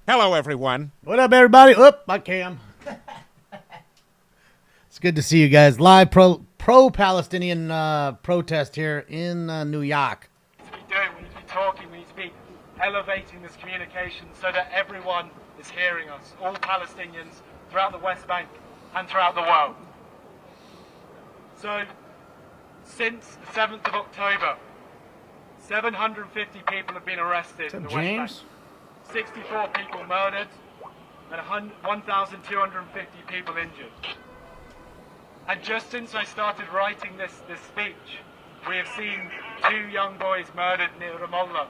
Hello, everyone. What up, everybody? Oop, my cam. It's good to see you guys. Live pro-Palestinian protest here in New York. We need to be doing, we need to be talking, we need to be elevating this communication so that everyone is hearing us, all Palestinians throughout the West Bank and throughout the world. So, since the 7th of October, 750 people have been arrested in the James? West Bank. 64 people murdered and 1,250 people injured. And just since I started writing this speech, we have seen 2 young boys murdered near Ramallah.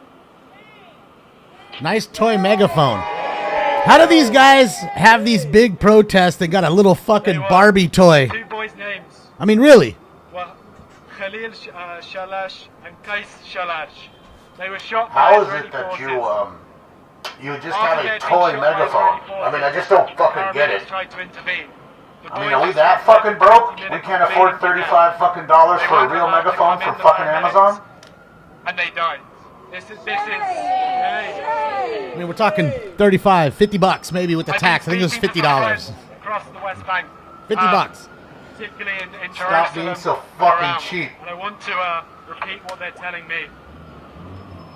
Nice toy megaphone. How do these guys have these big protests that got a little fucking Barbie toy? 2 boys' names. I mean, really? Well, Khalil Shalash and Qais Shalash. They were shot by How is Israeli it that forces. you just have a toy megaphone? I mean, I just don't fucking get it. Tried to intervene. I mean, are we that fucking broke? We can't afford $35 fucking for a real megaphone from fucking Amazon? And they died. This is I mean, we're talking 35, 50 bucks maybe with the tax. I think it was $50. Across the West Bank. 50 bucks. Particularly in Jerusalem. Stop being so fucking around. cheap. And I want to repeat what they're telling me.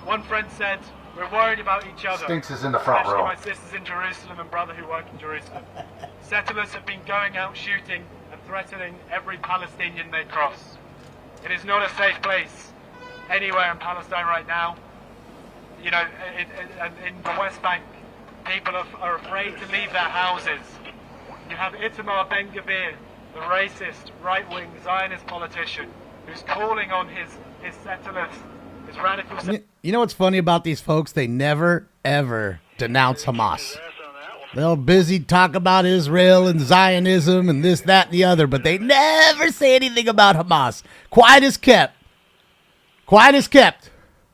One friend said, we're worried about each other. Stinks is in the front especially row. my sisters in Jerusalem and brother who work in Jerusalem. Settlers have been going out shooting and threatening every Palestinian they cross. It is not a safe place anywhere in Palestine right now. You know, in the West Bank, people are afraid to leave their houses. You have Itamar Ben-Gvir, the racist, right-wing Zionist politician, who's calling on his settlers, his radical settlers. You know what's funny about these folks? They never, ever denounce Hamas. They'll busy talk about Israel and Zionism and this, that, and the other, but they never say anything about Hamas. Quiet as kept. Quiet as kept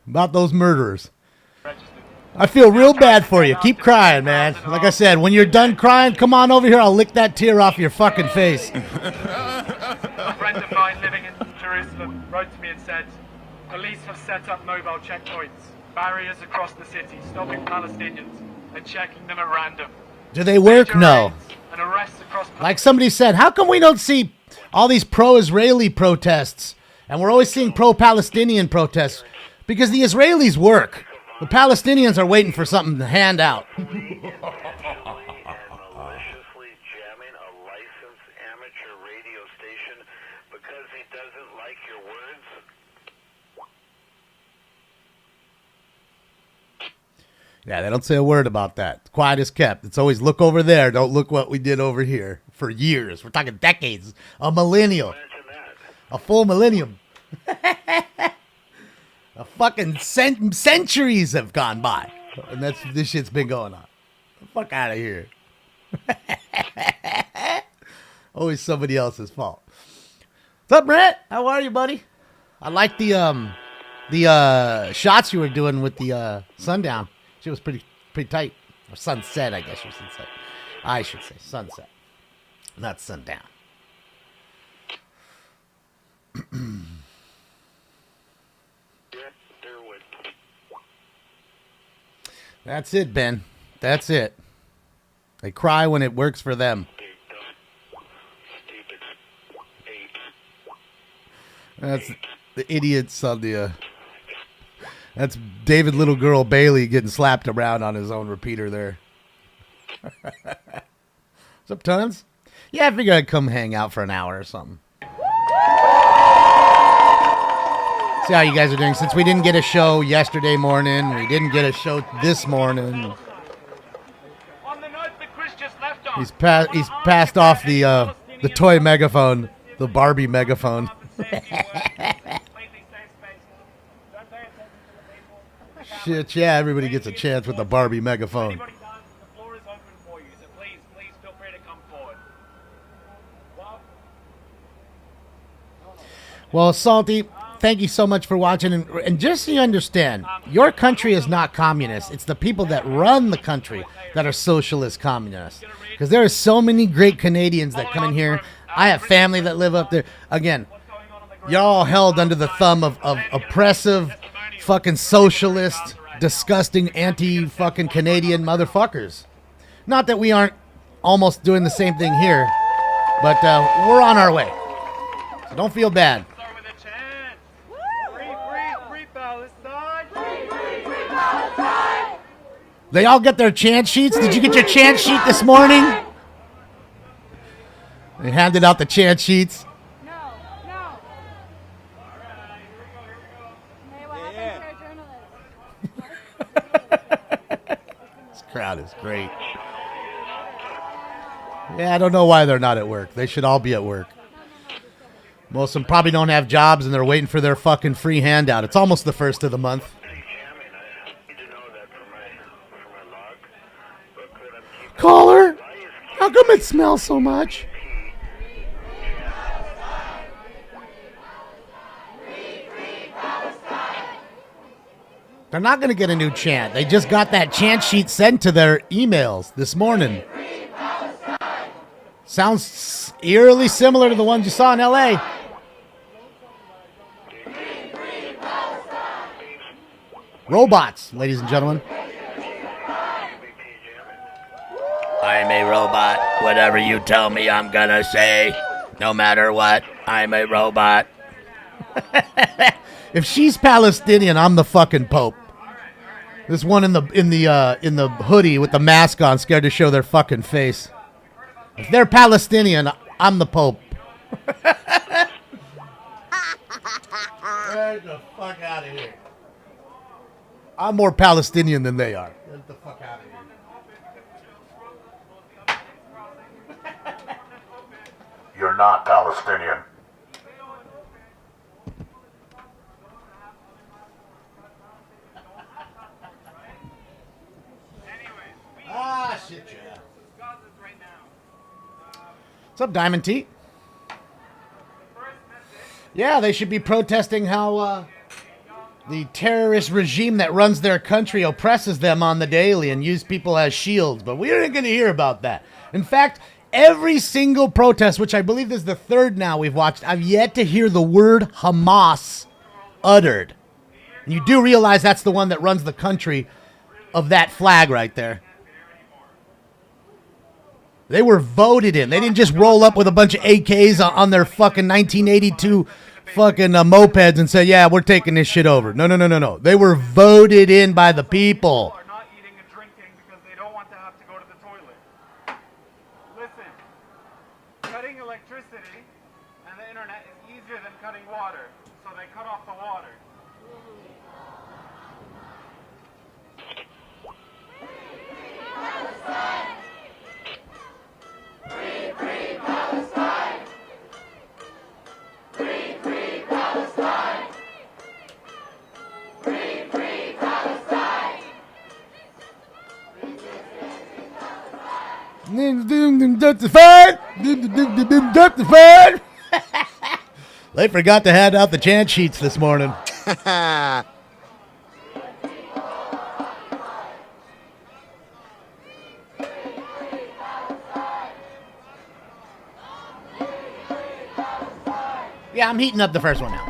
about those murderers. I feel real bad for you. Keep crying, man. Like I said, when you're done crying, come on over here. I'll lick that tear off your fucking face. A friend of mine living in Jerusalem wrote to me and said, police have set up mobile checkpoints, barriers across the city, stopping Palestinians and checking them at random. Do they work? No. And arrests across Like somebody said, how come we don't see all these pro-Israeli protests and we're always seeing pro-Palestinian protests? Because the Israelis work. The Palestinians are waiting for something to hand out. Maliciously jamming a licensed amateur radio station because he doesn't like your words. Yeah, they don't say a word about that. Quiet as kept. It's always look over there. Don't look what we did over here for years. We're talking decades. A millennial. A full millennium. A fucking centuries have gone by. And this shit's been going on. The fuck out of here. Always somebody else's fault. What's up, Brett? How are you, buddy? I like the shots you were doing with the sundown. She was pretty tight. Or sunset, I guess you should say. I should say sunset. Not sundown. That's it, Ben. That's it. They cry when it works for them. That's the idiots on the... That's David Little Girl Bailey getting slapped around on his own repeater there. What's up, Tons? Yeah, I figured I'd come hang out for an hour or something. See how you guys are doing. Since we didn't get a show yesterday morning, we didn't get a show this morning. He's passed off the toy megaphone, the Barbie megaphone. Shit, yeah, everybody gets a chance with the Barbie megaphone. The floor is open for you, so please feel free to come forward. Well, Salty, thank you so much for watching. And just so you understand, your country is not communist. It's the people that run the country that are socialist communists. Because there are so many great Canadians that come in here. I have family that live up there. Again, you're all held under the thumb of oppressive fucking socialist, disgusting, anti-fucking Canadian motherfuckers. Not that we aren't almost doing the same thing here, but we're on our way. So don't feel bad. Start with a chant. Free Palestine. They all get their chant sheets. Did you get your chant sheet this morning? They handed out the chant sheets. No. Hey, what happened to our journalists? This crowd is great. Yeah, I don't know why they're not at work. They should all be at work. Most of them probably don't have jobs and they're waiting for their fucking free handout. It's almost the first of the month. Caller, how come it smells so much? They're not going to get a new chant. They just got that chant sheet sent to their emails this morning. Sounds eerily similar to the ones you saw in L.A. Robots, ladies and gentlemen. I'm a robot. Whatever you tell me, I'm gonna say. No matter what, I'm a robot. If she's Palestinian, I'm the fucking Pope. This one in the hoodie with the mask on, scared to show their fucking face. If they're Palestinian, I'm the Pope. Get the fuck out of here. I'm more Palestinian than they are. Get the fuck out of here. You're not Palestinian. Ah, shit, yeah. What's up, Diamond T? Yeah, they should be protesting how the terrorist regime that runs their country oppresses them on the daily and use people as shields. But we aren't going to hear about that. In fact, every single protest, which I believe is the third now we've watched, I've yet to hear the word Hamas uttered. And you do realize that's the one that runs the country of that flag right there. They were voted in. They didn't just roll up with a bunch of AKs on their fucking 1982 fucking mopeds and say, yeah, we're taking this shit over. No. They were voted in by the people. Are not eating and drinking because they don't want to have to go to the toilet. Listen, cutting electricity and the internet is easier than cutting water, so they cut off the water. They forgot to hand out the chant sheets this morning. Yeah, I'm heating up the first one now.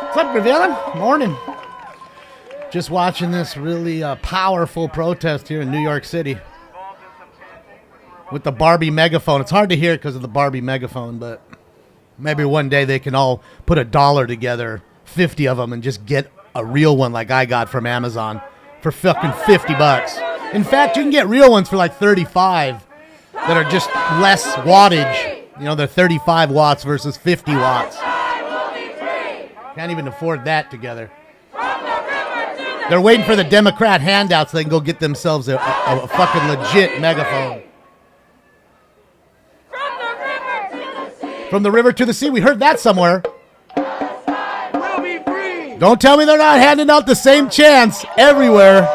What's up, Revealing? Morning. Just watching this really powerful protest here in New York City with the Barbie megaphone. It's hard to hear because of the Barbie megaphone, but maybe one day they can all put $1 together, 50 of them, and just get a real one like I got from Amazon for fucking $50. In fact, you can get real ones for like 35 that are just less wattage. You know, they're 35 watts versus 50 watts. Can't even afford that together. They're waiting for the Democrat handouts so they can go get themselves a fucking legit megaphone. From the river to the sea. We heard that somewhere. We'll be free. Don't tell me they're not handing out the same chants everywhere.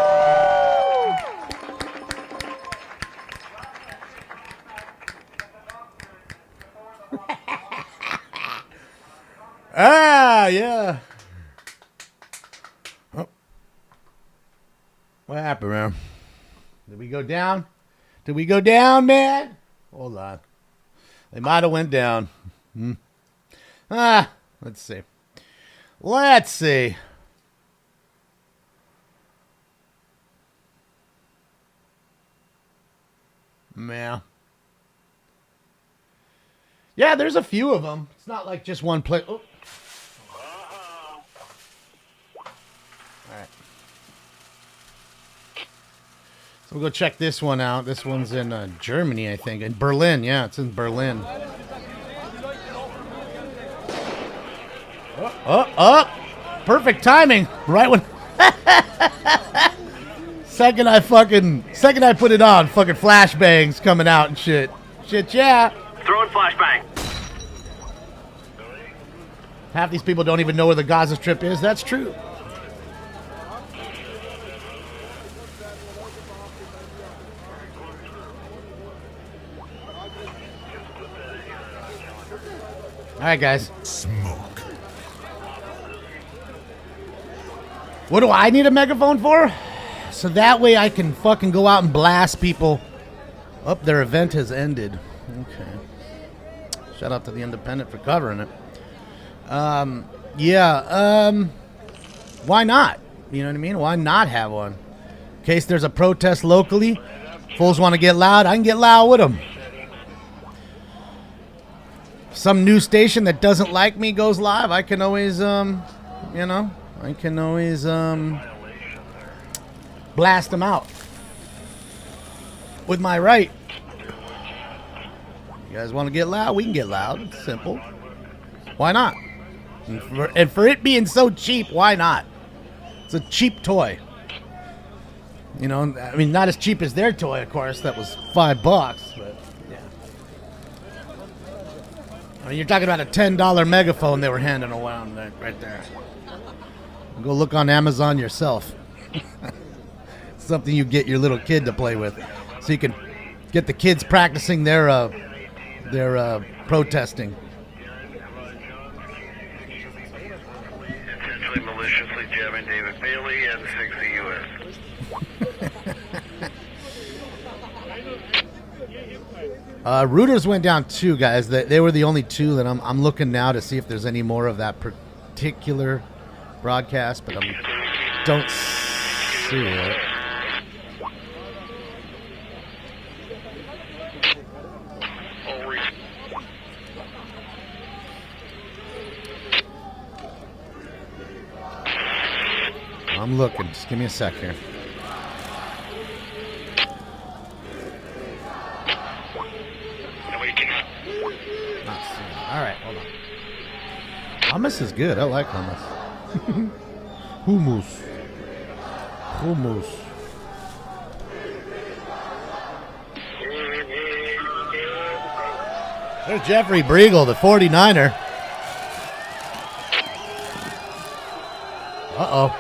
Ah, yeah. Oh. What happened, man? Did we go down? Did we go down, man? Hold on. They might have went down. Let's see. Yeah. Yeah, there's a few of them. It's not like just one place. Oh. All right. So we'll go check this one out. This one's in Germany, I think. In Berlin. Yeah, it's in Berlin. Oh. Perfect timing. Right when... Second I put it on, fucking flashbangs coming out and shit. Shit, yeah. Throwing flashbang. Half these people don't even know where the Gaza Strip is. That's true. All right, guys. Smoke. What do I need a megaphone for? So that way I can fucking go out and blast people. Oh, their event has ended. Okay. Shout out to the Independent for covering it. Why not? You know what I mean? Why not have one? In case there's a protest locally, fools want to get loud, I can get loud with them. Some news station that doesn't like me goes live, I can always, blast them out with my right. You guys want to get loud? We can get loud. It's simple. Why not? And for it being so cheap, why not? It's a cheap toy. You know, I mean, not as cheap as their toy, of course. That was $5, but yeah. I mean, you're talking about a $10 megaphone they were handing around right there. Go look on Amazon yourself. Something you get your little kid to play with, so you can get the kids practicing their protesting. Intentionally maliciously jabbing David Bailey and 60 U.S. Reuters went down too, guys. They were the only two that I'm looking now to see if there's any more of that particular broadcast, but I don't see it. I'm looking. Just give me a sec here. Not seeing it. All right, hold on. Hummus is good. I like hummus. Hummus. There's Jeffrey Briegel, the 49er. Uh-oh.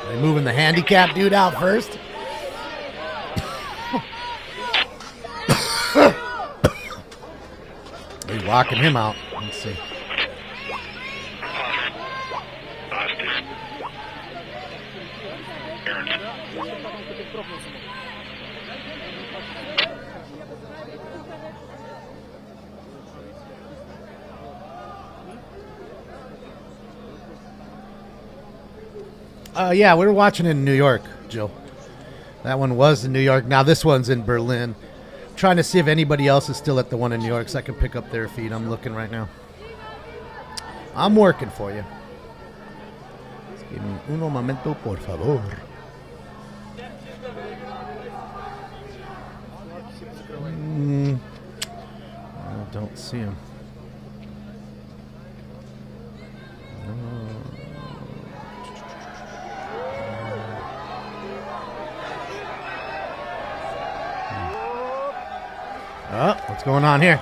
Are they moving the handicap dude out first? They're locking him out. Let's see. Yeah, we were watching in New York, Jill. That one was in New York. Now this one's in Berlin. I'm trying to see if anybody else is still at the one in New York so I can pick up their feed. I'm looking right now. I'm working for you. Just give me uno momento, por favor. I don't see him. Oh, what's going on here?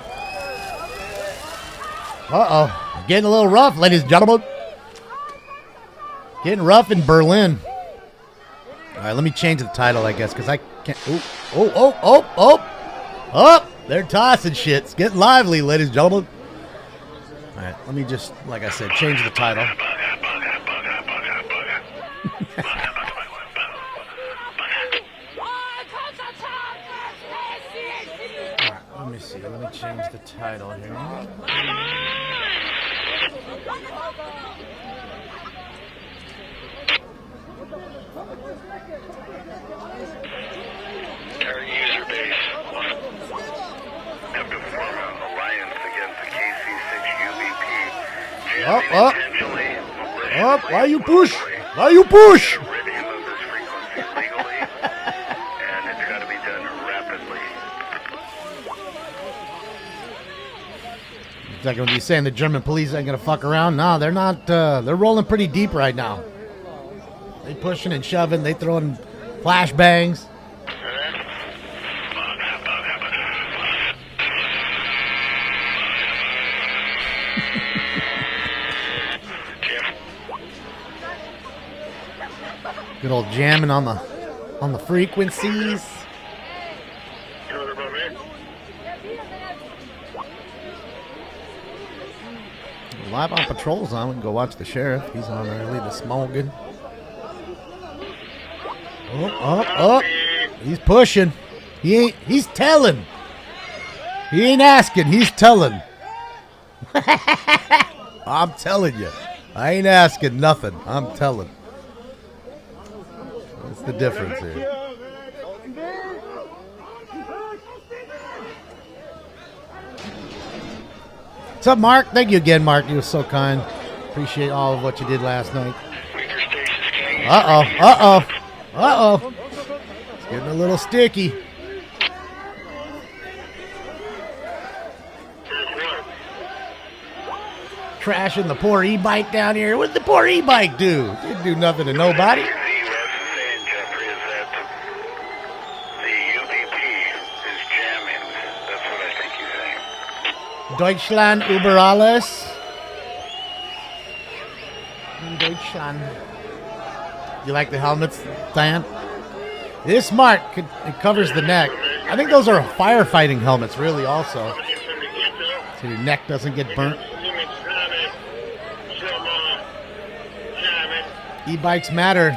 Uh-oh. Getting a little rough, ladies and gentlemen. Getting rough in Berlin. All right, let me change the title, I guess, because I can't... Oh, they're tossing shit. It's getting lively, ladies and gentlemen. All right, let me just, like I said, change the title. Let me see. Let me change the title here. Up, up. Up. Why you push? Why you push? Is that going to be saying the German police ain't going to fuck around? No, they're not. They're rolling pretty deep right now. They pushing and shoving. They throwing flashbangs. Good old jamming on the frequencies. Live on patrol's on. We can go watch the sheriff. He's on early this morning. Oh. He's pushing. He's telling. He ain't asking. He's telling. I'm telling you. I ain't asking nothing. I'm telling. What's the difference here? What's up, Mark? Thank you again, Mark. You were so kind. Appreciate all of what you did last night. Uh-oh. It's getting a little sticky. Trashing the poor e-bike down here. What did the poor e-bike do? Didn't do nothing to nobody. Deutschland über alles. In Deutschland. You like the helmets, Diane? It is smart. It covers the neck. I think those are firefighting helmets, really, also. So your neck doesn't get burnt. E-bikes matter.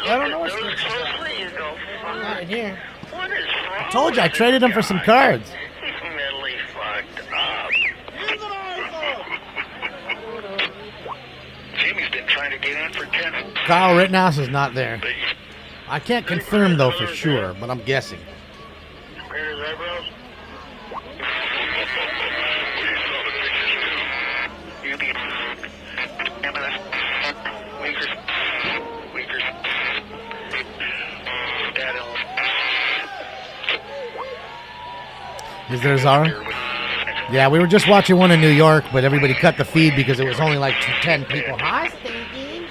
I don't know what's not in here. I told you I traded him for some cards. Jimmy's been trying to get in for 10. Kyle Rittenhouse is not there. I can't confirm though for sure, but I'm guessing. Is there Zara? Yeah, we were just watching one in New York, but everybody cut the feed because it was only like 10 people. Hi, Stinky.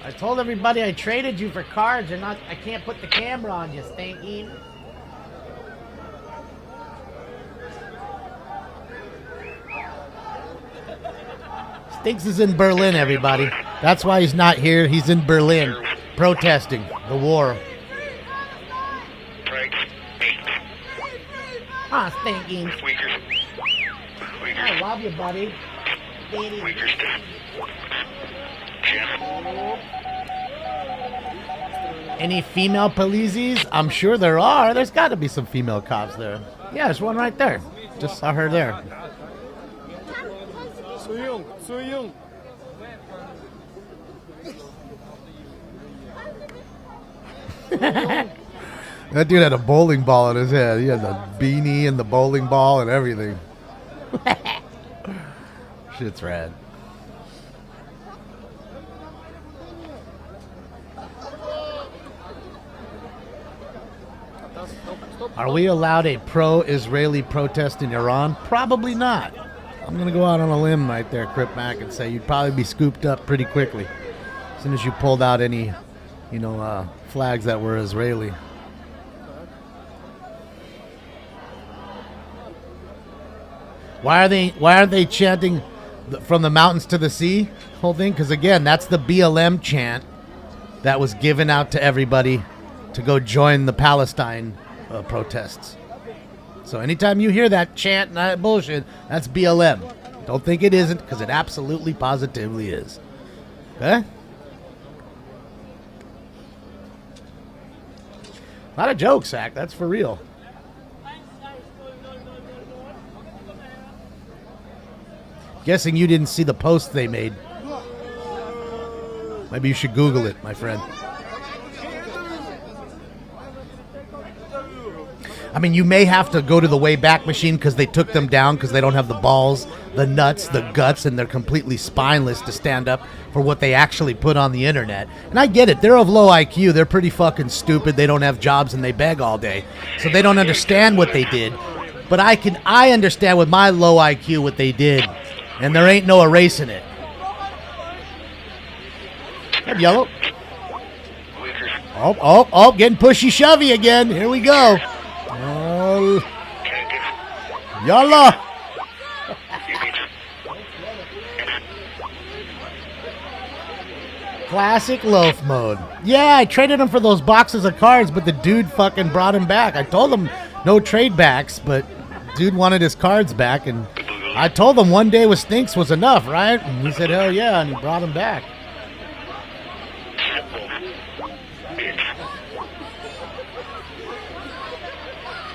I told everybody I traded you for cards. I can't put the camera on you, Stinky. Stinks is in Berlin, everybody. That's why he's not here. He's in Berlin, protesting the war. Ah, Stinky. I love you, buddy. Any female policies? I'm sure there are. There's got to be some female cops there. Yeah, there's one right there. Just saw her there. That dude had a bowling ball in his head. He had the beanie and the bowling ball and everything. Shit's rad. Are we allowed a pro-Israeli protest in Iran? Probably not. I'm going to go out on a limb right there, Crip Mac, and say you'd probably be scooped up pretty quickly as soon as you pulled out any, flags that were Israeli. Why aren't they chanting from the mountains to the sea? Whole thing, because again, that's the BLM chant that was given out to everybody to go join the Palestine protests. So anytime you hear that chant and that bullshit, that's BLM. Don't think it isn't, because it absolutely positively is. Okay? Not a joke, Sack. That's for real. Guessing you didn't see the post they made. Maybe you should Google it, my friend. I mean, you may have to go to the Wayback Machine because they took them down because they don't have the balls, the nuts, the guts, and they're completely spineless to stand up for what they actually put on the internet. And I get it. They're of low IQ. They're pretty fucking stupid. They don't have jobs and they beg all day. So they don't understand what they did. But I understand with my low IQ what they did. And there ain't no erasing it. Hey, Yellow. Oh, getting pushy shovey again. Here we go. Oh, Yalla. Classic loaf mode. Yeah, I traded him for those boxes of cards, but the dude fucking brought him back. I told him no trade backs, but dude wanted his cards back, and I told him one day with Stinks was enough, right? And he said, hell yeah, and he brought him back.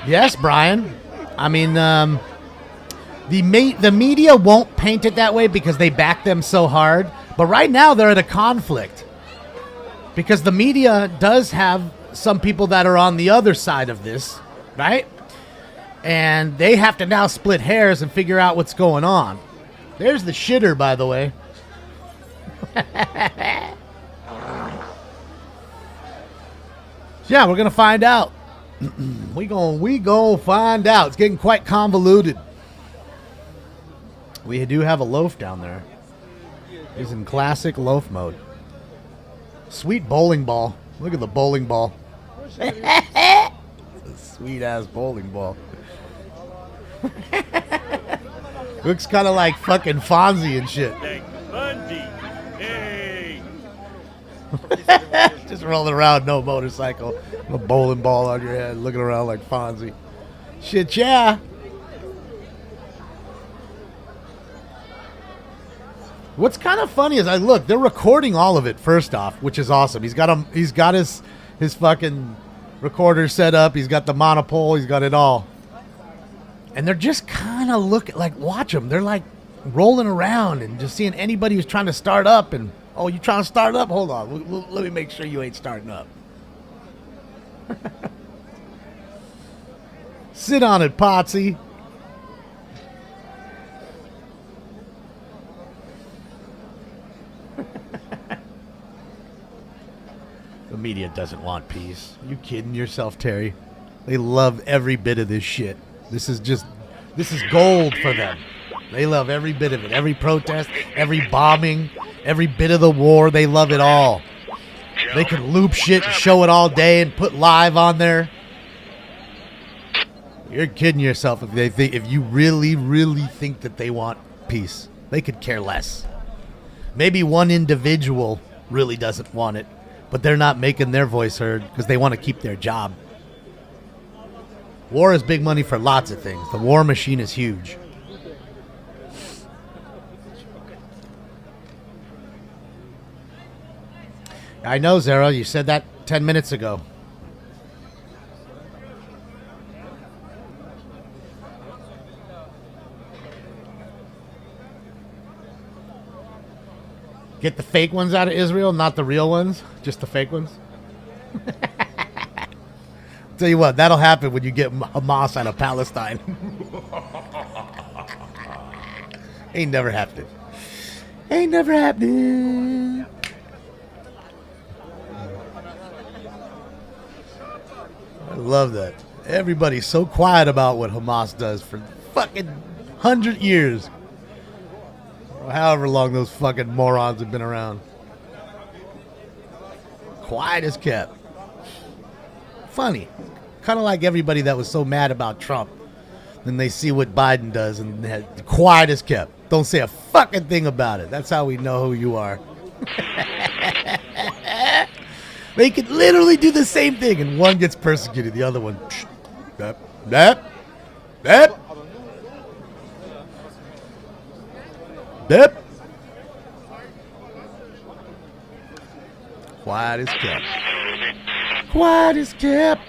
Yes, Brian. I mean, the media won't paint it that way because they back them so hard. But right now they're at a conflict because the media does have some people that are on the other side of this, right? And they have to now split hairs and figure out what's going on. There's the shitter, by the way. Yeah, we're gonna find out. we gonna find out. It's getting quite convoluted. We do have a loaf down there. He's in classic loaf mode. Sweet bowling ball. Look at the bowling ball. Sweet ass bowling ball. Looks kind of like fucking Fonzie and shit. Just rolling around, no motorcycle, a bowling ball on your head, looking around like Fonzie. Shit, yeah. What's kind of funny is they're recording all of it first off, which is awesome. He's got his fucking recorder set up. He's got the monopole. He's got it all. And they're just kind of watch them. They're like rolling around and just seeing anybody who's trying to start up. And, oh, you trying to start up? Hold on. Let me make sure you ain't starting up. Sit on it, Potsy. The media doesn't want peace. Are you kidding yourself, Terry? They love every bit of this shit. This is gold for them. They love every bit of it. Every protest, every bombing, every bit of the war. They love it all. They can loop shit and show it all day and put live on there. You're kidding yourself if you really, really think that they want peace. They could care less. Maybe one individual really doesn't want it, but they're not making their voice heard because they want to keep their job. War is big money for lots of things. The war machine is huge. I know, Zara. You said that 10 minutes ago. Get the fake ones out of Israel, not the real ones. Just the fake ones. Tell you what, that'll happen when you get Hamas out of Palestine. Ain't never happened. Ain't never happened. I love that. Everybody's so quiet about what Hamas does for fucking 100 years. Or however long those fucking morons have been around. Quiet as kept. Funny. Kind of like everybody that was so mad about Trump. Then they see what Biden does and quiet as kept. Don't say a fucking thing about it. That's how we know who you are. They could literally do the same thing and one gets persecuted. The other one. Quiet as kept. Quiet as kept.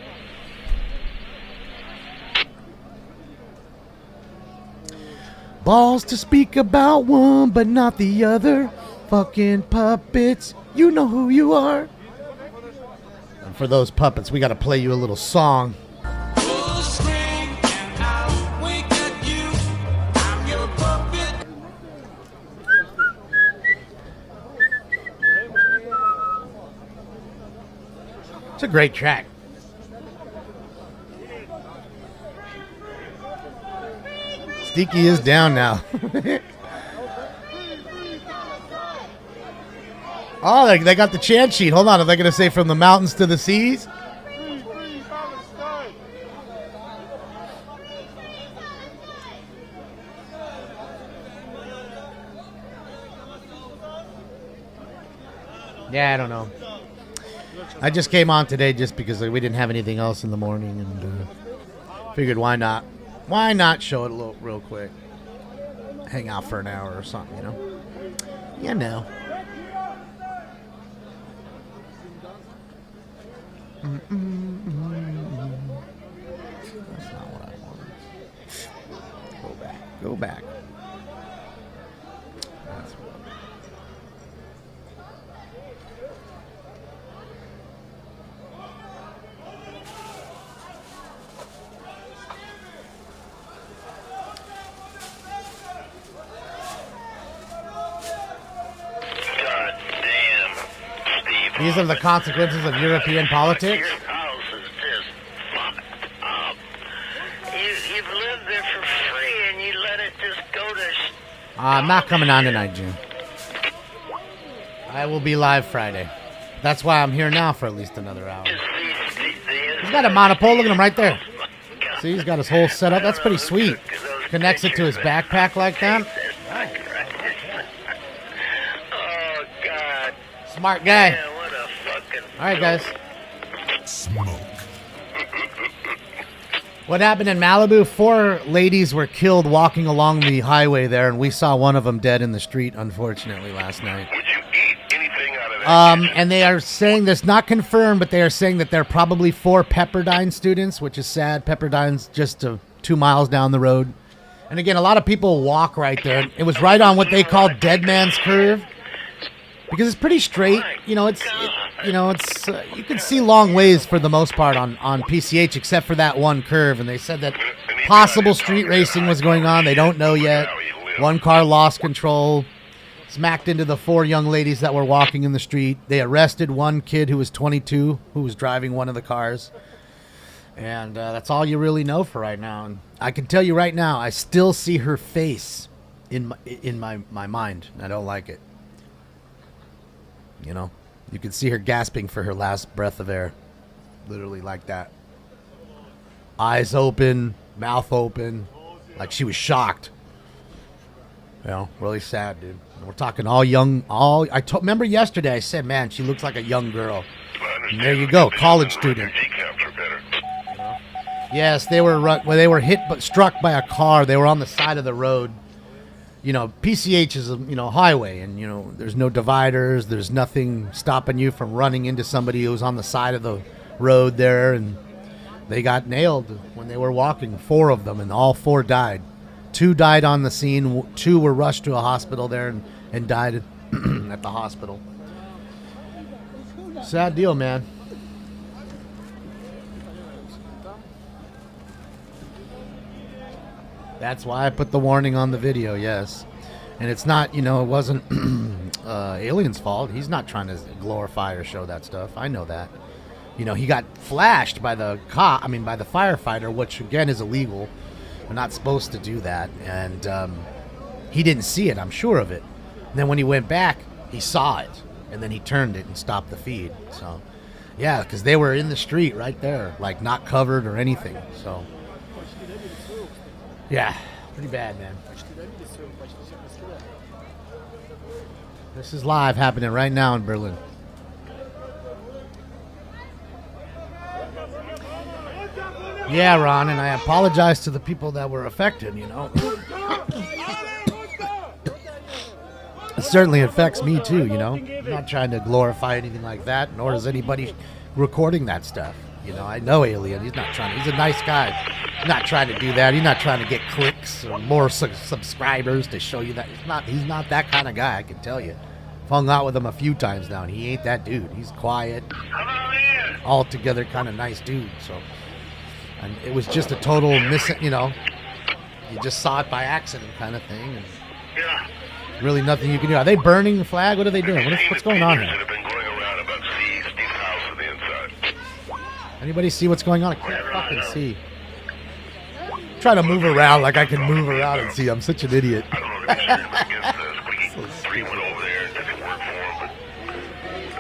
Balls to speak about one, but not the other. Fucking puppets, you know who you are. And for those puppets, we got to play you a little song. It's a great track. Steaky is down now. Oh, they got the chant sheet. Hold on. Are they going to say from the mountains to the seas? Yeah, I don't know. I just came on today just because we didn't have anything else in the morning, and figured why not? Why not show it a little real quick? Hang out for an hour or something, you know? You know. That's not what I wanted. Go back. Go back. That's what These are the consequences of European politics. Your house is just fucked up. You've lived there for free and you let it just go to... I'm not coming on tonight, June. I will be live Friday. That's why I'm here now for at least another hour. He's got a monopole. Look at him right there. See, he's got his whole setup. That's pretty sweet. Connects it to his backpack like that. Oh, God. Smart guy. Man, what a fucking... All right, guys. What happened in Malibu? 4 ladies were killed walking along the highway there, and we saw one of them dead in the street, unfortunately, last night. Would you eat anything out of that? And they are saying, that's not confirmed, but they are saying that they're probably 4 Pepperdine students, which is sad. Pepperdine's just 2 miles down the road. And again, a lot of people walk right there. It was right on what they call Dead Man's Curve, because it's pretty straight. You know, it's you can see long ways for the most part on PCH, except for that one curve. And they said that possible street racing was going on. They don't know yet. One car lost control, smacked into the 4 young ladies that were walking in the street. They arrested one kid who was 22, who was driving one of the cars. And that's all you really know for right now. And I can tell you right now, I still see her face in my mind. And I don't like it. You know, you can see her gasping for her last breath of air. Literally like that. Eyes open, mouth open, like she was shocked. You know, really sad, dude. We're talking all young, remember yesterday I said, man, she looks like a young girl. And there you go, college student. Yes, they were hit but struck by a car. They were on the side of the road. You know, PCH is a highway, and there's no dividers. There's nothing stopping you from running into somebody who was on the side of the road there, and they got nailed when they were walking. 4 of them, and all 4 died. 2 died on the scene. 2 were rushed to a hospital there and died at the hospital. Sad deal, man. That's why I put the warning on the video, yes. And it's not, it wasn't Alien's fault. He's not trying to glorify or show that stuff. I know that. He got flashed by the by the firefighter, which again is illegal. We're not supposed to do that. And he didn't see it, I'm sure of it. And then when he went back, he saw it. And then he turned it and stopped the feed. So, yeah, because they were in the street right there, like not covered or anything. So, yeah, pretty bad, man. This is live happening right now in Berlin. Yeah, Ron, and I apologize to the people that were affected, It certainly affects me too, I'm not trying to glorify anything like that, nor is anybody recording that stuff, You know, I know Alien. He's not trying. He's a nice guy. He's not trying to do that. He's not trying to get clicks or more subscribers to show you that. He's not that kind of guy. I can tell you. I've hung out with him a few times now, and he ain't that dude. He's quiet, altogether kind of nice dude. So, and it was just a total missing. You know, you just saw it by accident, kind of thing. And really, nothing you can do. Are they burning the flag? What are they doing? What's going on here? Anybody see what's going on? I can't fucking see. I'm trying to move around like I can move around and see. I'm such an idiot.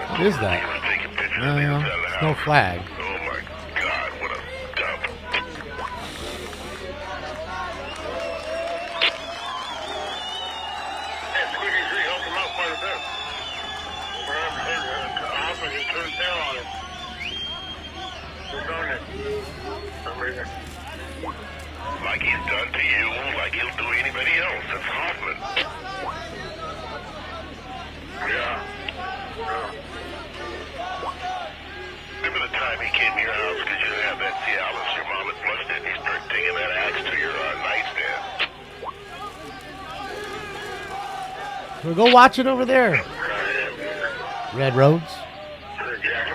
What is that? No, it's no flag. Like he's done to you, like he'll do anybody else. That's Hoffman. Yeah. Remember the time he came to your house because you didn't have that Cialis, your mom had flushed it, and he started taking that axe to your nightstand? We'll go watch it over there. Red Roads.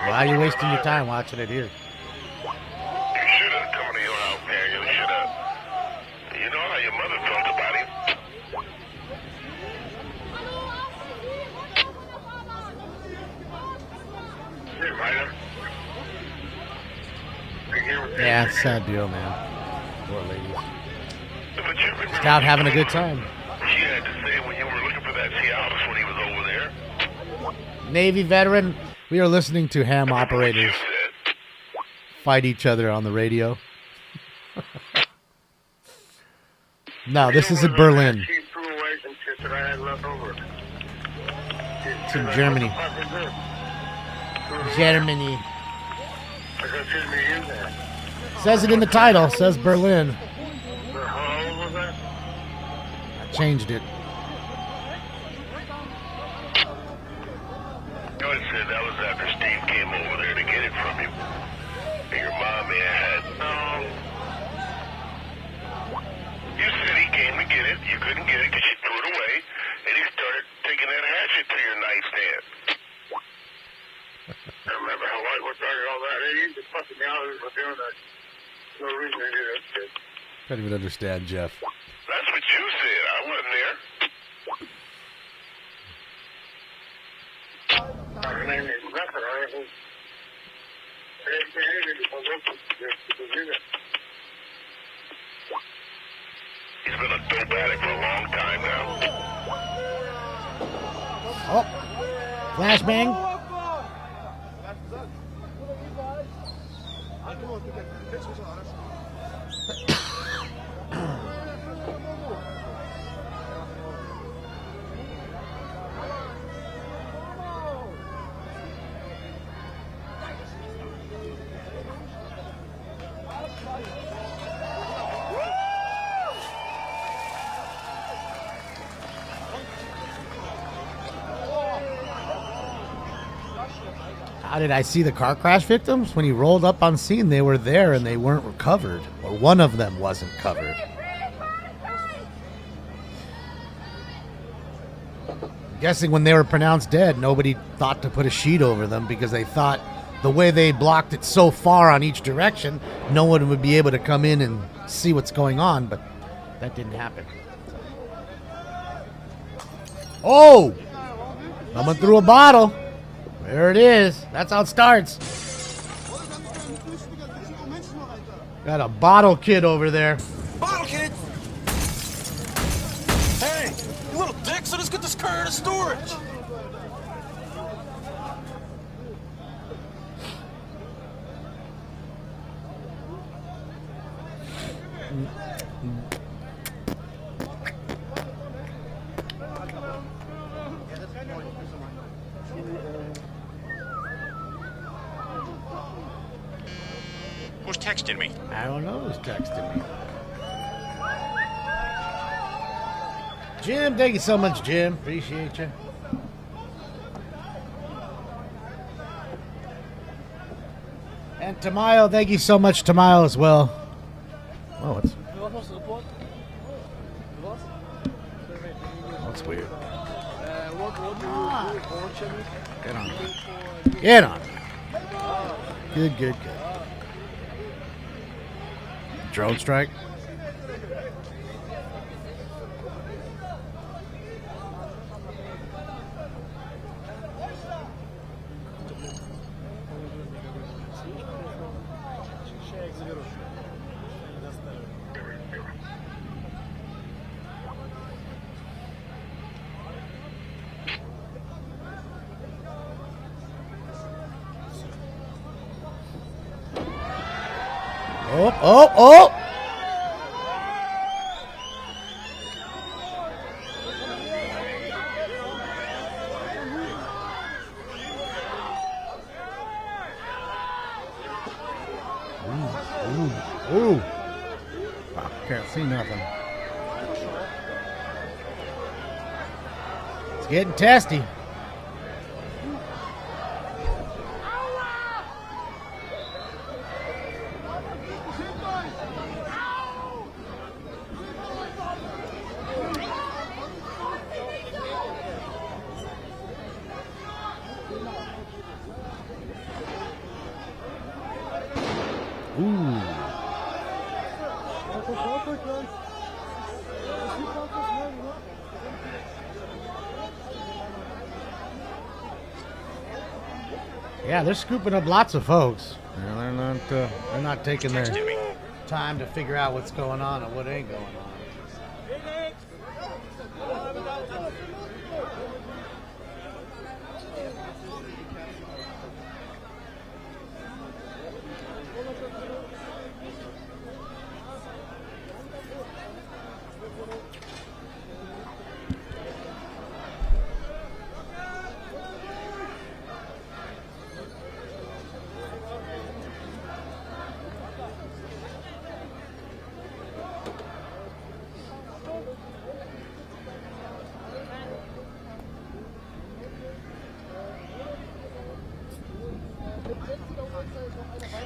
Why are you wasting your time watching it here? Yeah, it's a sad deal, man. Poor lady. Just out having a good time. She had to say when you were looking for that Cialis when he was over there. Navy veteran, we are listening to ham operators fight each other on the radio. No, this is in Berlin. It's in Germany. Germany. Says it in the title. Says Berlin. I changed it. No, it said that was after Steve came over there to get it from you. And your mommy had. You said he came to get it. You couldn't get it because she threw it away. And he started taking that hatchet to your nightstand. I remember how I was talking all that. He used to fucking me out for doing that. No reason to do that. Can't even understand, Jeff. That's what you said. I wasn't there. Her name is nothing. He's been a dope addict for a long time now. Oh, flashbang. How did I see the car crash victims? When he rolled up on scene, they were there and they weren't recovered. Or one of them wasn't covered. I'm guessing when they were pronounced dead, nobody thought to put a sheet over them because they thought the way they blocked it so far on each direction, no one would be able to come in and see what's going on, but that didn't happen. Oh! Someone threw a bottle. There it is. That's how it starts. Got a bottle kid over there. Bottle kid! Hey, you little dick, so let's get this car out of storage. Who's texting me? I don't know who's texting me. Jim, thank you so much, Jim. Appreciate you. And Tamayo, thank you so much, Tamayo, as well. Oh, it's... That's weird. Get on. Get on. Good, good, good. Drone strike. Oh, oh, oh! Ooh. Wow, can't see nothing. It's getting testy. Ooh. Yeah, they're scooping up lots of folks. They're not taking their time to figure out what's going on and what ain't going on.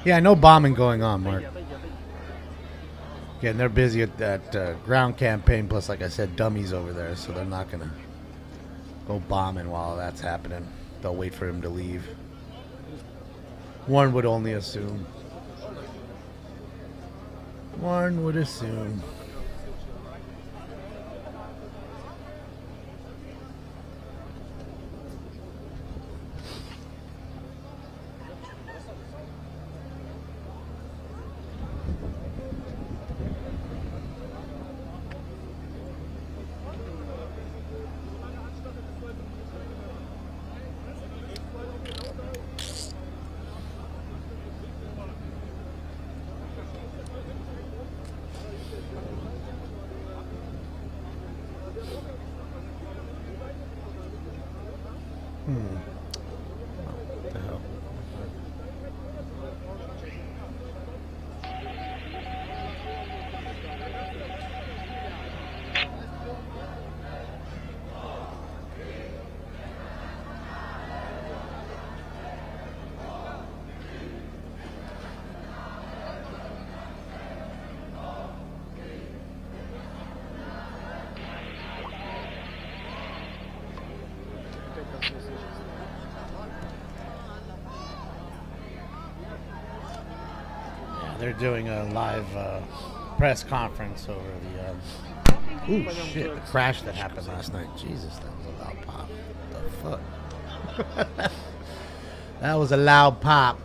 Yeah, no bombing going on, Mark. Yeah, and they're busy at that ground campaign, plus, like I said, dummies over there, so they're not going to go bombing while that's happening. They'll wait for him to leave. One would only assume. One would assume. What the hell? They're doing a live press conference over the ooh, shit, the crash that happened last night. Jesus, that was a loud pop. What the fuck? That was a loud pop.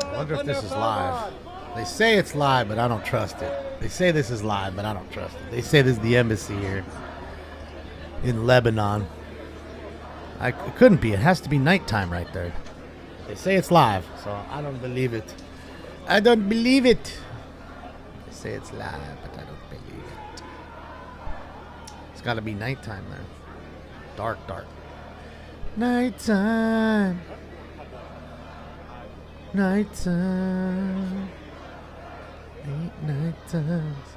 I wonder if this is live. They say it's live, but I don't trust it. They say this is live, but I don't trust it. They say this is the embassy here in Lebanon. It couldn't be. It has to be nighttime right there. They say it's live, so I don't believe it. I don't believe it. They say it's live, but I don't believe it. It's got to be nighttime there. Dark, dark. Nighttime. Nighttime. 8 night times.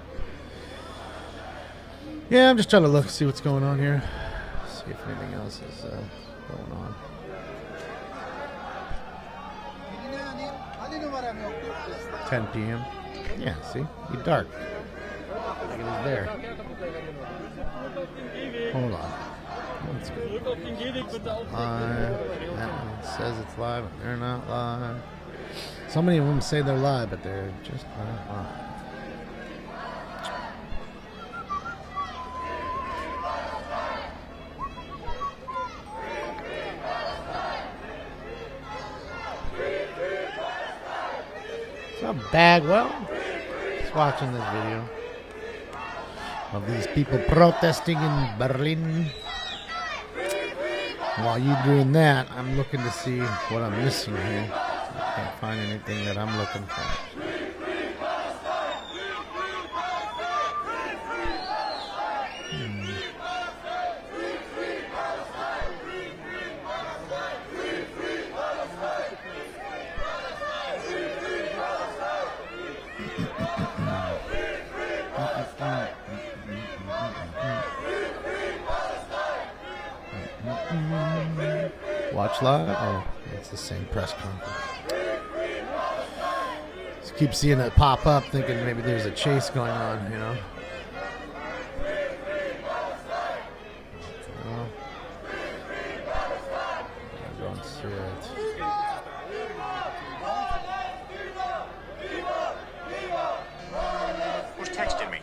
Yeah, I'm just trying to look, see what's going on here. See if anything else is going on. It's 10 p.m. Yeah, see? Be dark. Like it was there. Hold on. That's good. Live. That one says it's live, but they're not live. So many of them say they're live, but they're just not live. What's up, Bagwell? Just watching this video of these people protesting in Berlin. While you're doing that, I'm looking to see what I'm missing here. I can't find anything that I'm looking for. Watch live? Oh, it's the same press conference. Just keep seeing it pop up, thinking maybe there's a chase going on, you know? Well, I don't see it. Who's texting me?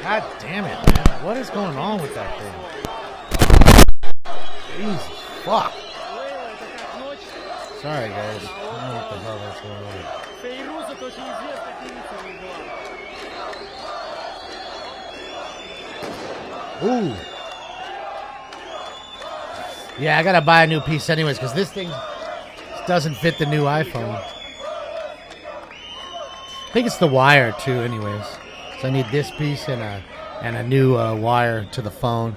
God damn it, man. What is going on with that thing? Jesus fuck. Sorry, guys. I don't know what the hell that's going on. Ooh. Yeah, I gotta buy a new piece anyways, because this thing doesn't fit the new iPhone. I think it's the wire, too, anyways. So I need this piece and a new wire to the phone.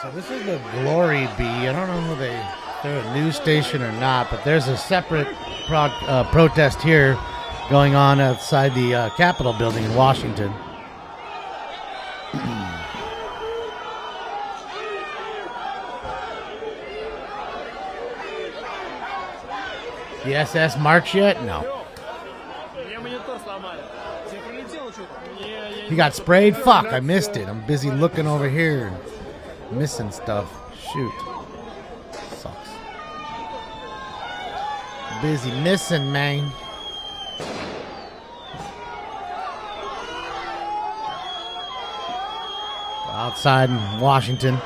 So this is the Glory Bee. I don't know if they're a news station or not, but there's a separate protest here going on outside the Capitol building in Washington. The SS march yet? No. He got sprayed? Fuck, I missed it. I'm busy looking over here and missing stuff. Shoot. Sucks. Busy missing, man. Outside in Washington.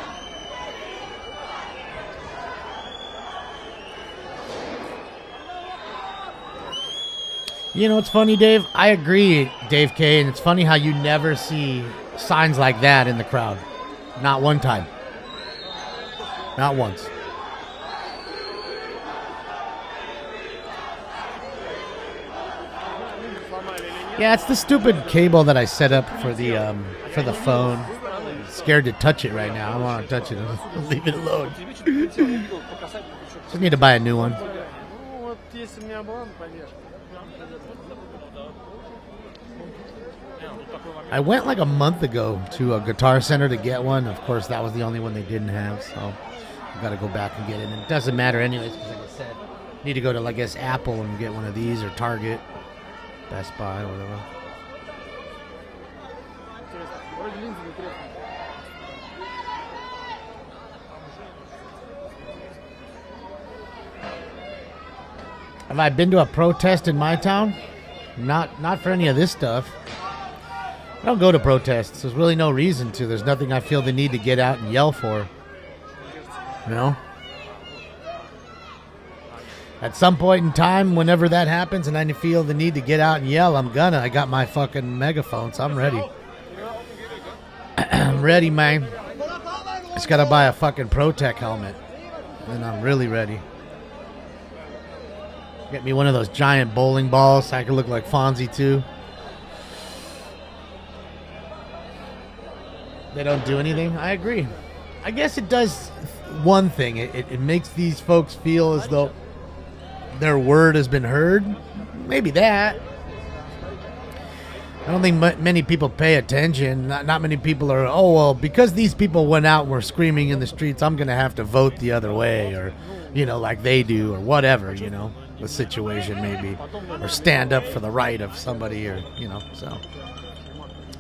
You know, it's funny, Dave. I agree, Dave K. And it's funny how you never see signs like that in the crowd. Not one time. Not once. Yeah, it's the stupid cable that I set up for the phone. I'm scared to touch it right now. I don't want to touch it. Leave it alone. Just need to buy a new one. I went like a month ago to a Guitar Center to get one. Of course, that was the only one they didn't have, so I've got to go back and get it. And it doesn't matter anyways, because like I said, I need to go to, I guess, Apple and get one of these, or Target, Best Buy, or whatever. Have I been to a protest in my town? Not for any of this stuff. I don't go to protests. There's really no reason to. There's nothing I feel the need to get out and yell for. You know? At some point in time, whenever that happens and I feel the need to get out and yell, I'm gonna. I got my fucking megaphone, so I'm ready. I'm ready, man. Just gotta buy a fucking ProTech helmet. And I'm really ready. Get me one of those giant bowling balls so I can look like Fonzie too. They don't do anything? I agree. I guess it does one thing. It makes these folks feel as though their word has been heard. Maybe that. I don't think many people pay attention. Not many people are, oh, well, because these people went out and were screaming in the streets, I'm going to have to vote the other way, or, you know, like they do, or whatever, you know, the situation may be. Or stand up for the right of somebody, or, you know, so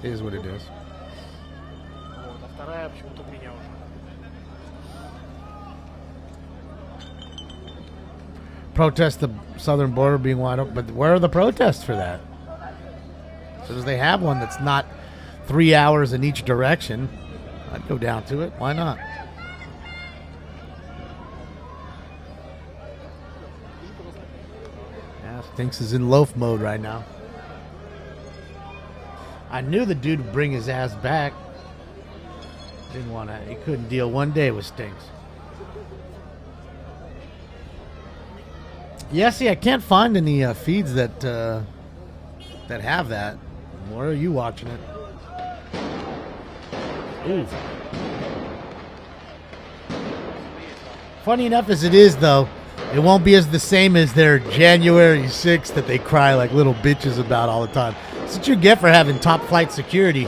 it is what it is. Protest the southern border being wide open, but where are the protests for that? So as they have one that's not 3 hours in each direction, I'd go down to it. Why not? Yeah, Stinks is in loaf mode right now. I knew the dude would bring his ass back. Didn't want to. He couldn't deal one day with Stinks. Yeah, see, I can't find any feeds that have that. Where are you watching it? Ooh. Funny enough as it is, though, it won't be as the same as their January 6th that they cry like little bitches about all the time. That's what you get for having top flight security,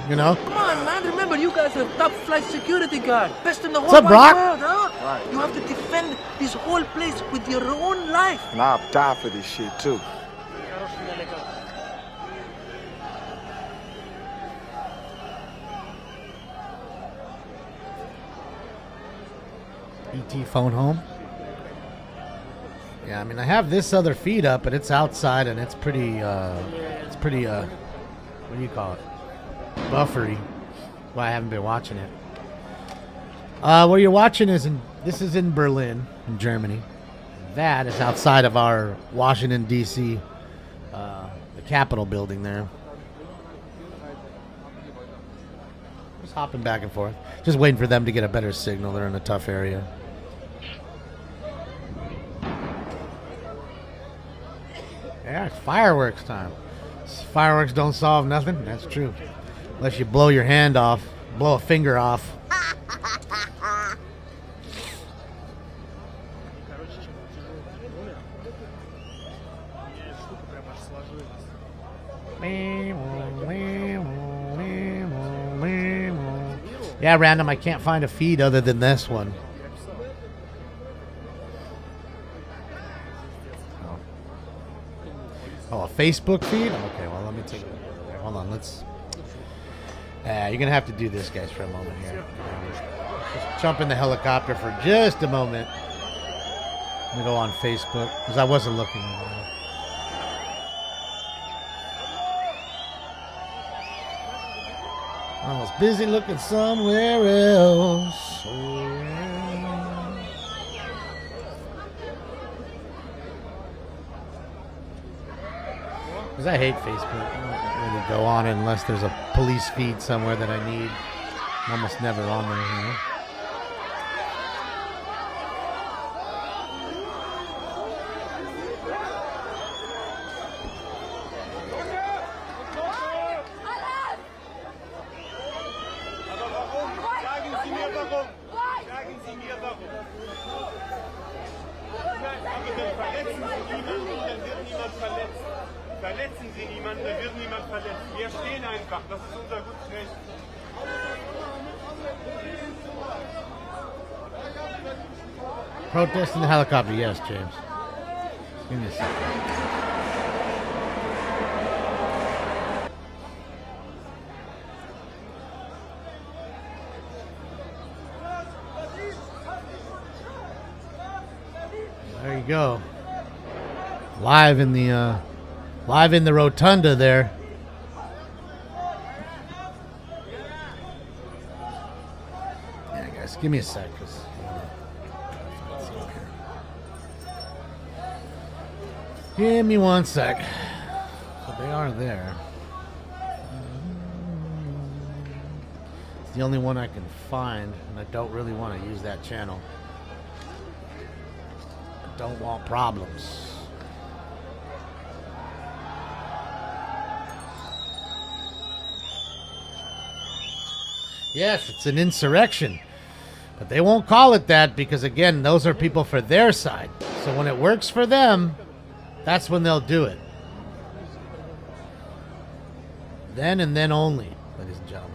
you know? Come on, man. Remember, you guys are top flight security guard. Best in the whole What's up, wide Brock? world, huh? Right. You have to defend this whole place with your own life. And I'll die for this shit, too. ET phone home. Yeah, I mean, I have this other feed up, but it's outside and it's pretty, what do you call it? Buffery. Why I haven't been watching it. What you're watching is this is in Berlin, in Germany. That is outside of our Washington, D.C., the Capitol building there. Just hopping back and forth. Just waiting for them to get a better signal. They're in a tough area. Yeah, it's fireworks time. Fireworks don't solve nothing. That's true. Unless you blow your hand off, blow a finger off. Yeah, random. I can't find a feed other than this one. Oh, a Facebook feed? Okay, well, let me take a look. Hold on, let's... you're going to have to do this, guys, for a moment here. Just jump in the helicopter for just a moment. Let me go on Facebook, because I wasn't looking. I was busy looking somewhere else. Because I hate Facebook. I don't really go on it unless there's a police feed somewhere that I need. I'm almost never on there, you know? niemand, da wird niemand verletzt. Wir stehen einfach, das ist unser gutes Recht. Protest in the helicopter, yes, James. Give me a second. There you go. Live in the rotunda there. Yeah, guys, give me a sec. Give me one sec. So they are there. It's the only one I can find, and I don't really want to use that channel. I don't want problems. Yes, it's an insurrection. But they won't call it that because, again, those are people for their side. So when it works for them, that's when they'll do it. Then and then only, ladies and gentlemen.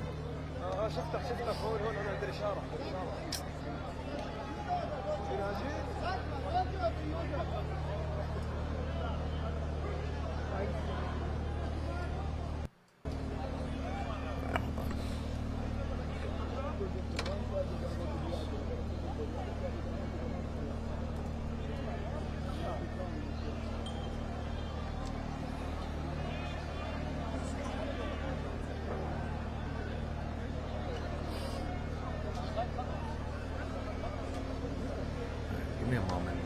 Give me a moment.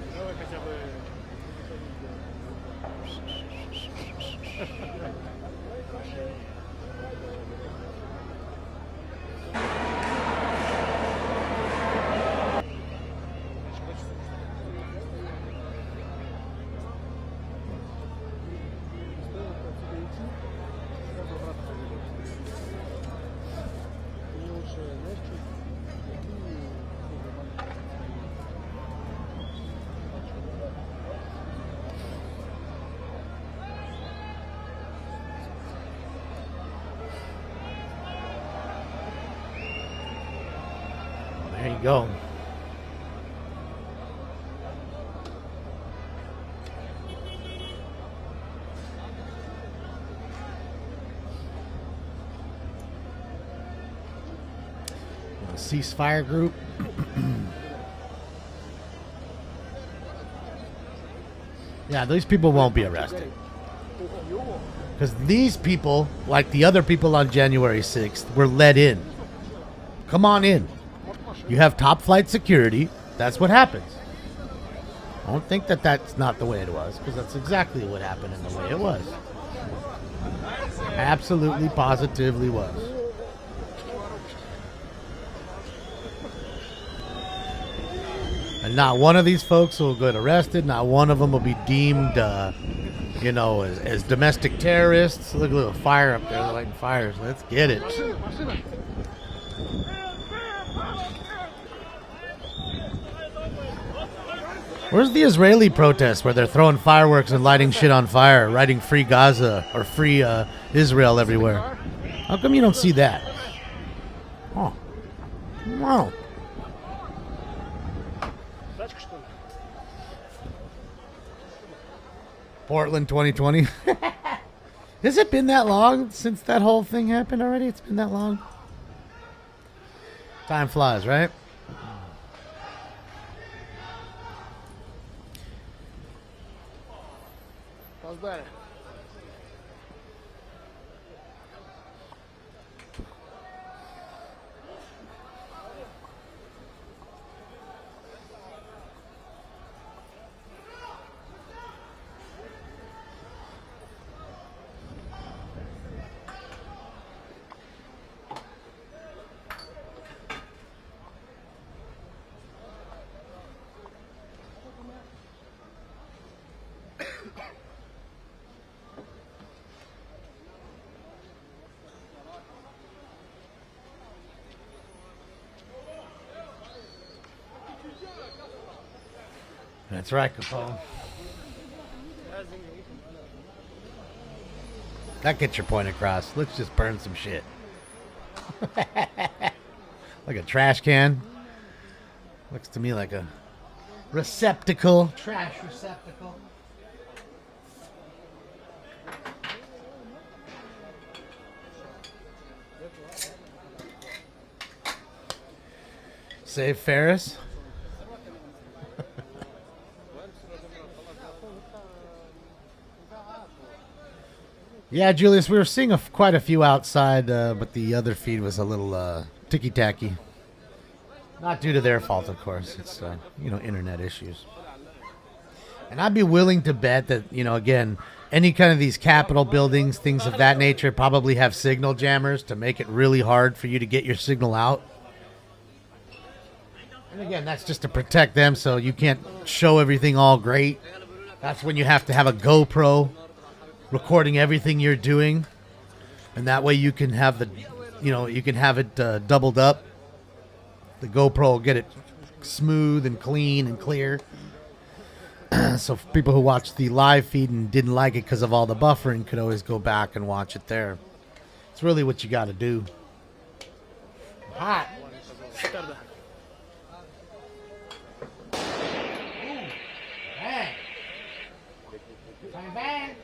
There you go. Ceasefire group. Yeah, these people won't be arrested. Because these people, like the other people on January 6th, were let in. Come on in. You have top flight security. That's what happens. I don't think that that's not the way it was, because that's exactly what happened in the way it was. Absolutely, positively was. And not one of these folks will get arrested. Not one of them will be deemed, as domestic terrorists. Look at the little fire up there. They're lighting fires. Let's get it. Where's the Israeli protests where they're throwing fireworks and lighting shit on fire, writing free Gaza or free Israel everywhere? How come you don't see that? Oh. Wow. Portland 2020. Has it been that long since that whole thing happened already? It's been that long? Time flies, right? How's better? That's right, Capone. That gets your point across. Let's just burn some shit. Like a trash can. Looks to me like a receptacle. Trash receptacle. Save Ferris. Yeah, Julius, we were seeing quite a few outside, but the other feed was a little ticky-tacky. Not due to their fault, of course. It's, internet issues. And I'd be willing to bet that, again, any kind of these Capitol buildings, things of that nature, probably have signal jammers to make it really hard for you to get your signal out. And again, that's just to protect them so you can't show everything all great. That's when you have to have a GoPro recording everything you're doing, and that way you can have it doubled up. The GoPro will get it smooth and clean and clear. So people who watched the live feed and didn't like it because of all the buffering could always go back and watch it there. It's really what you got to do. Hot. Bang. Bang, bang.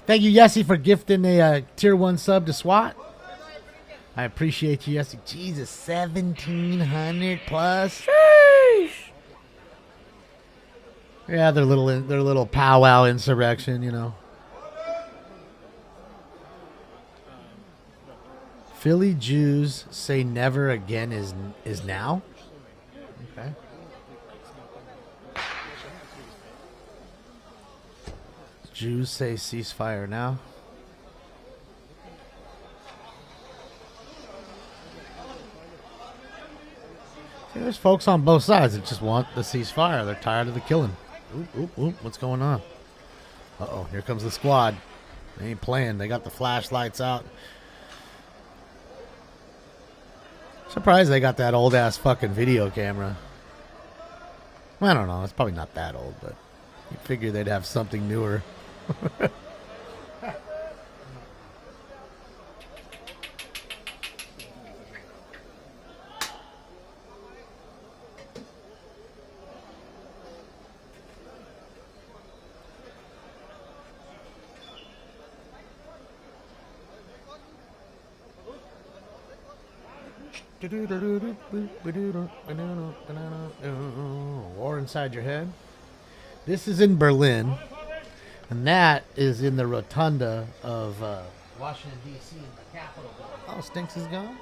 Thank you, Yessie, for gifting a tier 1 sub to SWAT. I appreciate you, Yessie. Jesus, 1,700 plus. Sheesh. Yeah, their little powwow insurrection, Philly Jews say never again is now. Okay. Jews say ceasefire now. See, there's folks on both sides that just want the ceasefire. They're tired of the killing. Oop, oop, oop. What's going on? Uh-oh, here comes the squad. They ain't playing. They got the flashlights out. Surprised they got that old-ass fucking video camera. I don't know. It's probably not that old, but you figure they'd have something newer. War inside your head. This is in Berlin, and that is in the rotunda of Washington, D.C. in the Capitol building. Oh, Stinks is gone?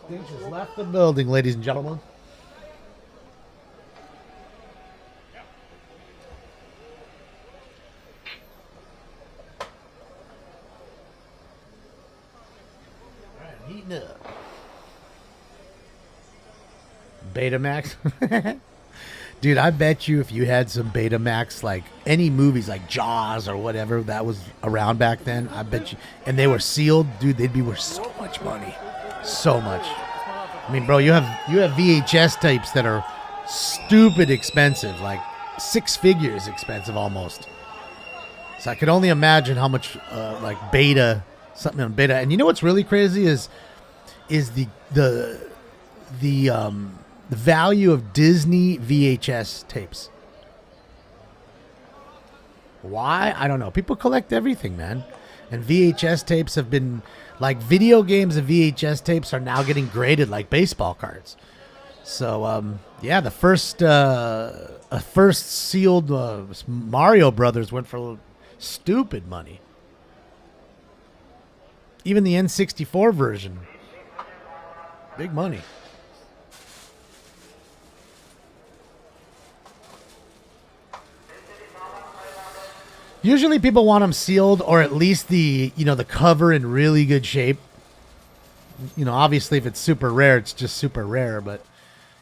Stinks has left the building, ladies and gentlemen. Heating up. Betamax. Dude, I bet you if you had some Betamax, like any movies like Jaws or whatever that was around back then, I bet you, and they were sealed, dude, they'd be worth so much money. So much. I mean, bro, you have VHS tapes that are stupid expensive, like 6 figures expensive almost. So I could only imagine how much like something on beta. And you know what's really crazy is the value of Disney VHS tapes. Why? I don't know. People collect everything, man. And VHS tapes have been, like, video games and VHS tapes are now getting graded like baseball cards. So, yeah, the first sealed Mario Brothers went for stupid money. Even the N64 version. Big money. Usually people want them sealed, or at least the cover in really good shape. Obviously if it's super rare, it's just super rare, but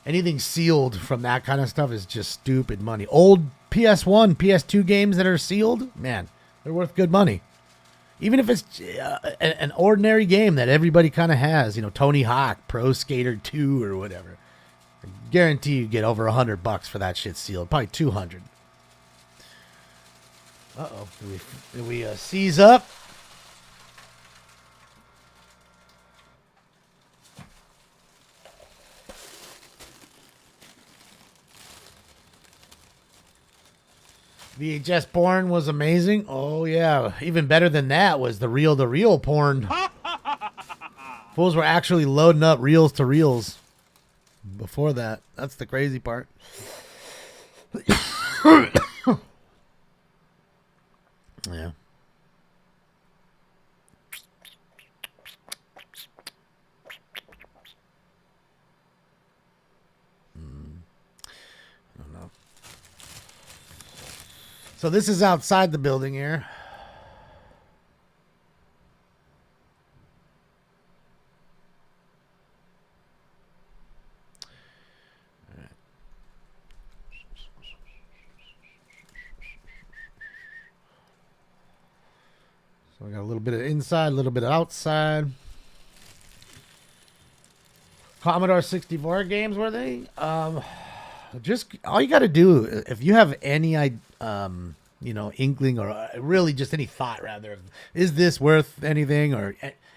anything sealed from that kind of stuff is just stupid money. Old PS1, PS2 games that are sealed, man, they're worth good money. Even if it's an ordinary game that everybody kind of has, Tony Hawk, Pro Skater 2 or whatever. I guarantee you get over $100 for that shit sealed. Probably 200. Uh-oh. Did we seize up? VHS porn was amazing. Oh, yeah. Even better than that was the reel-to-reel porn. Fools were actually loading up reels to reels before that. That's the crazy part. Yeah. I don't know. So this is outside the building here. So we got a little bit of inside, a little bit of outside. Commodore 64 games, were they? Just all you got to do, if you have any, inkling or really just any thought, rather, is this worth anything?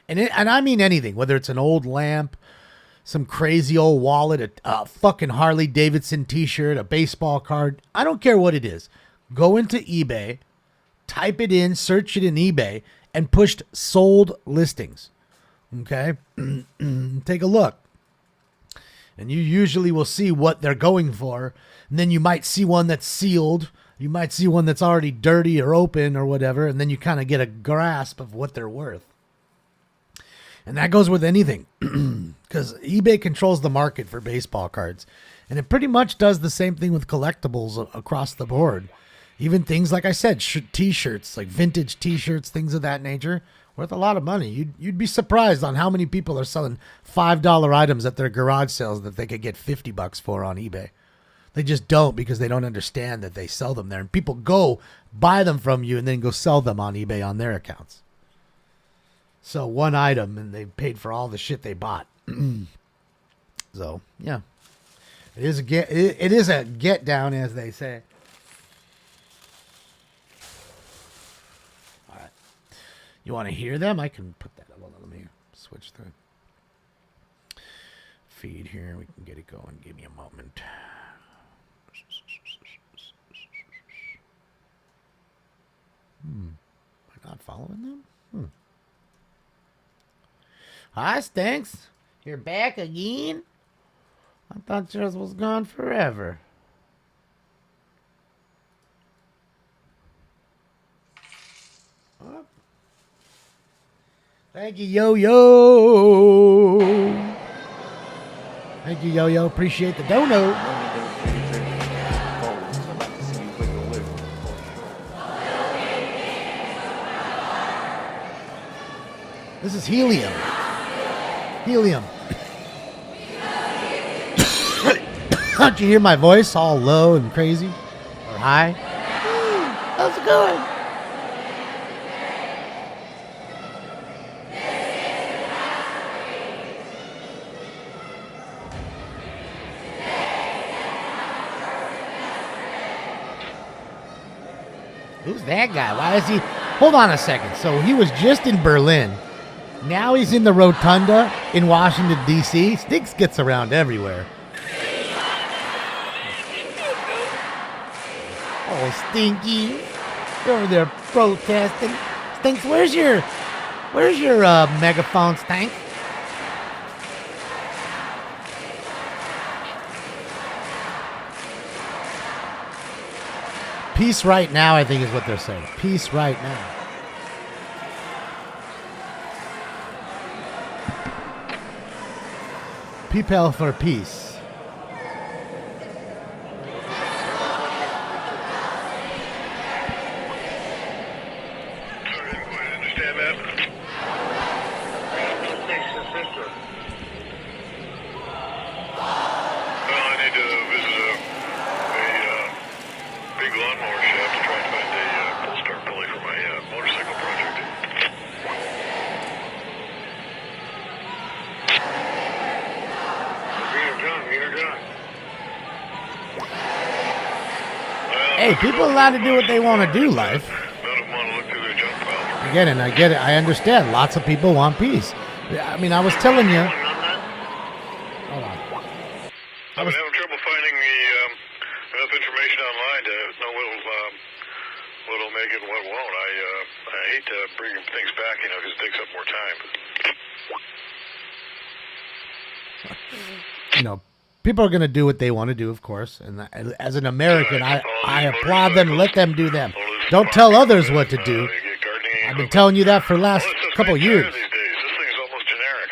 And I mean anything, whether it's an old lamp, some crazy old wallet, a fucking Harley Davidson T-shirt, a baseball card. I don't care what it is. Go into eBay, type it in, search it in eBay, and push sold listings. Okay? Take a look. And you usually will see what they're going for. And then you might see one that's sealed. You might see one that's already dirty or open or whatever. And then you kind of get a grasp of what they're worth. And that goes with anything. Because eBay controls the market for baseball cards. And it pretty much does the same thing with collectibles across the board. Even things, like I said, T-shirts, like vintage T-shirts, things of that nature, worth a lot of money. You'd be surprised on how many people are selling $5 items at their garage sales that they could get $50 for on eBay. They just don't, because they don't understand that they sell them there. And people go buy them from you and then go sell them on eBay on their accounts. So one item and they paid for all the shit they bought. So, yeah. It is a get down, as they say. You want to hear them? I can put that up. Let me switch the feed here. We can get it going. Give me a moment. Am I not following them? Hi, Stinks. You're back again? I thought yours was gone forever. Oh. Thank you, Yo-Yo. Thank you, Yo-Yo. Appreciate the dono. This is helium. Helium. Don't you hear my voice all low and crazy? Or high? How's it going? Who's that guy? Why is he... Hold on a second. So he was just in Berlin. Now he's in the Rotunda in Washington, D.C. Stinks gets around everywhere. Oh, Stinky. You're over there protesting. Stinks, where's your megaphone, Stink? Peace right now, I think is what they're saying. Peace right now. PayPal for peace. Understand that? Well, I need to visit a big lawnmower shop to try and find a pull start pulley for my motorcycle project. Hey, people are allowed to do what they want to do, life. None of them want to look through their junk file. Again, and I get it. I understand. Lots of people want peace. I mean, I was telling you. Hold on. I've been having trouble finding enough information online to know what'll make it and what won't. I hate to bring things back, because it takes up more time. People are going to do what they want to do, of course. And as an American, I applaud them. Let them do them. Don't tell others what to do. I've been telling you that for the last couple of years. These days, this thing's almost generic.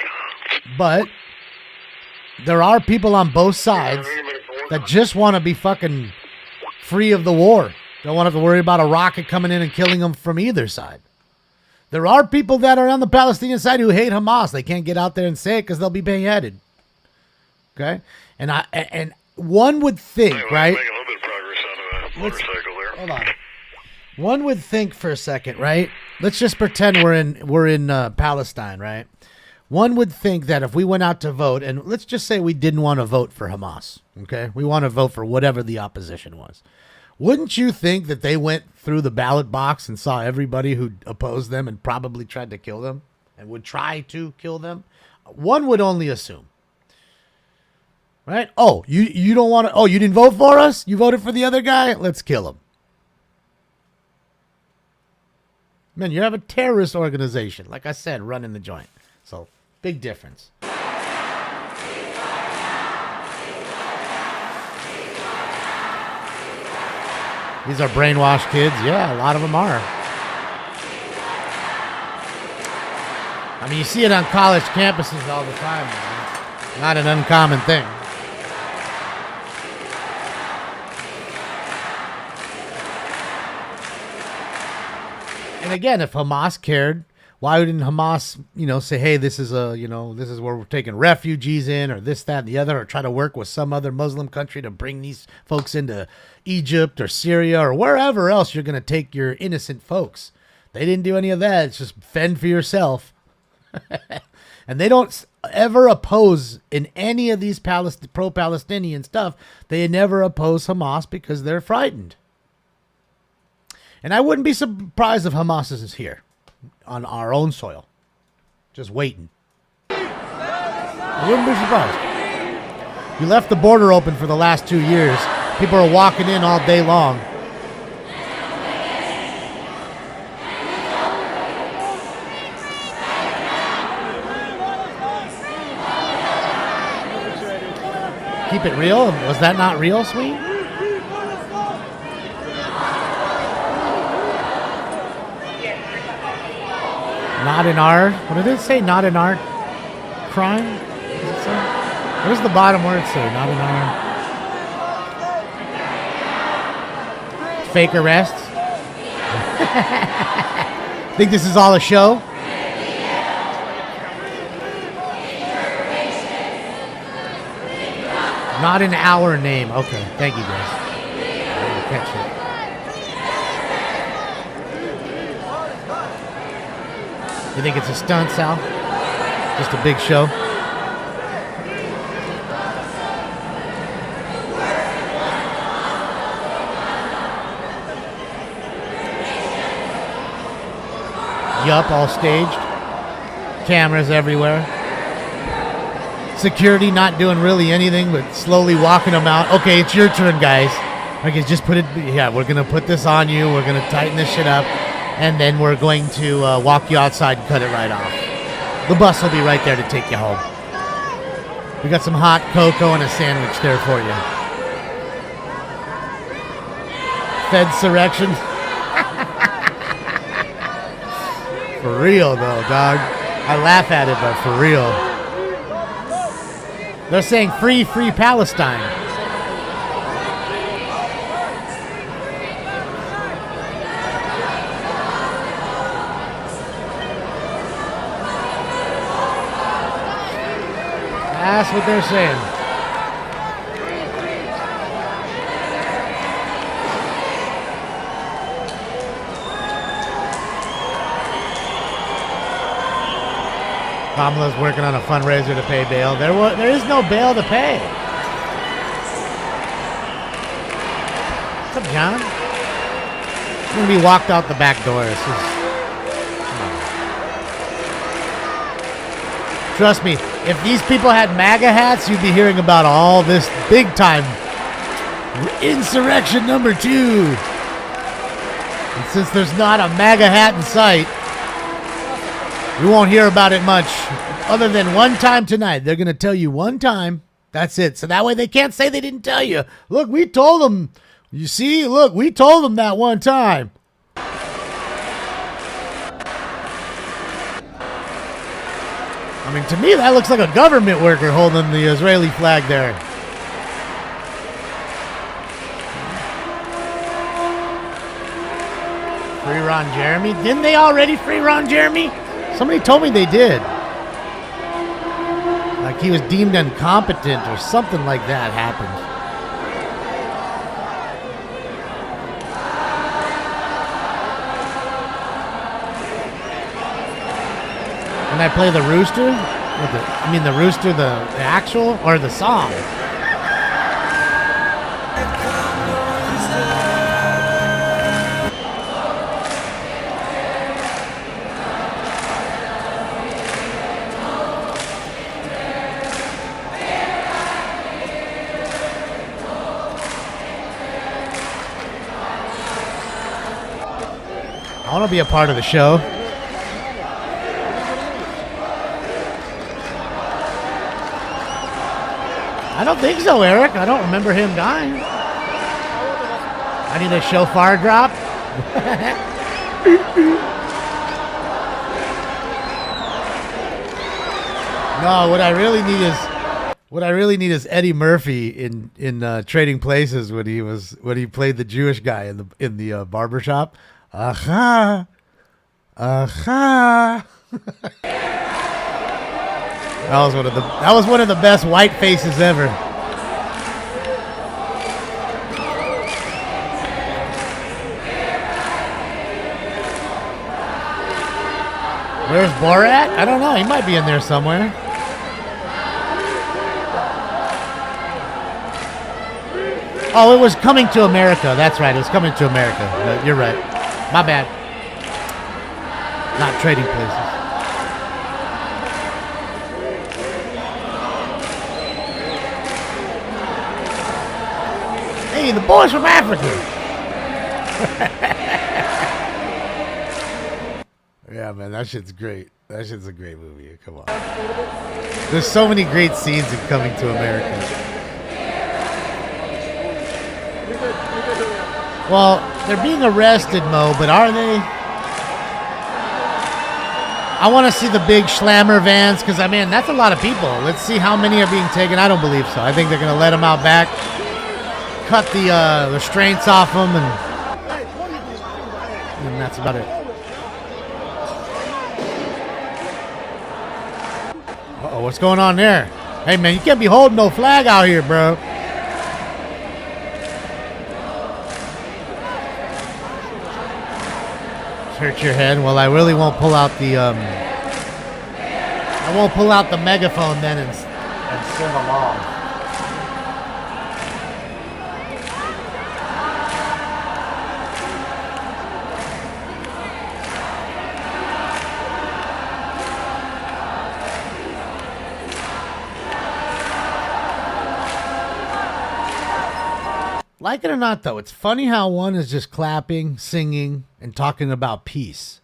But there are people on both sides that just want to be fucking free of the war. Don't want to have to worry about a rocket coming in and killing them from either side. There are people that are on the Palestinian side who hate Hamas. They can't get out there and say it because they'll be beheaded. Okay? And one would think, right? Making a little bit of progress on a motorcycle there. Hold on. One would think for a second, right? Let's just pretend we're in Palestine, right? One would think that if we went out to vote, and let's just say we didn't want to vote for Hamas, okay? We want to vote for whatever the opposition was. Wouldn't you think that they went through the ballot box and saw everybody who opposed them and probably tried to kill them and would try to kill them? One would only assume. Right? Oh, you don't want to... Oh, you didn't vote for us? You voted for the other guy? Let's kill him. Man, you have a terrorist organization, like I said, running the joint. So, big difference. These are brainwashed kids. Yeah, a lot of them are. I mean, you see it on college campuses all the time, man. Not an uncommon thing. And again, if Hamas cared, why didn't Hamas, say, hey, this is this is where we're taking refugees in, or this, that, and the other, or try to work with some other Muslim country to bring these folks into Egypt or Syria or wherever else you're going to take your innocent folks. They didn't do any of that. It's just fend for yourself. And they don't ever oppose in any of these pro-Palestinian stuff. They never oppose Hamas because they're frightened. And I wouldn't be surprised if Hamas is here on our own soil, just waiting. I wouldn't be surprised. You left the border open for the last 2 years. People are walking in all day long. Keep it real? Was that not real, sweet? Not in our... What did it say? Not in our crime? Does it say? What does the bottom word say? Not in our... Fake arrests? Think this is all a show? Not in our name. Okay, thank you guys. I didn't catch it. You think it's a stunt, Sal? Just a big show? Yup, all staged. Cameras everywhere. Security not doing really anything but slowly walking them out. Okay, it's your turn, guys. Okay, just put it... Yeah, we're going to put this on you. We're going to tighten this shit up. And then we're going to walk you outside and cut it right off. The bus will be right there to take you home. We got some hot cocoa and a sandwich there for you. Fedsurrection. For real, though, dog. I laugh at it, but for real. They're saying free, free Palestine. That's what they're saying. Kamala's working on a fundraiser to pay bail. There is no bail to pay. What's up, John? gonna be walked out the back door. Trust me, if these people had MAGA hats, you'd be hearing about all this big time insurrection number 2. And since there's not a MAGA hat in sight, we won't hear about it much. Other than one time tonight. They're going to tell you one time. That's it. So that way they can't say they didn't tell you. Look, we told them. You see? Look, we told them that one time. I mean, to me, that looks like a government worker holding the Israeli flag there. Free Ron Jeremy? Didn't they already free Ron Jeremy? Somebody told me they did. Like he was deemed incompetent or something like that happened. When I play the rooster? The rooster, the actual, or the song? I want to be a part of the show. I don't think so, Eric. I don't remember him dying. I need a shofar drop. No, what I really need is Eddie Murphy in Trading Places when he played the Jewish guy in the barbershop. Aha. Aha. That was one of the best white faces ever. Where's Borat? I don't know. He might be in there somewhere. Oh, it was Coming to America. That's right. It was Coming to America. You're right. My bad. Not Trading Places. Hey, the boys from Africa. Yeah, man, that shit's great. That shit's a great movie. Come on. There's so many great scenes in Coming to America. Well, they're being arrested, Mo, but are they? I want to see the big Schlammer vans because, I mean, that's a lot of people. Let's see how many are being taken. I don't believe so. I think they're going to let them out back. Cut the restraints off them, and that's about it. Uh-oh, what's going on there? Hey, man, you can't be holding no flag out here, bro. Hurt your head. Well, I really won't pull out the I won't pull out the megaphone then and sing along. Like it or not, though, it's funny how one is just clapping, singing, and talking about peace,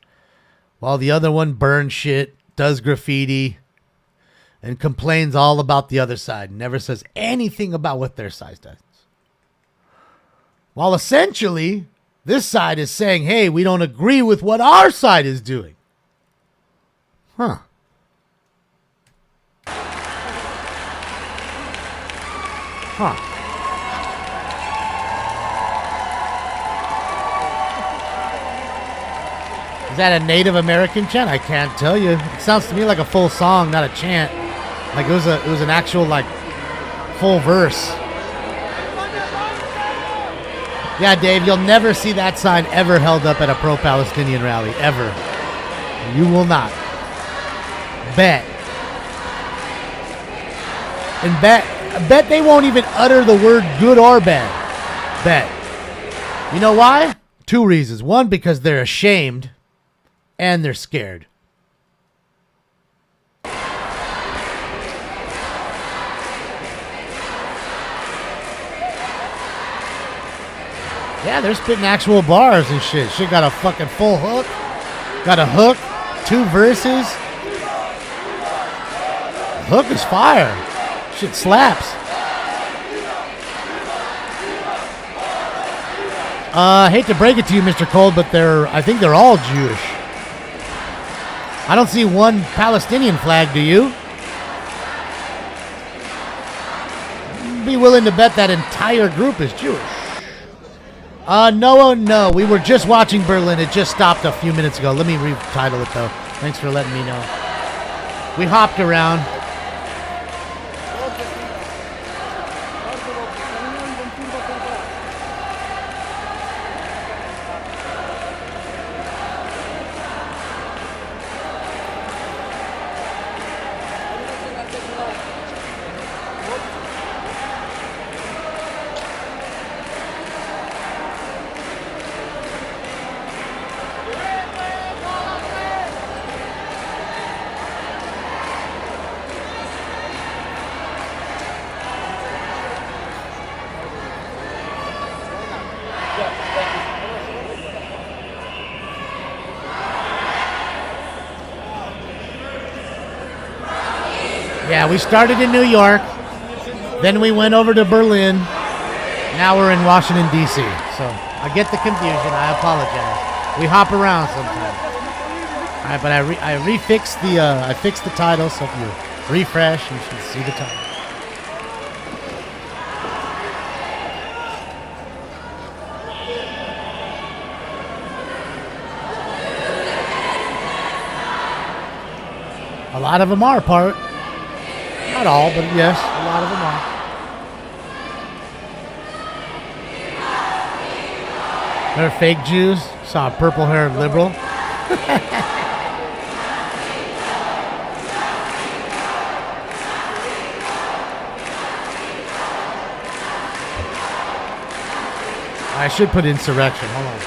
while the other one burns shit, does graffiti, and complains all about the other side, never says anything about what their side does. While essentially, this side is saying, hey, we don't agree with what our side is doing. Huh. Huh. Is that a Native American chant? I can't tell you. It sounds to me like a full song, not a chant. Like it was an actual like full verse. Yeah, Dave, you'll never see that sign ever held up at a pro-Palestinian rally, ever. You will not. Bet. And bet they won't even utter the word good or bad. Bet. You know why? 2 reasons. One, because they're ashamed and they're scared. Yeah, they're spitting actual bars and shit. Shit got a fucking full hook. Got a hook, 2 verses. Hook is fire. Shit slaps. I hate to break it to you, Mr. Cole, but I think they're all Jewish. I don't see one Palestinian flag, do you? Be willing to bet that entire group is Jewish. No. We were just watching Berlin. It just stopped a few minutes ago. Let me retitle it, though. Thanks for letting me know. We hopped around. Yeah, we started in New York, then we went over to Berlin, now we're in Washington, D.C. So I get the confusion, I apologize. We hop around sometimes. All right, but I fixed the title, so if you refresh, you should see the title. A lot of them are part. Not all, but yes, a lot of them are. They're fake Jews. Saw a purple-haired liberal. I should put insurrection. Hold on.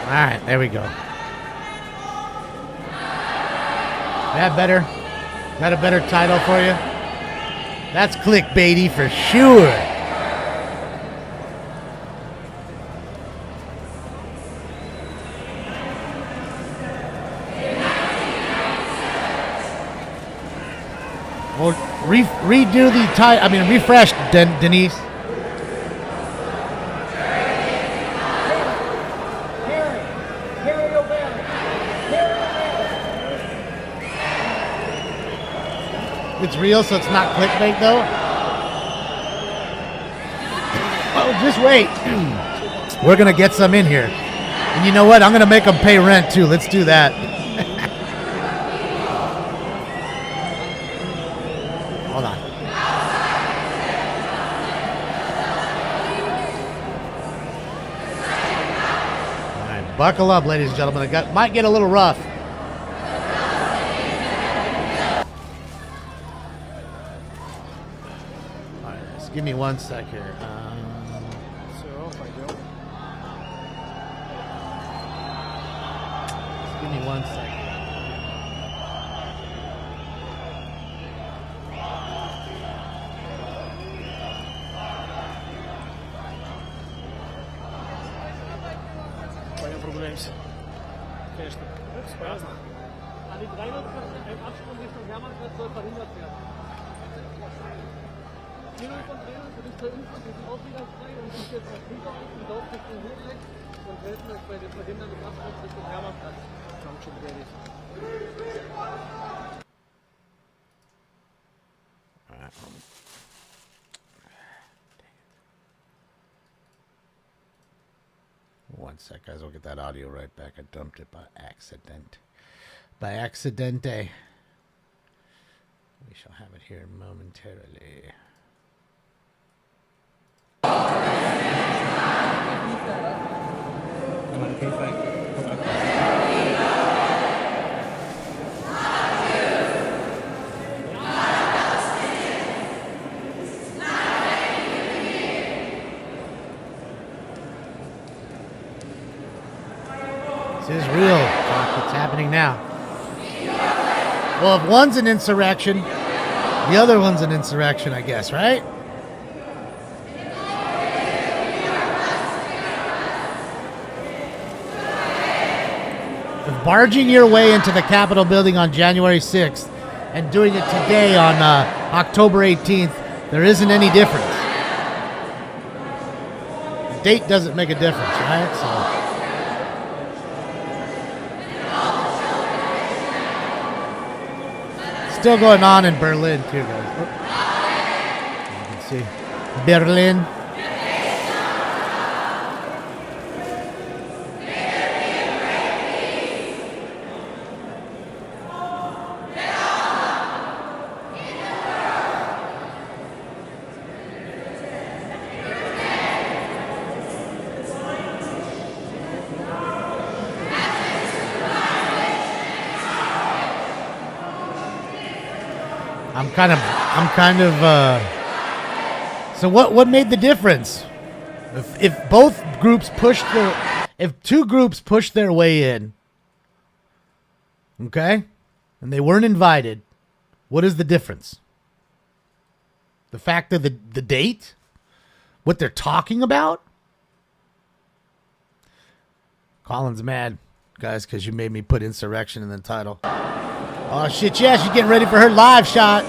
All right, there we go. That better? Got a better title for you? That's clickbaity for sure. Well, redo the title. I mean, refresh, Denise. It's real, so it's not clickbait, though. Oh, just wait. We're going to get some in here. And you know what? I'm going to make them pay rent, too. Let's do that. Hold on. All right, buckle up, ladies and gentlemen. It might get a little rough. Give me 1 sec here. Give me 1 sec. problems. Finished it. Die 300 Absprung Richtung Hermannplatz soll verhindert werden. Innerhalb von Trainern für dich Impfen, die sind auch wieder frei und sind jetzt noch hinter uns und laufen Richtung Hochweg und helfen euch bei dem Verhindern des Absprungs Richtung Hermannplatz. Kommt schon ready. One sec, guys. I'll get that audio right back. I dumped it by accident. By accidente. We shall have it here momentarily. This is real. It's happening now. Well, if one's an insurrection, the other one's an insurrection, I guess, right? If barging your way into the Capitol building on January 6th and doing it today on October 18th, there isn't any difference. The date doesn't make a difference, right? So. Still going on in Berlin too, guys. You can see Berlin. So what made the difference? If both groups if two groups pushed their way in, okay, and they weren't invited, what is the difference? The fact of the date? What they're talking about? Colin's mad, guys, because you made me put insurrection in the title. Oh, shit, yeah, she's getting ready for her live shot.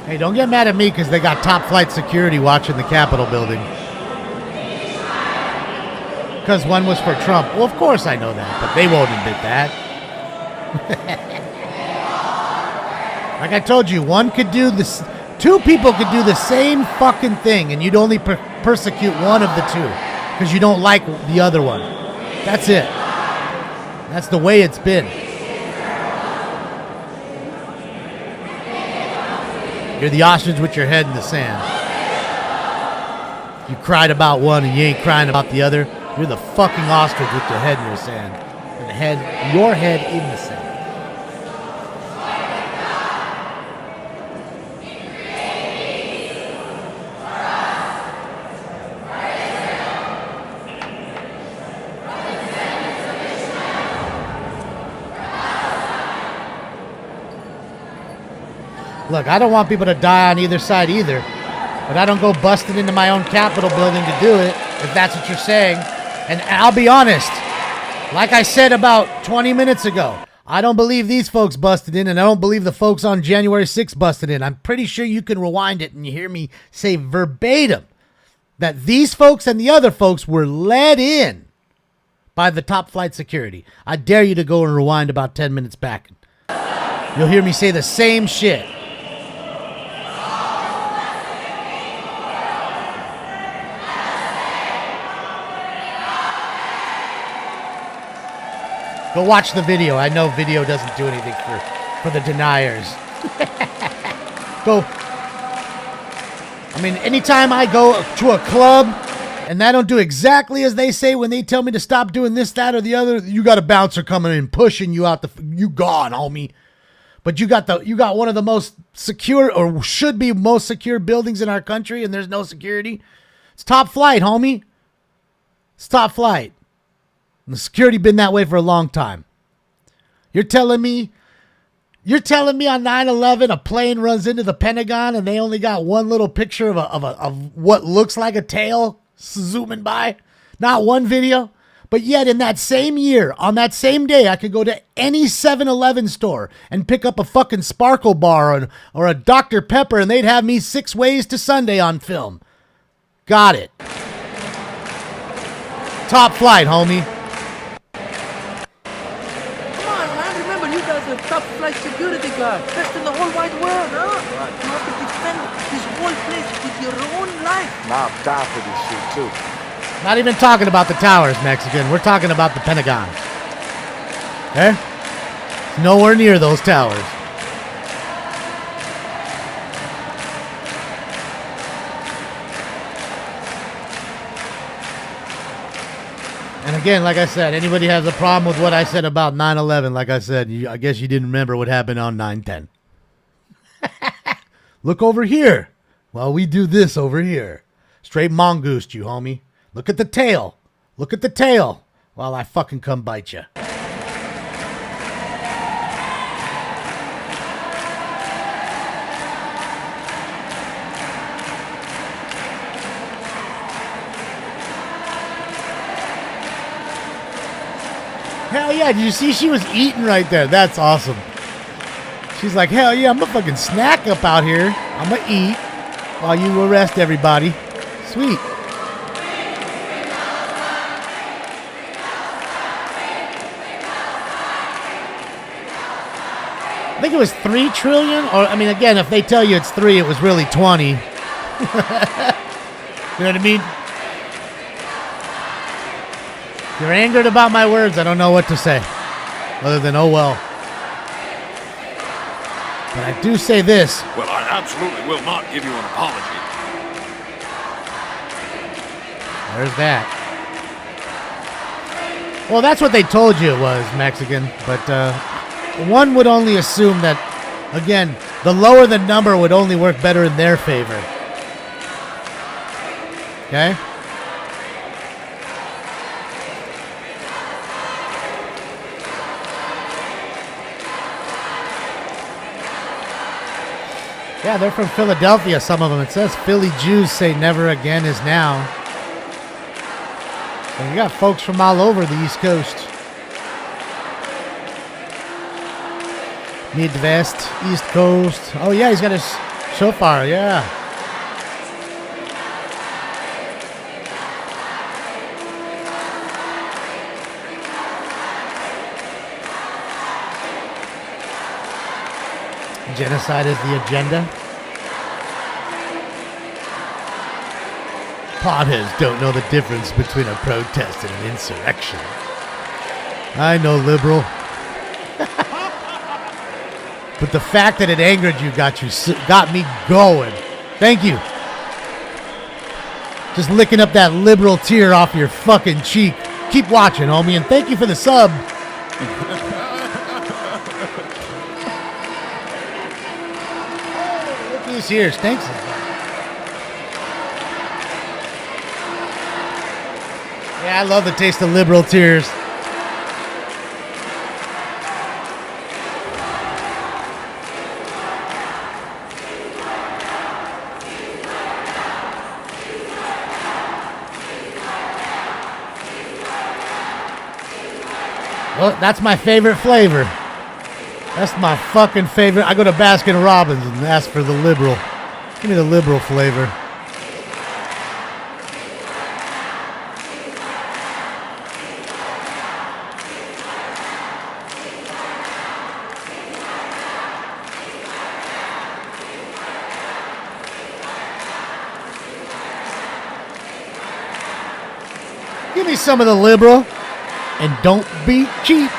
Hey, don't get mad at me because they got top flight security watching the Capitol building. Because one was for Trump. Well, of course I know that, but they won't admit that. Like I told you, one could do this. Two people could do the same fucking thing, and you'd only persecute one of the two because you don't like the other one. That's it. That's the way it's been. You're the ostrich with your head in the sand. You cried about one and you ain't crying about the other. You're the fucking ostrich with your head in your sand. And your head in the sand. Look, I don't want people to die on either side either, but I don't go busting into my own Capitol building to do it, if that's what you're saying. And I'll be honest, like I said about 20 minutes ago, I don't believe these folks busted in, and I don't believe the folks on January 6th busted in. I'm pretty sure you can rewind it and you hear me say verbatim that these folks and the other folks were led in by the top flight security. I dare you to go and rewind about 10 minutes back. You'll hear me say the same shit. Go watch the video. I know video doesn't do anything for the deniers. Go. I mean, anytime I go to a club and I don't do exactly as they say when they tell me to stop doing this, that, or the other, you got a bouncer coming in pushing you out you gone, homie. But you got one of the most secure, or should be most secure buildings in our country, and there's no security. It's top flight, homie. It's top flight. And the security been that way for a long time. You're telling me You're telling me on 9/11 a plane runs into the Pentagon and they only got one little picture of what looks like a tail zooming by? Not one video? But yet in that same year, on that same day, I could go to any 7-Eleven store and pick up a fucking Sparkle bar or a Dr. Pepper and they'd have me 6 Ways to Sunday on film. Got it. Top flight, homie. Top flight security guard, best in the whole wide world, huh? You have to defend this whole place with your own life. Nah, I'll die for this shit too. Not even talking about the towers, Mexican. We're talking about the Pentagon. Okay? It's nowhere near those towers. And again, like I said, anybody has a problem with what I said about 9/11, like I said, I guess you didn't remember what happened on 9/10. Look over here. Well, we do this over here. Straight mongoosed you, homie. Look at the tail. Look at the tail while I fucking come bite you. Hell yeah, did you see she was eating right there? That's awesome. She's like, hell yeah, I'm gonna fucking snack up out here. I'm gonna eat while you arrest everybody. Sweet. I think it was 3 trillion, or, I mean, again, if they tell you it's 3, it was really 20. You know what I mean? If you're angered about my words, I don't know what to say, other than, oh well. But I do say this. Well, I absolutely will not give you an apology. There's that. Well, that's what they told you it was, Mexican, but, one would only assume that, again, the lower the number would only work better in their favor. Okay? Yeah, they're from Philadelphia, some of them. It says Philly Jews say never again is now. So you got folks from all over the East Coast. Midwest, East Coast. Oh, yeah, he's got his shofar, yeah. Genocide is the agenda. Potheads don't know the difference between a protest and an insurrection. I know, liberal. But the fact that it angered you got me going. Thank you. Just licking up that liberal tear off your fucking cheek. Keep watching, homie, and thank you for the sub. Look at this here, stinks. Yeah, I love the taste of liberal tears. Well, that's my favorite flavor. That's my fucking favorite. I go to Baskin Robbins and ask for the liberal. Give me the liberal flavor. Give me some of the liberal. And don't be cheap.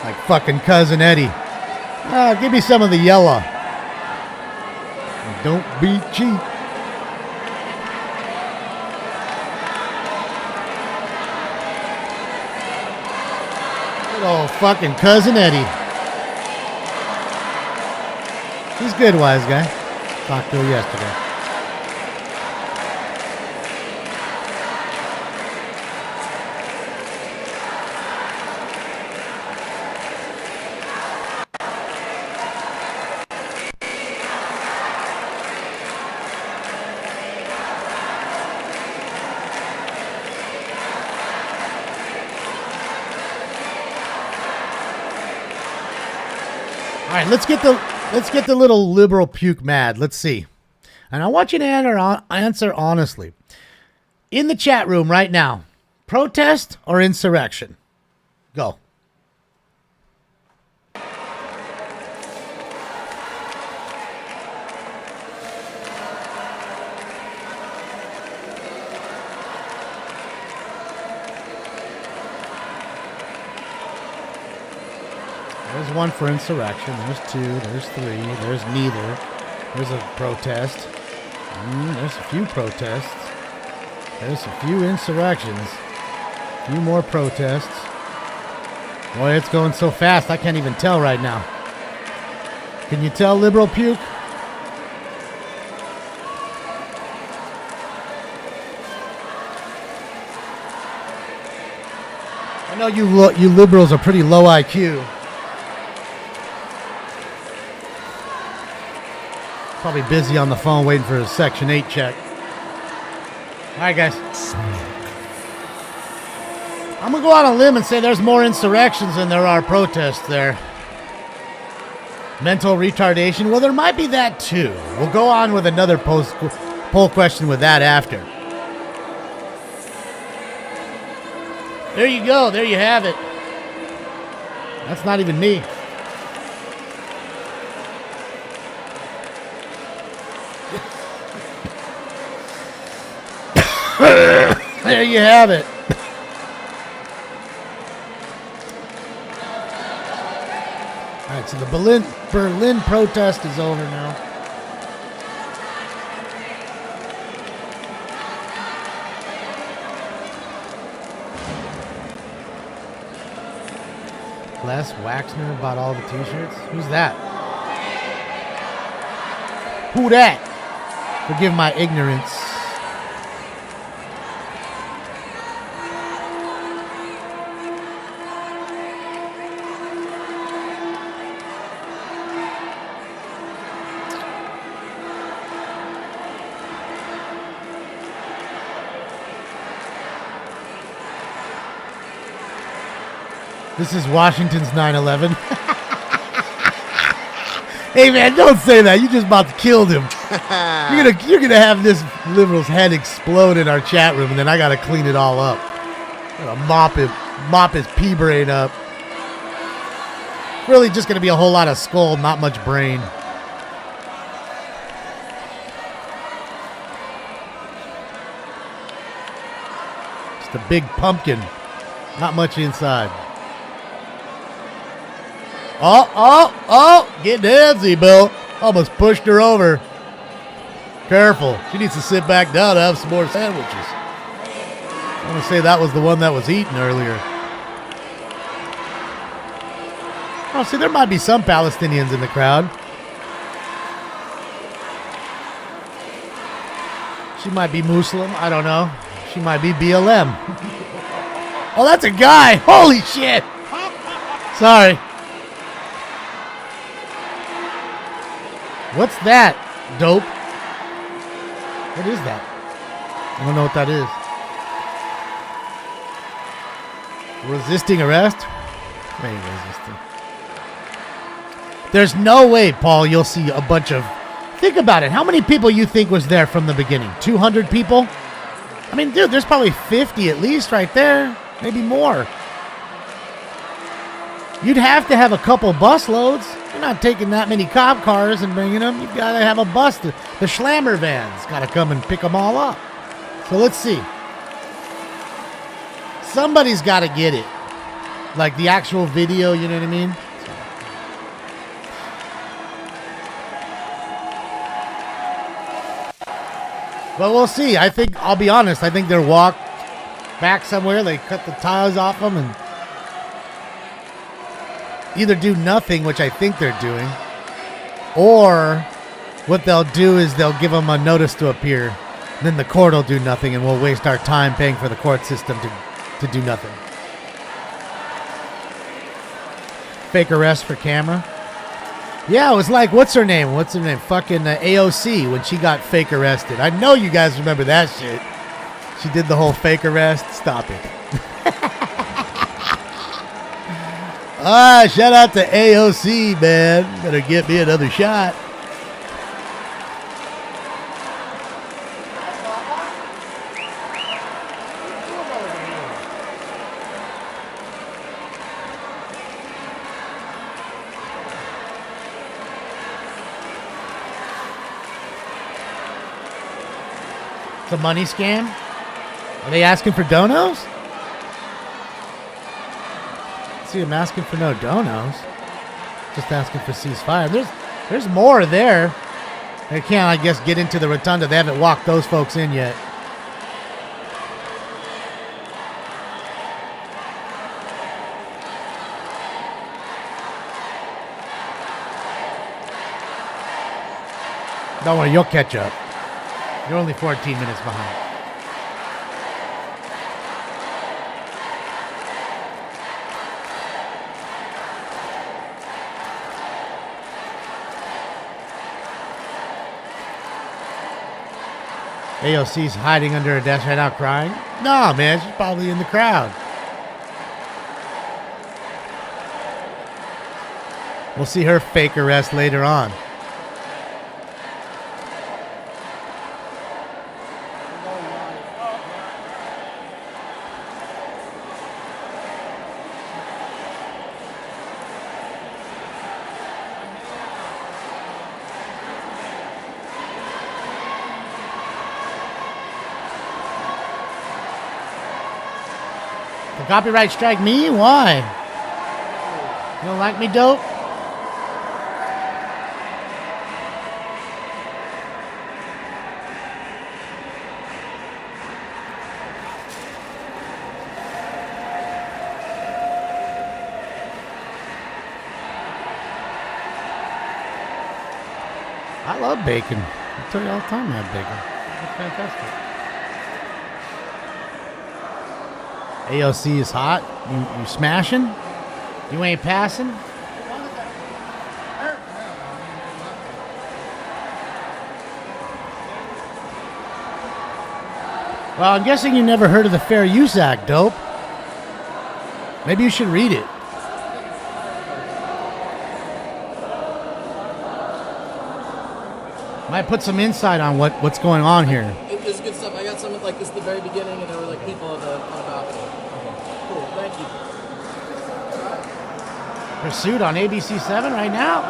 Like fucking Cousin Eddie. Give me some of the yellow. And don't be cheap. Good old fucking Cousin Eddie. He's good, wise guy. Talked to him yesterday. All right, let's get the little liberal puke mad. Let's see. And I want you to answer honestly. In the chat room right now, protest or insurrection? Go. There's one for insurrection. There's two. There's three. There's neither. There's a protest. There's a few protests. There's a few insurrections. A few more protests. Boy, it's going so fast I can't even tell right now. Can you tell, liberal puke? I know you liberals are pretty low IQ. Probably busy on the phone waiting for a Section 8 check. All right, guys. I'm going to go out on a limb and say there's more insurrections than there are protests there. Mental retardation? Well, there might be that too. We'll go on with another poll question with that after. There you go. There you have it. That's not even me. There you have it. All right, so the Berlin protest is over now. Les Waxner bought all the t-shirts? Who's that? Who that? Forgive my ignorance. This is Washington's 9/11. Hey man, don't say that. You just about to kill him. You're gonna have this liberal's head explode in our chat room, and then I gotta clean it all up. Gotta mop his pea brain up. Really, just gonna be a whole lot of skull, not much brain. Just a big pumpkin, not much inside. Oh, get handsy, Bill. Almost pushed her over. Careful. She needs to sit back down to have some more sandwiches. I want to say that was the one that was eaten earlier. Oh, see, there might be some Palestinians in the crowd. She might be Muslim. I don't know. She might be BLM. Oh, that's a guy. Holy shit. Sorry. What's that, dope? What is that? I don't know what that is. Resisting arrest? Ain't resisting. There's no way, Paul, you'll see a bunch of... Think about it. How many people you think was there from the beginning? 200 people? I mean, dude, there's probably 50 at least right there. Maybe more. You'd have to have a couple bus loads. You're not taking that many cop cars and bringing them. You've got to have a bus. The Schlammer van's got to come and pick them all up. So let's see. Somebody's got to get it. Like the actual video, you know what I mean? But we'll see. I'll be honest, I think they're walked back somewhere. They cut the tires off them and either do nothing, which I think they're doing, or what they'll do is they'll give them a notice to appear. And then the court will do nothing, and we'll waste our time paying for the court system to do nothing. Fake arrest for camera. Yeah, it was like, what's her name? Fucking AOC when she got fake arrested. I know you guys remember that shit. She did the whole fake arrest. Stop it. Shout out to AOC, man. Better get me another shot. It's a money scam? Are they asking for donos? See, I'm asking for no donos. Just asking for ceasefire. There's more there. They can't, I guess, get into the rotunda. They haven't walked those folks in yet. Don't worry, you'll catch up. You're only 14 minutes behind. AOC's hiding under a desk right now crying. No, man, she's probably in the crowd. We'll see her fake arrest later on. The copyright strike me? Why? You don't like me, dope? I love bacon. I tell you all the time I have bacon. It's fantastic. AOC is hot. You smashing? You ain't passing? Well, I'm guessing you never heard of the Fair Use Act, dope. Maybe you should read it. Might put some insight on what's going on here. It's good stuff. I got some like this at the very beginning, and there were like people on the balcony. Cool, thank you. Pursuit on ABC7 right now.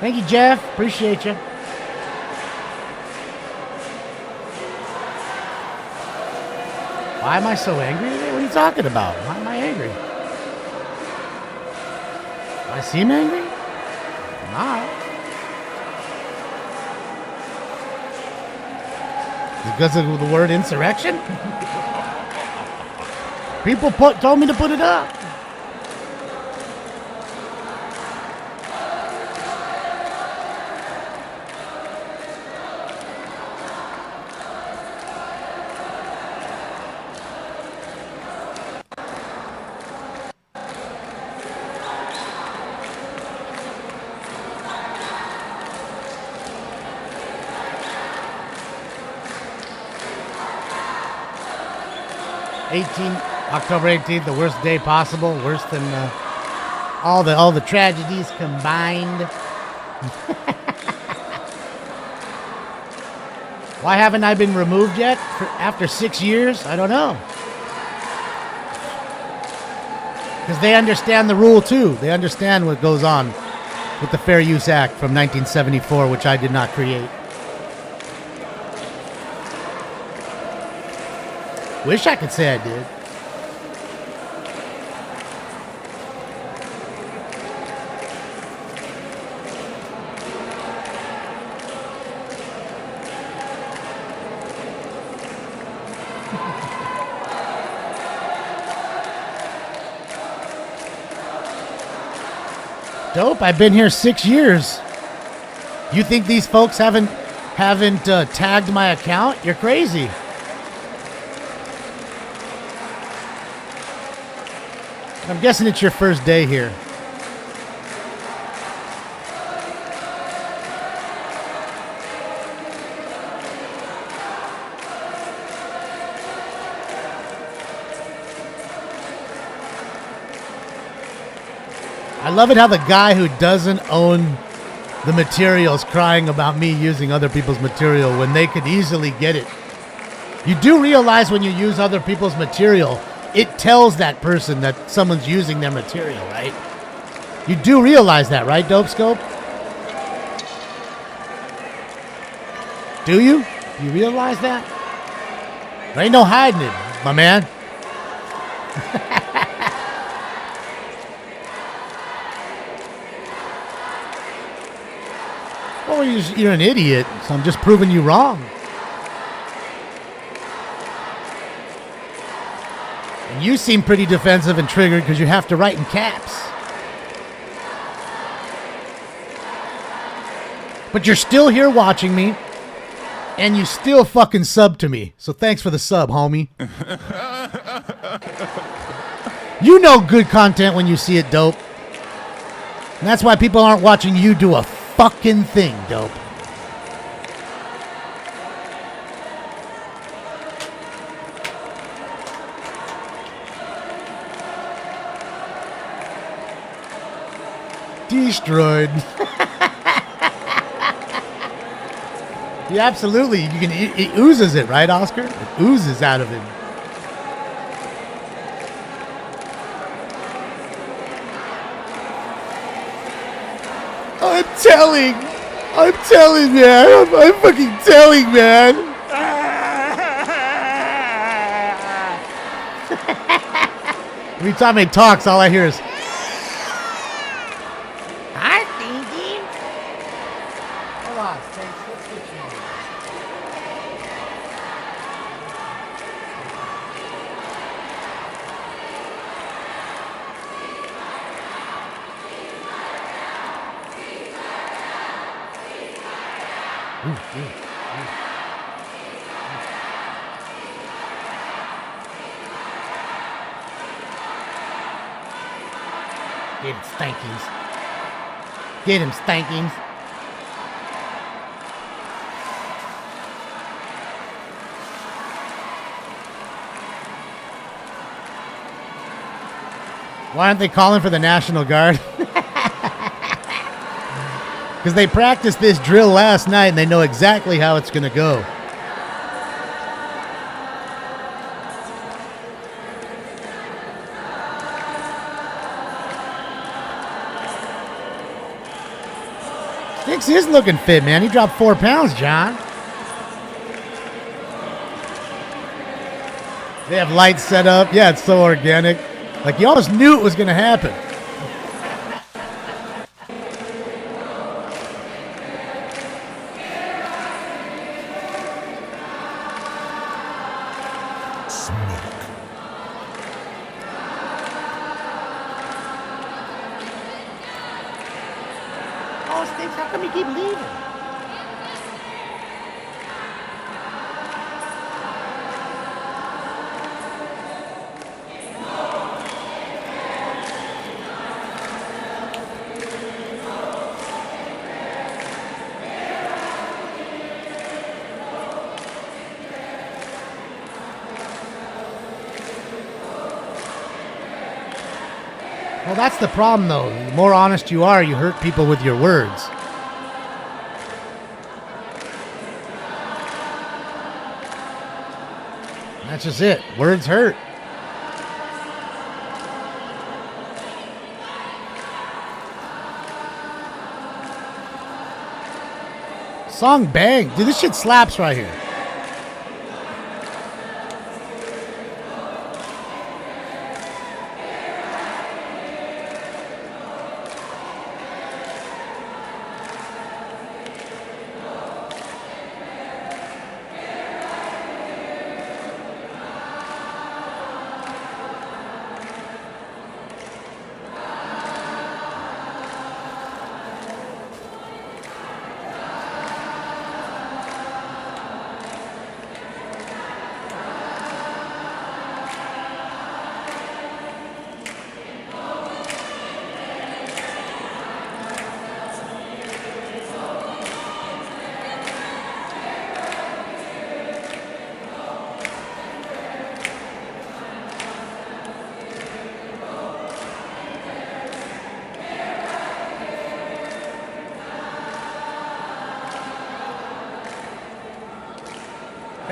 Thank you, Jeff. Appreciate you. Why am I so angry today? What are you talking about? Why am I angry? Do I seem angry? I'm not. Is it because of the word insurrection? People told me to put it up. October 18th, the worst day possible, worse than all the tragedies combined. Why haven't I been removed yet after 6 years? I don't know. Because they understand the rule too. They understand what goes on with the Fair Use Act from 1974, which I did not create. Wish I could say I did. Dope, I've been here 6 years. You think these folks haven't tagged my account? You're crazy. I'm guessing it's your first day here. I love it how the guy who doesn't own the material is crying about me using other people's material when they could easily get it. You do realize when you use other people's material, it tells that person that someone's using their material, right? You do realize that, right, Dope Scope? Do you? You realize that? There ain't no hiding it, my man. Well, you're an idiot, so I'm just proving you wrong. And you seem pretty defensive and triggered because you have to write in caps. But you're still here watching me, and you still fucking sub to me. So thanks for the sub, homie. You know good content when you see it, Dope. And that's why people aren't watching you do a fucking thing, Dope. Destroyed. Yeah, absolutely. You can. It oozes it, right, Oscar? It oozes out of him. I'm telling, man. I'm fucking telling, man. Every time he talks, all I hear is. I think him. Hold on, Stace. Let's get you on. Get him, Stankies. Get him, Stankies. Why aren't they calling for the National Guard? Because they practiced this drill last night and they know exactly how it's going to go. Sticks is looking fit, man. He dropped 4 pounds, John. They have lights set up. Yeah, it's so organic. Like, you almost knew it was going to happen. Oh, Sticks, how come you keep leaving? Well, that's the problem, though. The more honest you are, you hurt people with your words. That's just it. Words hurt. Song bang. Dude, this shit slaps right here.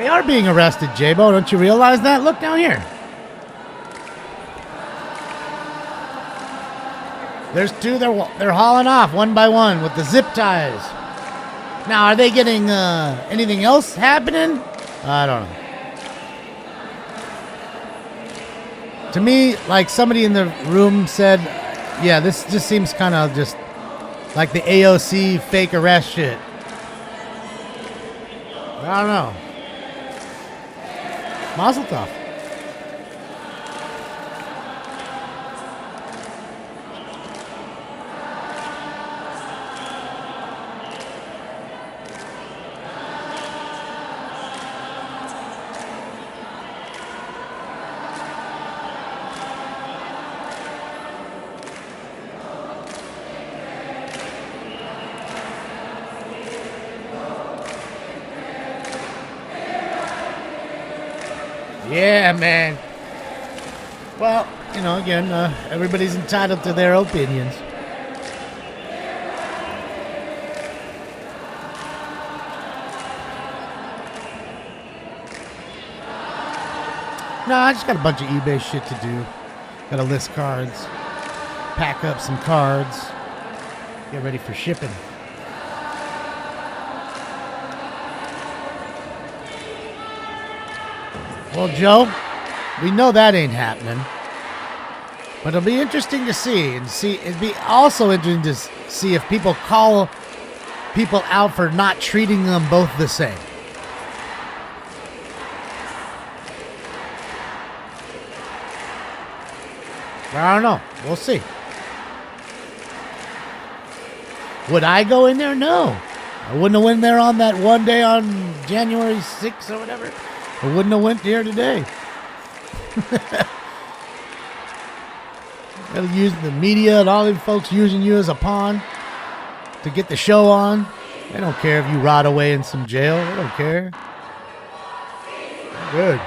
They are being arrested, J-Bo. Don't you realize that? Look down here. There's two. They're hauling off one by one with the zip ties. Now, are they getting anything else happening? I don't know. To me, like somebody in the room said, yeah, this just seems kind of just like the AOC fake arrest shit. I don't know. Mazel tov. Yeah, man. Well, you know, again, everybody's entitled to their opinions. No, I just got a bunch of eBay shit to do. Gotta list cards, pack up some cards, get ready for shipping. Well, Joe, we know that ain't happening. But it'll be interesting to see. It'd be also interesting to see if people call people out for not treating them both the same. I don't know. We'll see. Would I go in there? No. I wouldn't have went there on that one day on January 6th or whatever. I wouldn't have went there today. They'll use the media and all these folks using you as a pawn to get the show on. They don't care if you rot away in some jail. They don't care. Good.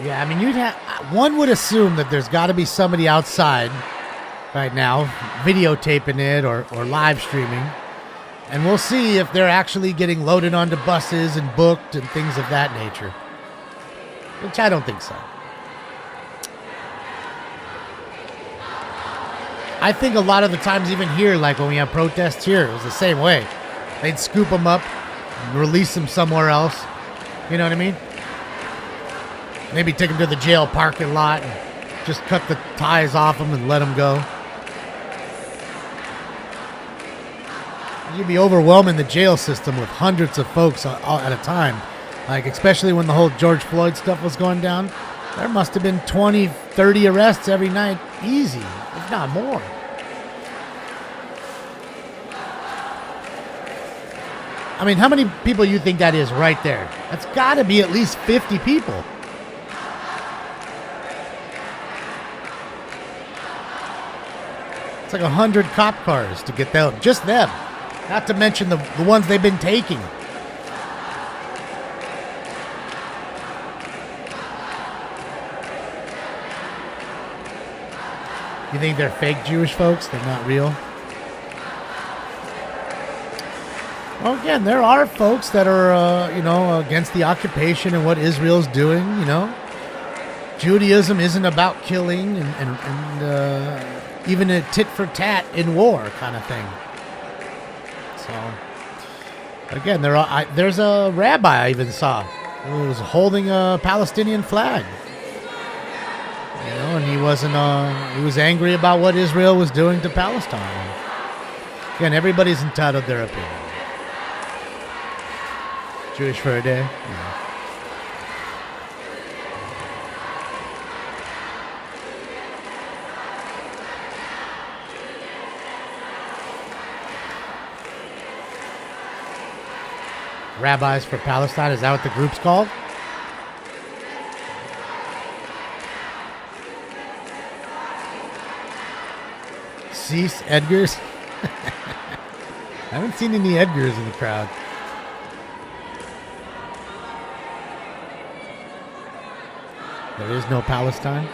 Yeah, I mean, one would assume that there's got to be somebody outside right now videotaping it or live streaming. And we'll see if they're actually getting loaded onto buses and booked and things of that nature. Which I don't think so. I think a lot of the times even here, like when we have protests here, it was the same way. They'd scoop them up and release them somewhere else. You know what I mean? Maybe take them to the jail parking lot and just cut the ties off them and let them go. You'd be overwhelming the jail system with hundreds of folks at a time. Like, especially when the whole George Floyd stuff was going down. There must have been 20, 30 arrests every night. Easy, if not more. I mean, how many people you think that is right there? That's got to be at least 50 people. It's like 100 cop cars to get them, just them. Not to mention the ones they've been taking. You think they're fake Jewish folks? They're not real? Well, again, there are folks that are, against the occupation and what Israel's doing, you know. Judaism isn't about killing and even a tit for tat in war kind of thing. So, again, there's a rabbi I even saw who was holding a Palestinian flag. You know, and he was angry about what Israel was doing to Palestine. Again, everybody's entitled to their opinion. Jewish for a day. Yeah. Rabbis for Palestine, is that what the group's called? Cease, Edgars. I haven't seen any Edgars in the crowd. There is no Palestine.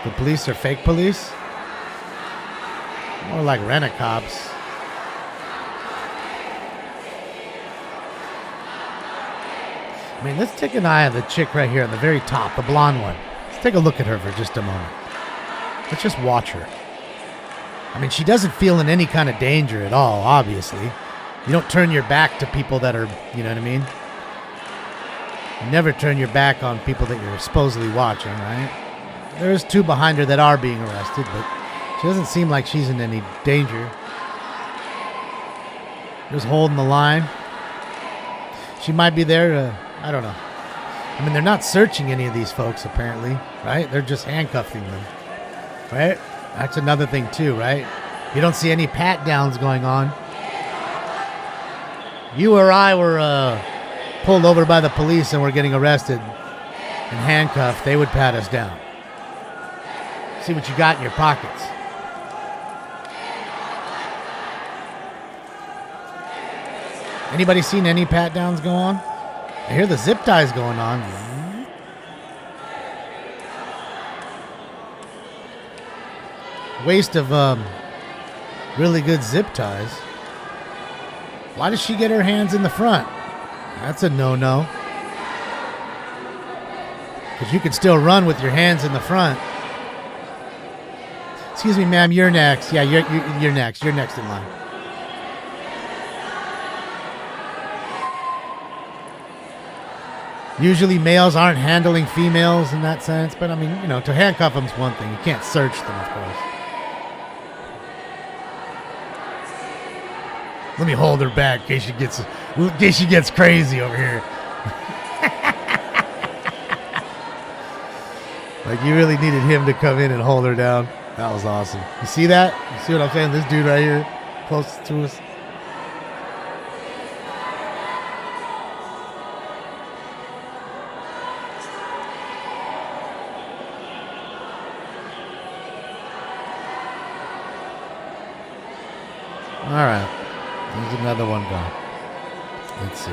The police are fake police. More like rent-a-cops. I mean, let's take an eye on the chick right here on the very top, the blonde one. Let's take a look at her for just a moment. Let's just watch her. I mean, she doesn't feel in any kind of danger at all, obviously. You don't turn your back to people that are, you know what I mean? You never turn your back on people that you're supposedly watching, right? There's two behind her that are being arrested, but she doesn't seem like she's in any danger. Just holding the line. She might be there to, I don't know. I mean, they're not searching any of these folks, apparently, right? They're just handcuffing them, right? That's another thing, too, right? You don't see any pat-downs going on. You or I were pulled over by the police and we're getting arrested and handcuffed, they would pat us down. See what you got in your pockets. Anybody seen any pat-downs go on? I hear the zip ties going on. Waste of really good zip ties. Why does she get her hands in the front? That's a no-no. Because you can still run with your hands in the front. Excuse me, ma'am, you're next. Yeah, you're next. You're next in line. Usually males aren't handling females in that sense, but I mean, you know, to handcuff them's one thing. You can't search them, of course. Let me hold her back in case she gets crazy over here. Like you really needed him to come in and hold her down. That was awesome. You see that? You see what I'm saying? This dude right here, close to us. All right. There's another one gone. Let's see.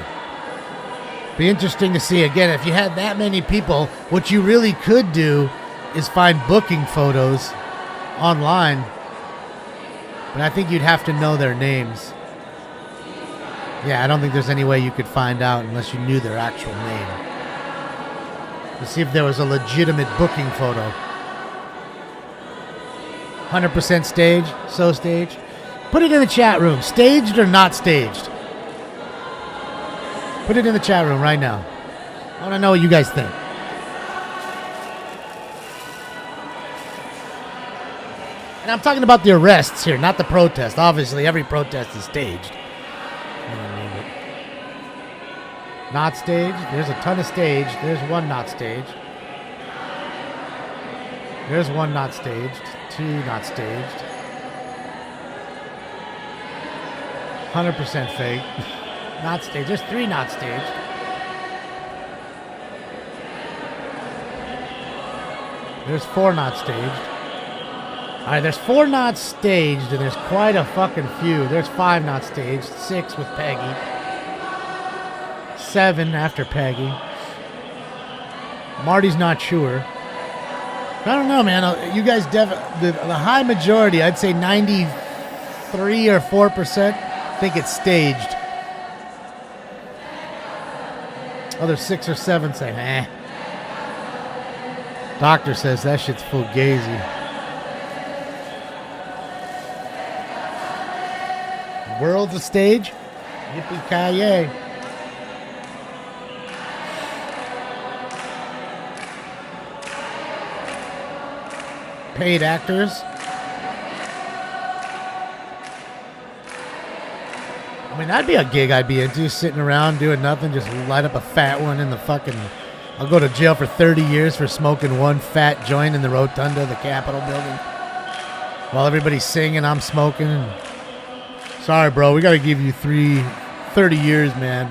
Be interesting to see. Again, if you had that many people, what you really could do is find booking photos online. But I think you'd have to know their names. Yeah, I don't think there's any way you could find out unless you knew their actual name. To see if there was a legitimate booking photo. 100% stage? So staged? Put it in the chat room. Staged or not staged? Put it in the chat room right now. I want to know what you guys think. And I'm talking about the arrests here, not the protest. Obviously, every protest is staged. Not staged. There's a ton of staged. There's one not staged. There's one not staged. Two not staged. 100% fake. Not staged. There's three not staged. There's four not staged. All right, there's four not staged, and there's quite a fucking few. There's five not staged. Six with Peggy. Seven after Peggy. Marty's not sure. I don't know, man. You guys the high majority, I'd say 93 or 4%. Think it's staged. Other 6 or 7 say, eh. Doctor says that shit's fugazi. World's a stage? Yippee-ki-yay. Paid actors. I mean, that'd be a gig I'd be into, sitting around doing nothing, just light up a fat one in the fucking... I'll go to jail for 30 years for smoking one fat joint in the rotunda of the Capitol building. While everybody's singing, I'm smoking. Sorry, bro, we gotta give you 30 years, man.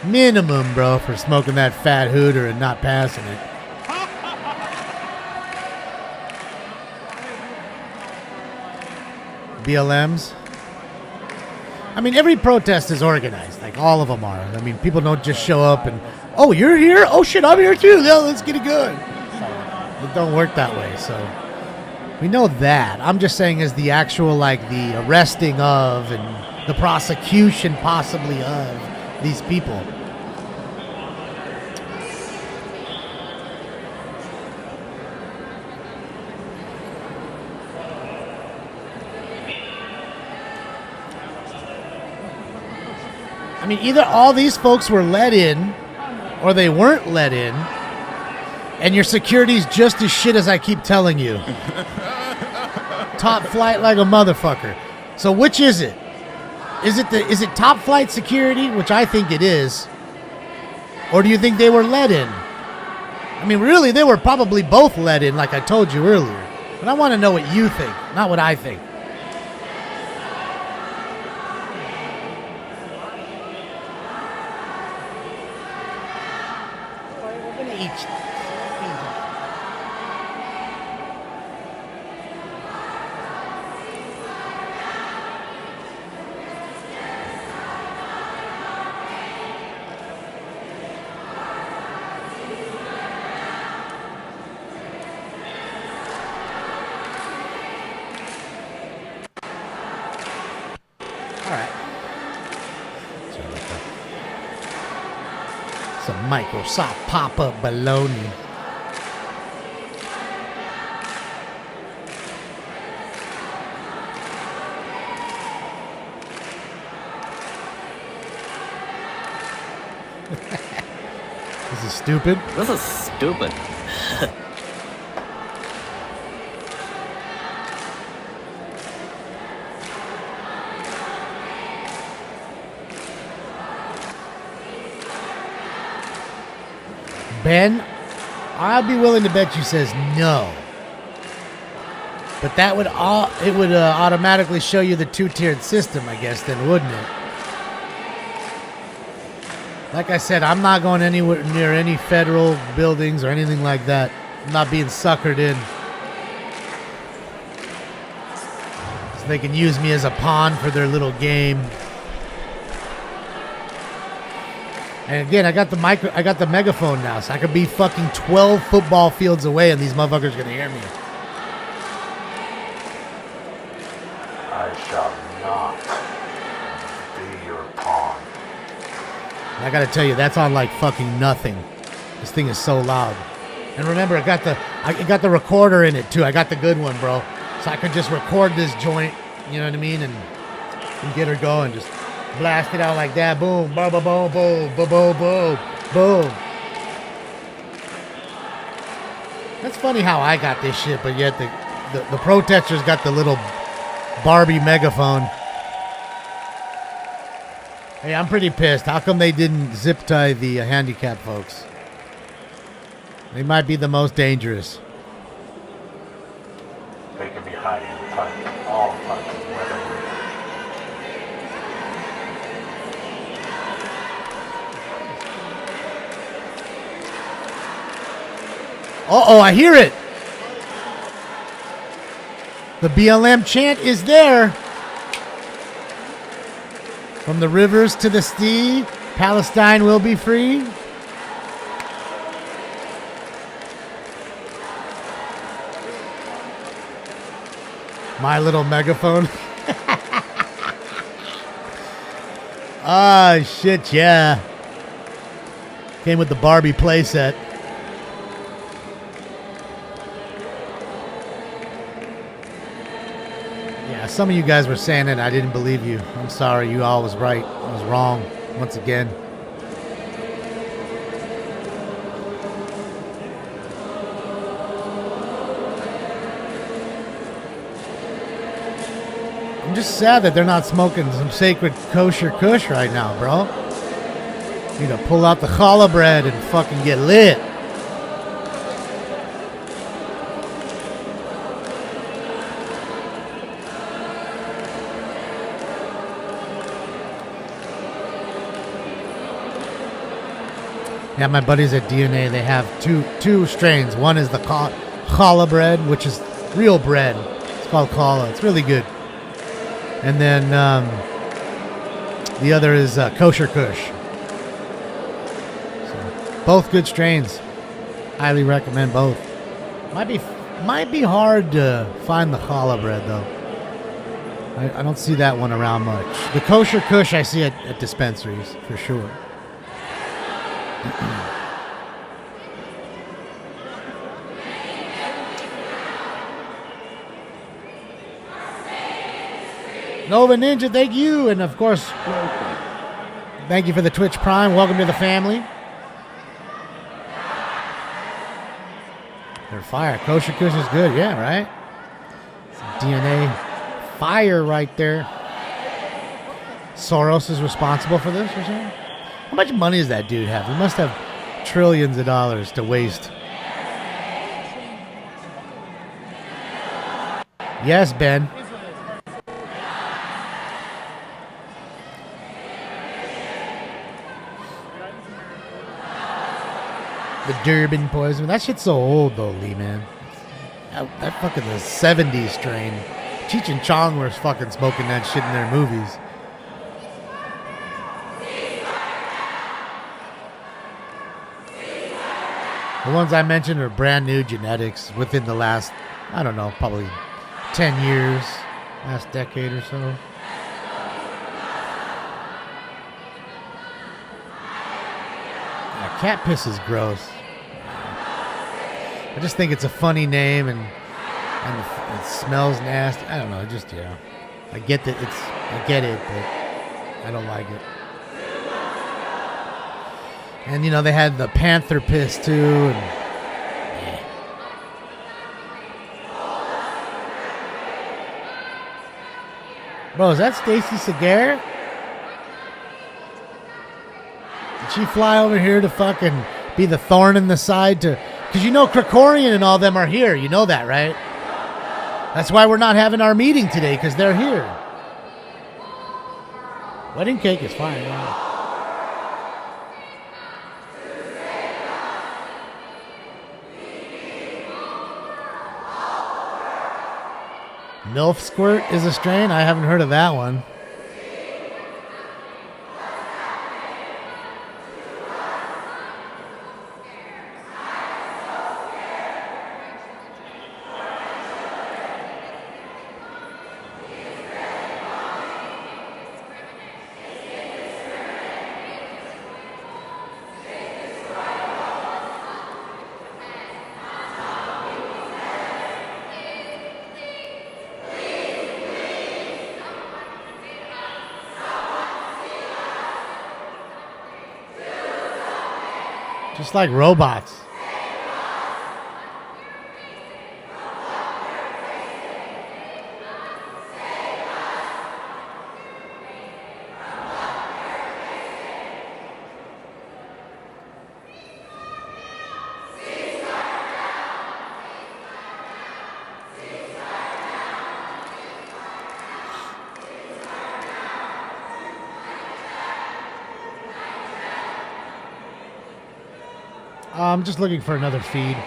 Minimum, bro, for smoking that fat hooter and not passing it. BLMs. I mean, every protest is organized. Like, all of them are. I mean, people don't just show up and, oh, you're here? Oh, shit, I'm here too. Yeah, let's get it going. It don't work that way, so we know that. I'm just saying is the actual, like, the arresting of and the prosecution possibly of these people. I mean, either all these folks were let in or they weren't let in, and your security's just as shit as I keep telling you. Top flight like a motherfucker. So which is it? Is it top flight security, which I think it is, or do you think they were let in? I mean, really, they were probably both let in, like I told you earlier. But I want to know what you think, not what I think. Some Microsoft pop-up baloney. This is stupid. This is stupid. Ben, I'd be willing to bet you says no. But that would automatically show you the two-tiered system, I guess, then, wouldn't it? Like I said, I'm not going anywhere near any federal buildings or anything like that. I'm not being suckered in. So they can use me as a pawn for their little game. And again, I got the megaphone now, so I could be fucking 12 football fields away and these motherfuckers are gonna hear me. I shall not be your pawn. And I gotta tell you, that's on like fucking nothing. This thing is so loud. And remember, I got the recorder in it too. I got the good one, bro. So I could just record this joint, you know what I mean, and get her going. Just blast it out like that. Boom, boom, boom, boom, boom, boom, boom, boom, boom. That's funny how I got this shit, but yet the protesters got the little Barbie megaphone. Hey, I'm pretty pissed. How come they didn't zip tie the handicapped folks? They might be the most dangerous. They can be hiding all types of weaponry. Uh-oh, I hear it. The BLM chant is there. From the rivers to the sea, Palestine will be free. My little megaphone. Ah, shit, yeah. Came with the Barbie playset. Yeah, some of you guys were saying it. I didn't believe you. I'm sorry. You all was right. I was wrong once again. I'm just sad that they're not smoking some sacred kosher kush right now, bro. You know, pull out the challah bread and fucking get lit. Yeah, my buddies at DNA, they have two strains. One is the challah bread, which is real bread. It's called challah. It's really good. And then the other is Kosher Kush. So, both good strains. Highly recommend both. Might be hard to find the challah bread though. I don't see that one around much. The Kosher Kush I see at dispensaries for sure. Nova Ninja, thank you. And of course, thank you for the Twitch Prime. Welcome to the family. They're fire. Kosher Kush is good. Yeah, right? Some DNA fire right there. Soros is responsible for this or something? How much money does that dude have? He must have trillions of dollars to waste. Yes, Ben. The Durban poison. That shit's so old though, Lee, man. That fucking the 70s strain. Cheech and Chong were fucking smoking that shit in their movies. The ones I mentioned are brand new genetics within the last, I don't know, probably 10 years, last decade or so. Yeah, cat piss is gross. I just think it's a funny name and it smells nasty. I don't know, just yeah. I get it, but I don't like it. And you know they had the panther piss too. And, yeah. Bro, is that Stacy Segar? Did she fly over here to fucking be the thorn in the side to? Because you know Krikorian and all them are here. You know that, right? That's why we're not having our meeting today, because they're here. Wedding cake is fine. Yeah. MILF Squirt is a strain? I haven't heard of that one. Just like robots. I'm just looking for another feed,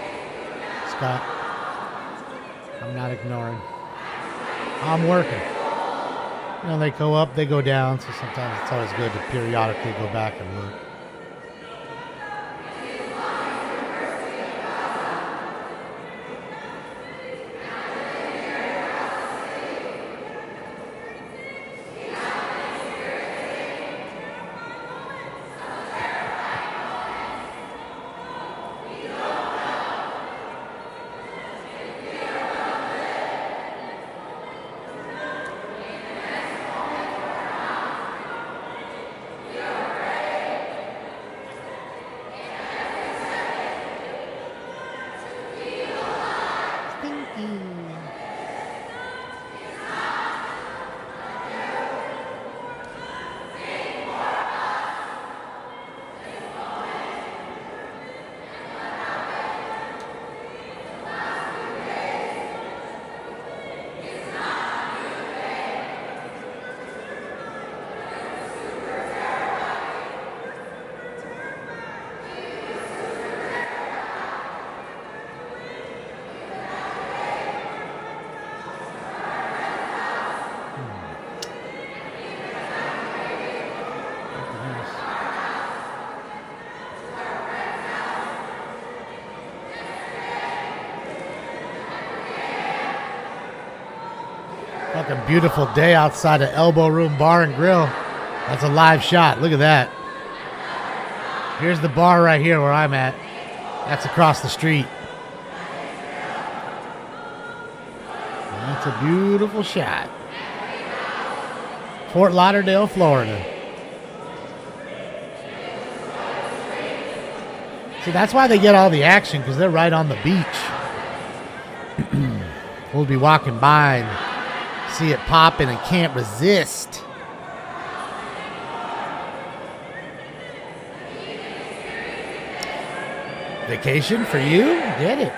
Scott. I'm not ignoring. I'm working. You know, they go up, they go down, so sometimes it's always good to periodically go back and look. Fucking beautiful day outside of Elbow Room Bar and Grill. That's a live shot. Look at that. Here's the bar right here where I'm at. That's across the street. That's a beautiful shot. Fort Lauderdale, Florida. See, that's why they get all the action, because they're right on the beach. We'll be walking by and see it popping and can't resist. Vacation for you? Get it.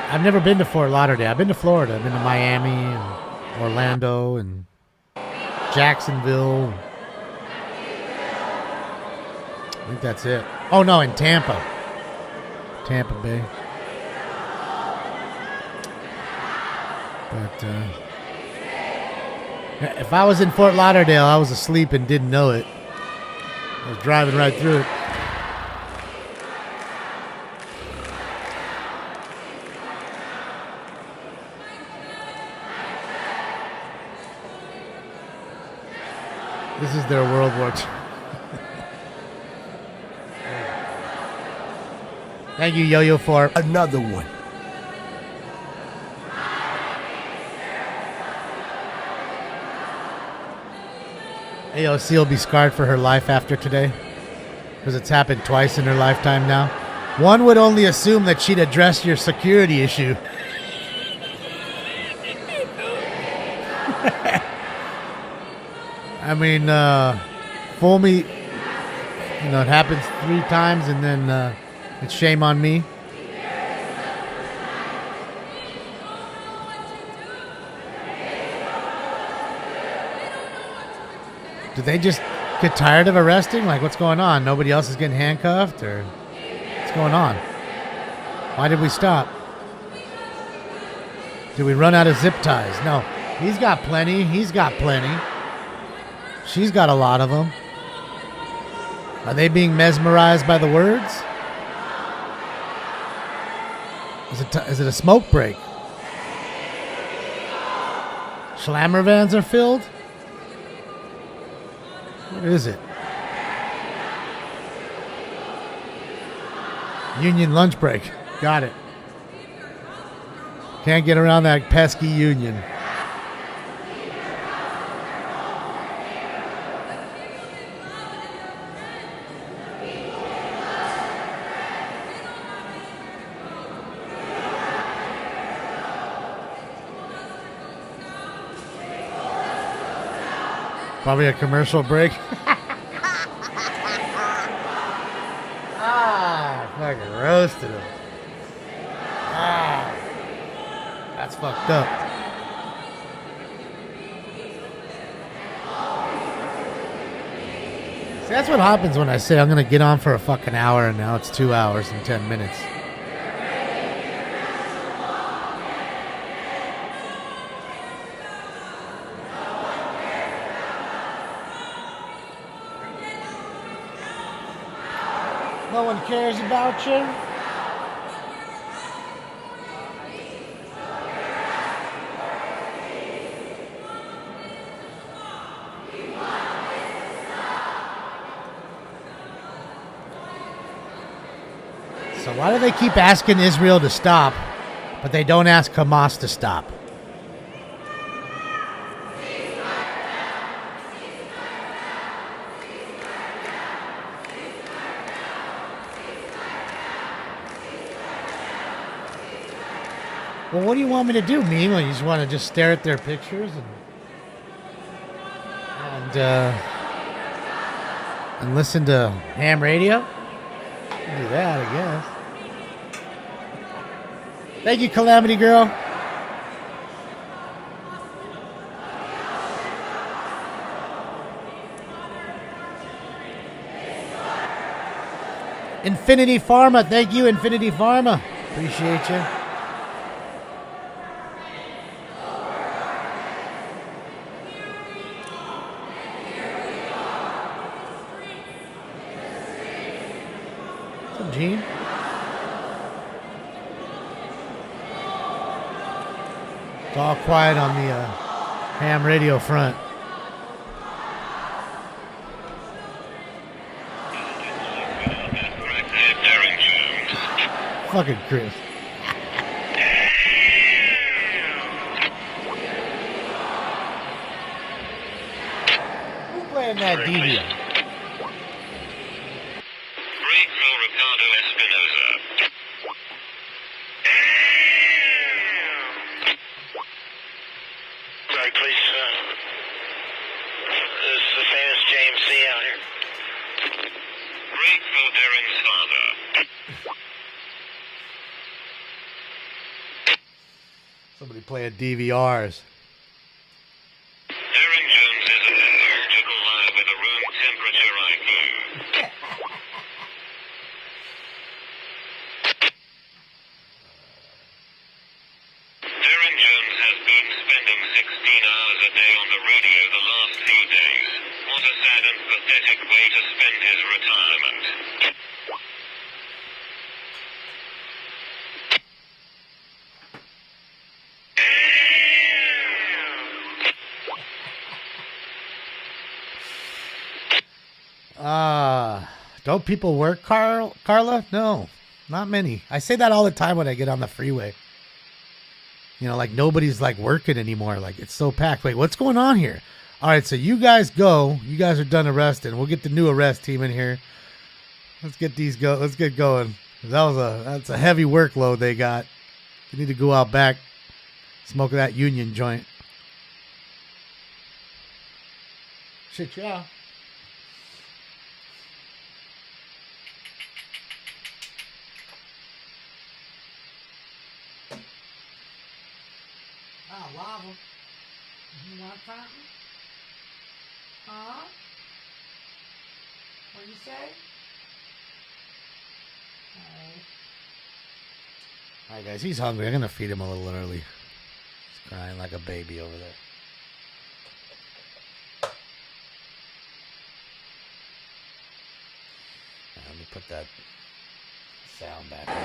I've never been to Fort Lauderdale. I've been to Florida. I've been to Miami and Orlando and Jacksonville. I think that's it. Oh, no, in Tampa. Tampa Bay. But if I was in Fort Lauderdale, I was asleep and didn't know it. I was driving right through it. This is their World War II. Thank you, Yo-Yo, for another one. AOC will be scarred for her life after today, because it's happened twice in her lifetime now. One would only assume that she'd address your security issue. I mean, fool me, you know, it happens 3 times and then it's shame on me. Do they just get tired of arresting? Like, what's going on? Nobody else is getting handcuffed? Or what's going on? Why did we stop? Did we run out of zip ties? No. He's got plenty. He's got plenty. She's got a lot of them. Are they being mesmerized by the words? Is it a smoke break? Schlammer vans are filled? What is it? Union lunch break. Got it. Can't get around that pesky union. Probably a commercial break. Fucking roasted him. That's fucked up. See, that's what happens when I say I'm going to get on for a fucking hour and now it's 2 hours and 10 minutes. No one cares about you. So why do they keep asking Israel to stop, but they don't ask Hamas to stop? Well, what do you want me to do, Meme? You just want to just stare at their pictures and listen to ham radio? Do that, I guess. Thank you, Calamity Girl. Infinity Pharma. Thank you, Infinity Pharma. Appreciate you. Gene. It's all quiet on the ham radio front. Fucking Chris. Who's playing that DVR? Ricardo Espinosa. Sorry, please. This is the famous James C. out here. Grateful Darren's father. Somebody playing DVRs. Darren Jones is allergic alive with a room temperature IQ. Darren Jones has been spending 16 hours a day on the radio the last few days. What a sad and pathetic way to spend his retirement. Don't people work, Carla? No, not many. I say that all the time when I get on the freeway. You know, like nobody's like working anymore. Like it's so packed. Wait, what's going on here? All right, so you guys go. You guys are done arresting. We'll get the new arrest team in here. Let's get these go. Let's get going. That's a heavy workload they got. You need to go out back, smoke that union joint. Shit, yeah. Oh, lava. You want something? Huh? What do you say? Alright guys, he's hungry. I'm gonna feed him a little early. He's crying like a baby over there. Let me put that sound back on.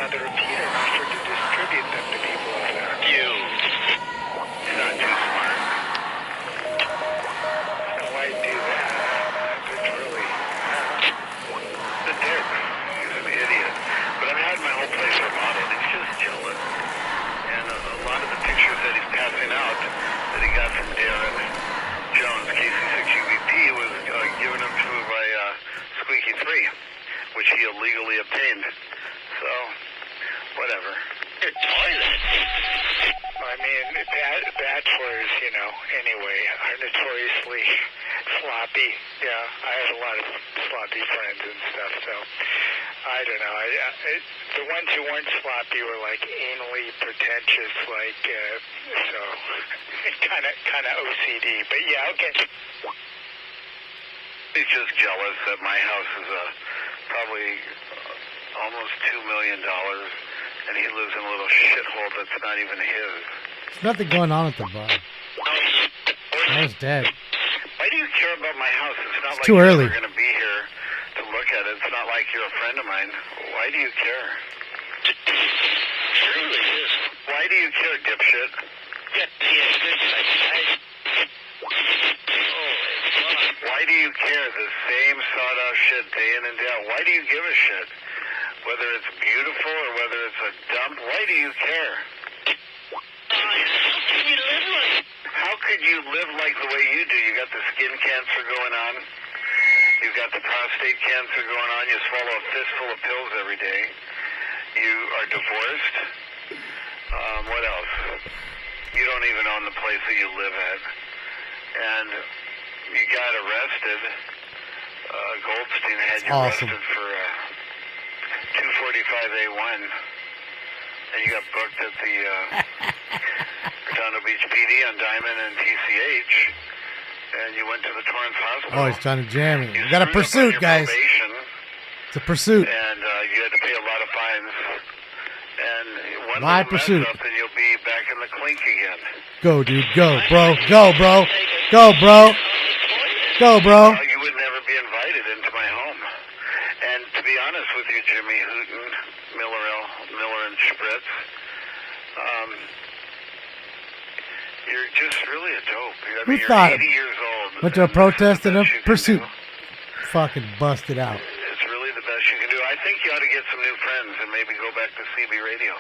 another repeater master to distribute them to people over there. You're not too smart. So why do that? It's really... the dick. He's an idiot. But I've had my whole place remodeled. He's just jealous. And a lot of the pictures that he's passing out that he got from Darren Jones, KC6UVP, was given him to by Squeaky 3, which he illegally obtained. So, whatever. Your toilet? I mean, bachelors, you know, anyway, are notoriously sloppy. Yeah, I have a lot of sloppy friends and stuff, so I don't know. The ones who weren't sloppy were like anally pretentious, like, so kind of OCD. But yeah, okay. He's just jealous that my house is probably almost $2 million, and he lives in a little shithole that's not even his. There's nothing going on at the bar. I was dead. Why do you care about my house? It's not like too early. you're going to be here to look at it. It's not like you're a friend of mine. Why do you care? It really is. Why do you care, dipshit? Why do you care? The same sawdust shit day in and day out. Why do you give a shit? Whether it's beautiful or whether it's a dump, why do you care? How could you live like the way you do? You got the skin cancer going on. You've got the prostate cancer going on. You swallow a fistful of pills every day. You are divorced. What else? You don't even own the place that you live at. And you got arrested. Goldstein had you awesome. arrested for 245A1. And you got booked at the Redondo Beach PD on Diamond and TCH. And you went to the Torrance Hospital. Oh, he's trying to jam me. We got a pursuit, guys. Probation, it's a pursuit. and you had to pay a lot of fines. And one My little pursuit. mess up, and you'll be back in the clink again. Go, dude. Go, bro. Go, bro. Go, bro. Go, bro. You would never be invited into my home. And to be honest with you, Jimmy Hooten, Miller and Spritz, you're just really a dope. I Who mean, you're thought 80 years old. went to a protest and a That's the best you can pursuit? do. Fucking busted out. It's really the best you can do. I think you ought to get some new friends and maybe go back to CB Radio.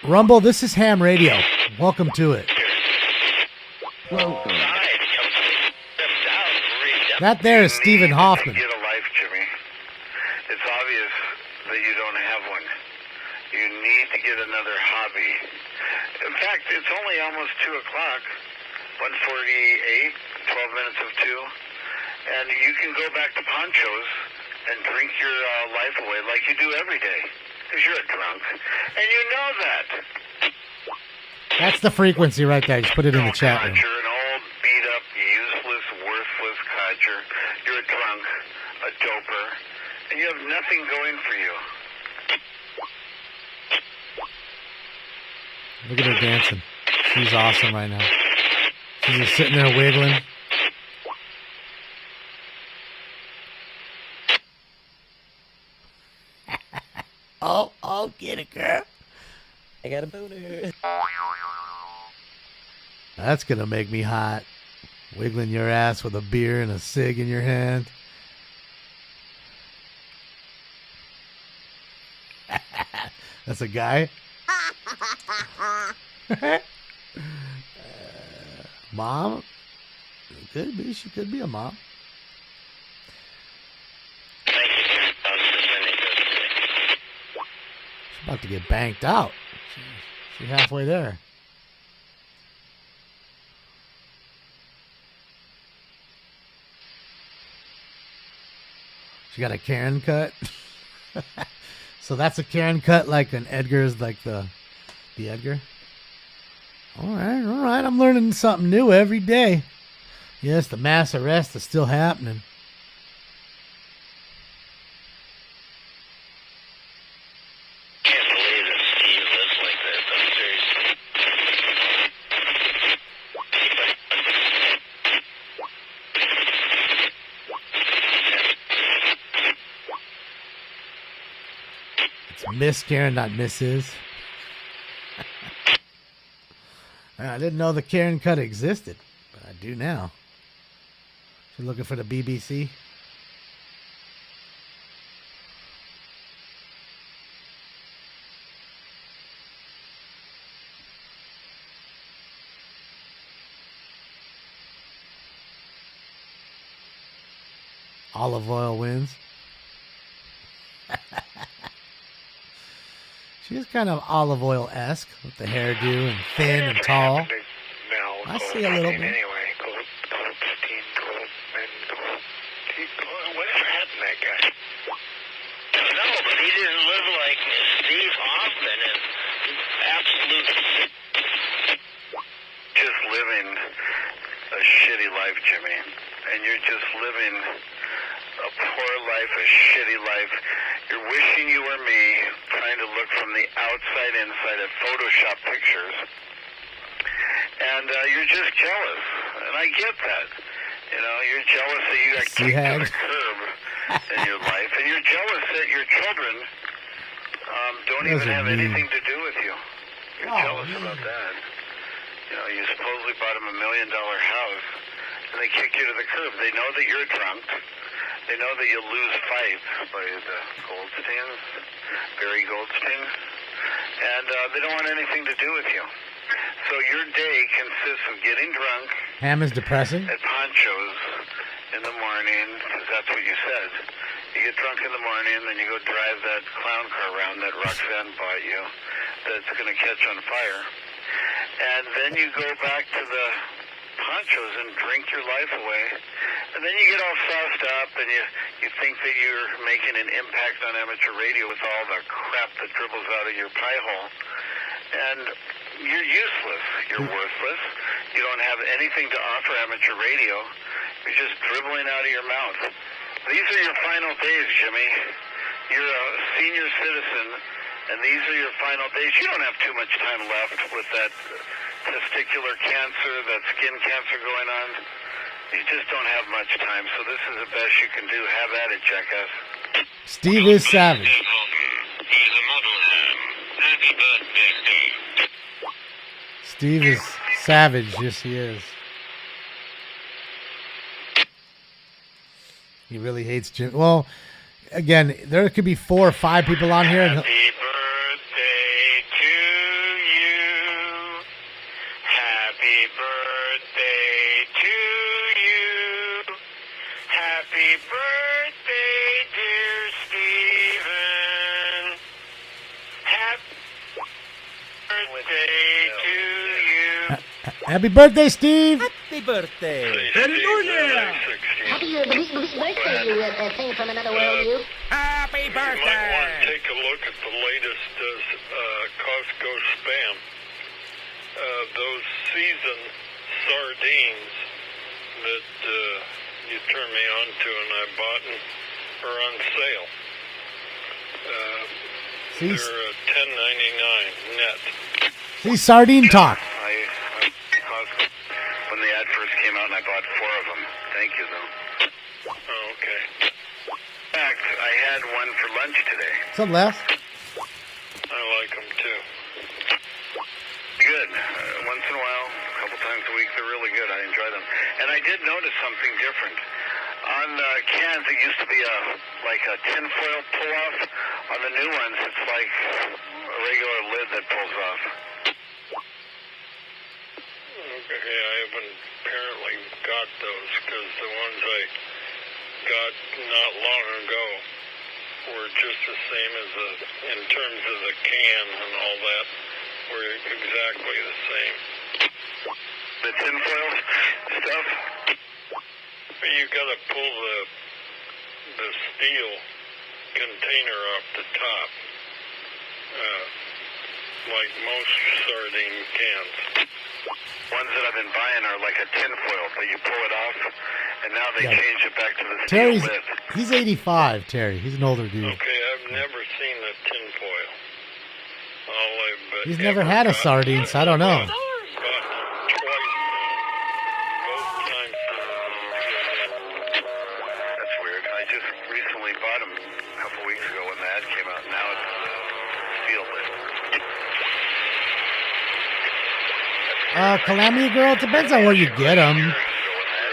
Rumble, this is Ham Radio. Welcome to it. That there is Stephen Hoffman. Get a life, Jimmy. It's obvious that you don't have one. You need to get another hobby. In fact, it's only almost 2 o'clock, 1:48, 12 minutes of 2. And you can go back to Poncho's and drink your life away like you do every day. Because you're a drunk. And you know that. That's the frequency right there. Just put it in the chat room. You're an old, beat-up, useless, worthless codger. You're a drunk, a doper, and you have nothing going for you. Look at her dancing. She's awesome right now. She's just sitting there wiggling. Oh, get it, girl. I got a boner. That's going to make me hot. Wiggling your ass with a beer and a cig in your hand. That's a guy? Mom? Could be. She could be a mom. She's about to get banked out. She's halfway there. She got a Karen cut. So that's a Karen cut, like an Edgar's, like the Edgar. All right. I'm learning something new every day. Yes, the mass arrest is still happening. Can't believe that Steve lives like this. I'm serious. Miss Karen, not Mrs. I didn't know the Karen cut existed, but I do now. You're looking for the BBC? Olive oil wins. She is kind of olive oil-esque with the hairdo and thin and tall. I see a little bit. Anyway, whatever happened to that guy? No, but he didn't live like Steve Hoffman and absolute just living a shitty life, Jimmy. And you're just living a poor life, a shitty life. You're wishing you were me, trying to look from the outside inside at Photoshop pictures. And you're just jealous. And I get that. You know, you're jealous that you got kicked to the curb in your life. And you're jealous that your children don't even have anything to do with you. You're jealous about that. You know, you supposedly bought them $1 million house, and they kick you to the curb. They know that you're drunk. They know that you lose fights by the Goldsteins, Barry Goldstein, and they don't want anything to do with you. So your day consists of getting drunk. Ham is depressing. At Poncho's in the morning, because that's what you said. You get drunk in the morning, then you go drive that clown car around that Roxanne bought you that's going to catch on fire. And then you go back to the Ponchos and drink your life away. And then you get all sauced up and you think that you're making an impact on amateur radio with all the crap that dribbles out of your pie hole. And you're useless. You're worthless. You don't have anything to offer amateur radio. You're just dribbling out of your mouth. These are your final days, Jimmy. You're a senior citizen, and these are your final days. You don't have too much time left with that testicular cancer, that skin cancer going on. You just don't have much time, so this is the best you can do. Have at it, jackass. Steve is savage. He's a model ham. Happy birthday, Steve. Steve is savage. Yes, he is. He really hates Jim. Well, again, there could be 4 or 5 people on here. And Happy birthday to you. Happy birthday to you. Happy birthday, dear Stephen. Happy birthday to you. happy birthday, Steve. Happy birthday. Hallelujah! Happy birthday, you thing from another world, you. Happy You might want to birthday. take a look at the latest Costco spam. Those seasoned sardines that you turned me on to and I bought are on sale. They're $10.99 net. See, sardine talk. When the ad first came out, and I bought 4 of them. Thank you, though. Oh, okay. In fact, I had one for lunch today. What's up, Les? I like them too. Good. Once in a while, a couple times a week, they're really good. I enjoy them. And I did notice something different. On cans, it used to be like a tinfoil pull-off. On the new ones, it's like a regular lid that pulls off. Okay, I haven't apparently got those because the ones I got not long ago were just the same as in terms of the can and all that, were exactly the same. The tinfoil stuff? You gotta pull the steel container off the top, like most sardine cans. Ones that I've been buying are like a tinfoil, but you pull it off, and now they change it back to the steel lid. He's 85, Terry. He's an older dude. Okay, I've never seen the tinfoil. He's never had a sardine, so I don't know. That's weird. I just recently bought them a couple weeks ago when the ad came out. Now it's Calamity Girl, it depends on where you get them.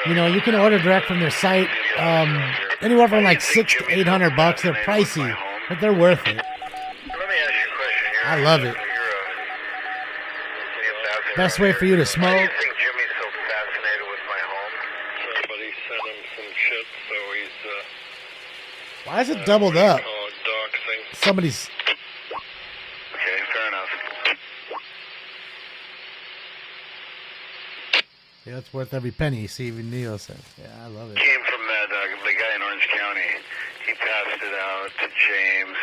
You know, you can order direct from their site. Anywhere from like $600 to $800. They're pricey, but they're worth it. Let me ask you a question. I love it. Best way for you to Why do smoke. you think Jimmy's so fascinated with my home? Somebody sent him some shit, so he's Why is it doubled up? call it doxing. Somebody's. Okay, fair enough. Yeah, it's worth every penny. See, even Neo says. Yeah, I love it. Came from that the guy in Orange County. He passed it out to James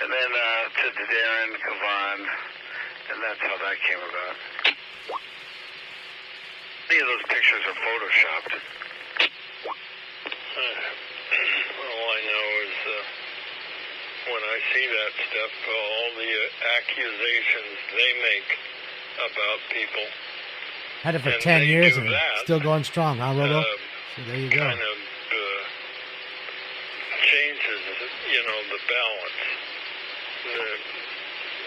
and then to Darren Kavan, and that's how that came about. Any of those pictures are photoshopped. All I know is when I see that stuff, all the accusations they make about people. Had it for And 10 they years do and that, still going strong, huh, Robo? So there you go. Kind of changes, the balance.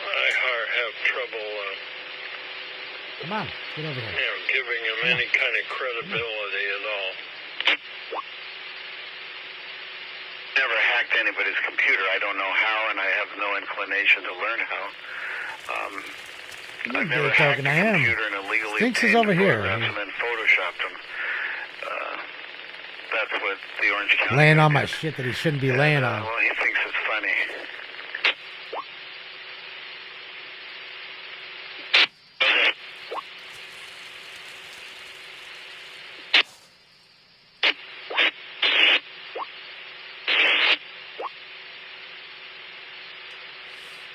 I have trouble, Come on, get over here. giving him any kind of credibility at all. Never hacked anybody's computer. I don't know how, and I have no inclination to learn how. I've never hacked talking to a him. computer and illegally Stinks is obtained over here. photographs and then photoshopped them. That's what the Orange County Laying guy on my did. shit that he shouldn't be laying on. Well, he thinks it's funny.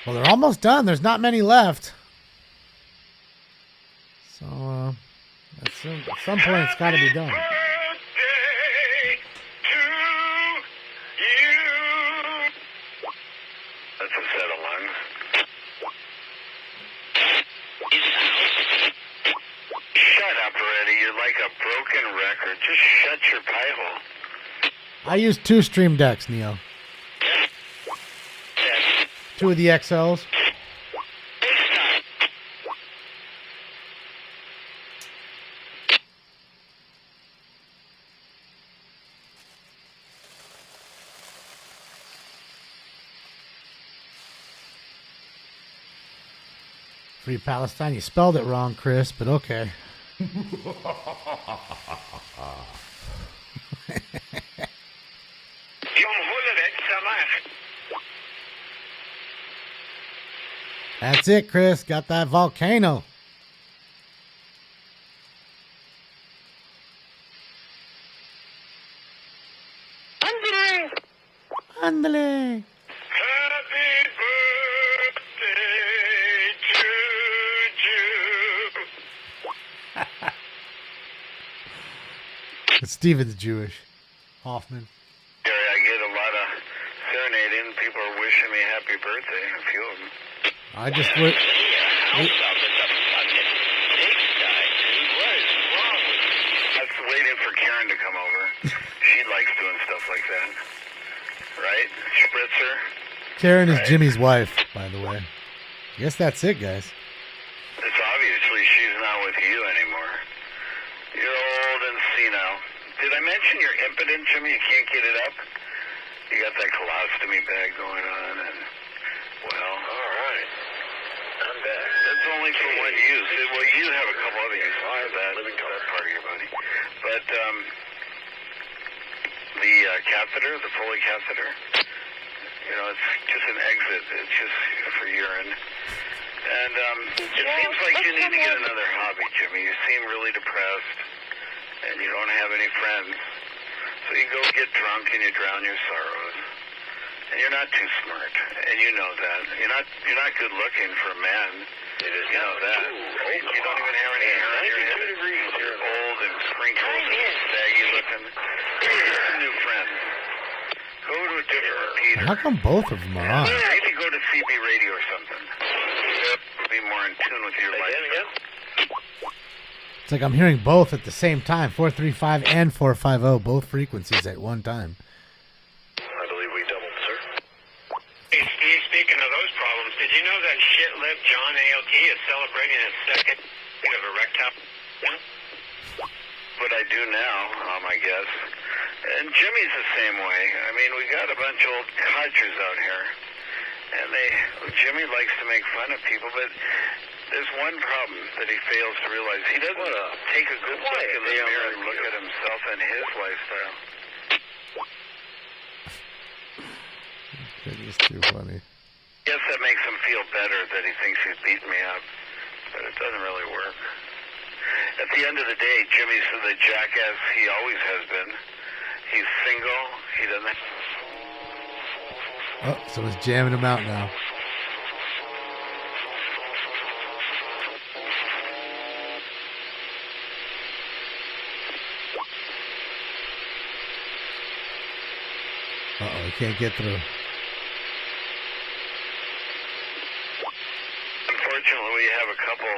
Well, they're almost done. There's not many left. So, at some point, it's got to be done. That's a set of lungs. Shut up already. You're like a broken record. Just shut your pie hole. I use 2 stream decks, Neo. 2 of the XLs. Free Palestine. You spelled it wrong, Chris, but okay. That's it, Chris. Got that volcano. Andale. Steven's Jewish. Hoffman. Gary, I get a lot of serenading. People are wishing me happy birthday. A few of them. I just would. That's waiting for Karen to come over. She likes doing stuff like that. Right? Spritzer. Karen is Jimmy's wife, by the way. I guess that's it, guys. It's obviously she's not with you anymore. You're old and senile. Did I mention you're impotent, Jimmy? You can't get it up? You got that colostomy bag going on, and, well, all right. I'm back. That's only for one use. Well, you have a couple other uses for that part of your body. But, the catheter, the Foley catheter, it's just an exit. It's just for urine. And, it seems like you need to get another hobby, Jimmy. You seem really depressed, and you don't have any friends. So you go get drunk and you drown your sorrows. And you're not too smart, and you know that. You're not good looking for a man. You know that. You don't even have any hair on your head. You're old and crinkled and saggy looking. Get some new friends. Go to a different repeater. How come both of them are on? Maybe go to CB radio or something. Be more in tune with your life. It's like I'm hearing both at the same time. 435 and 450, both frequencies at one time. I believe we doubled, sir. Hey, Steve, speaking of those problems, did you know that shit-lipped John AOT is celebrating his second You have a rec top? What I do now, I guess. And Jimmy's the same way. I mean, we got a bunch of old codgers out here. And Jimmy likes to make fun of people, but there's one problem that he fails to realize. He doesn't take a good look in the mirror and look at himself and his lifestyle. That is too funny. Yes, that makes him feel better that he thinks he's beating me up, but it doesn't really work. At the end of the day, Jimmy's the jackass he always has been. He's single. He doesn't... Oh, someone's jamming him out now. Uh-oh, he can't get through. Unfortunately, we have a couple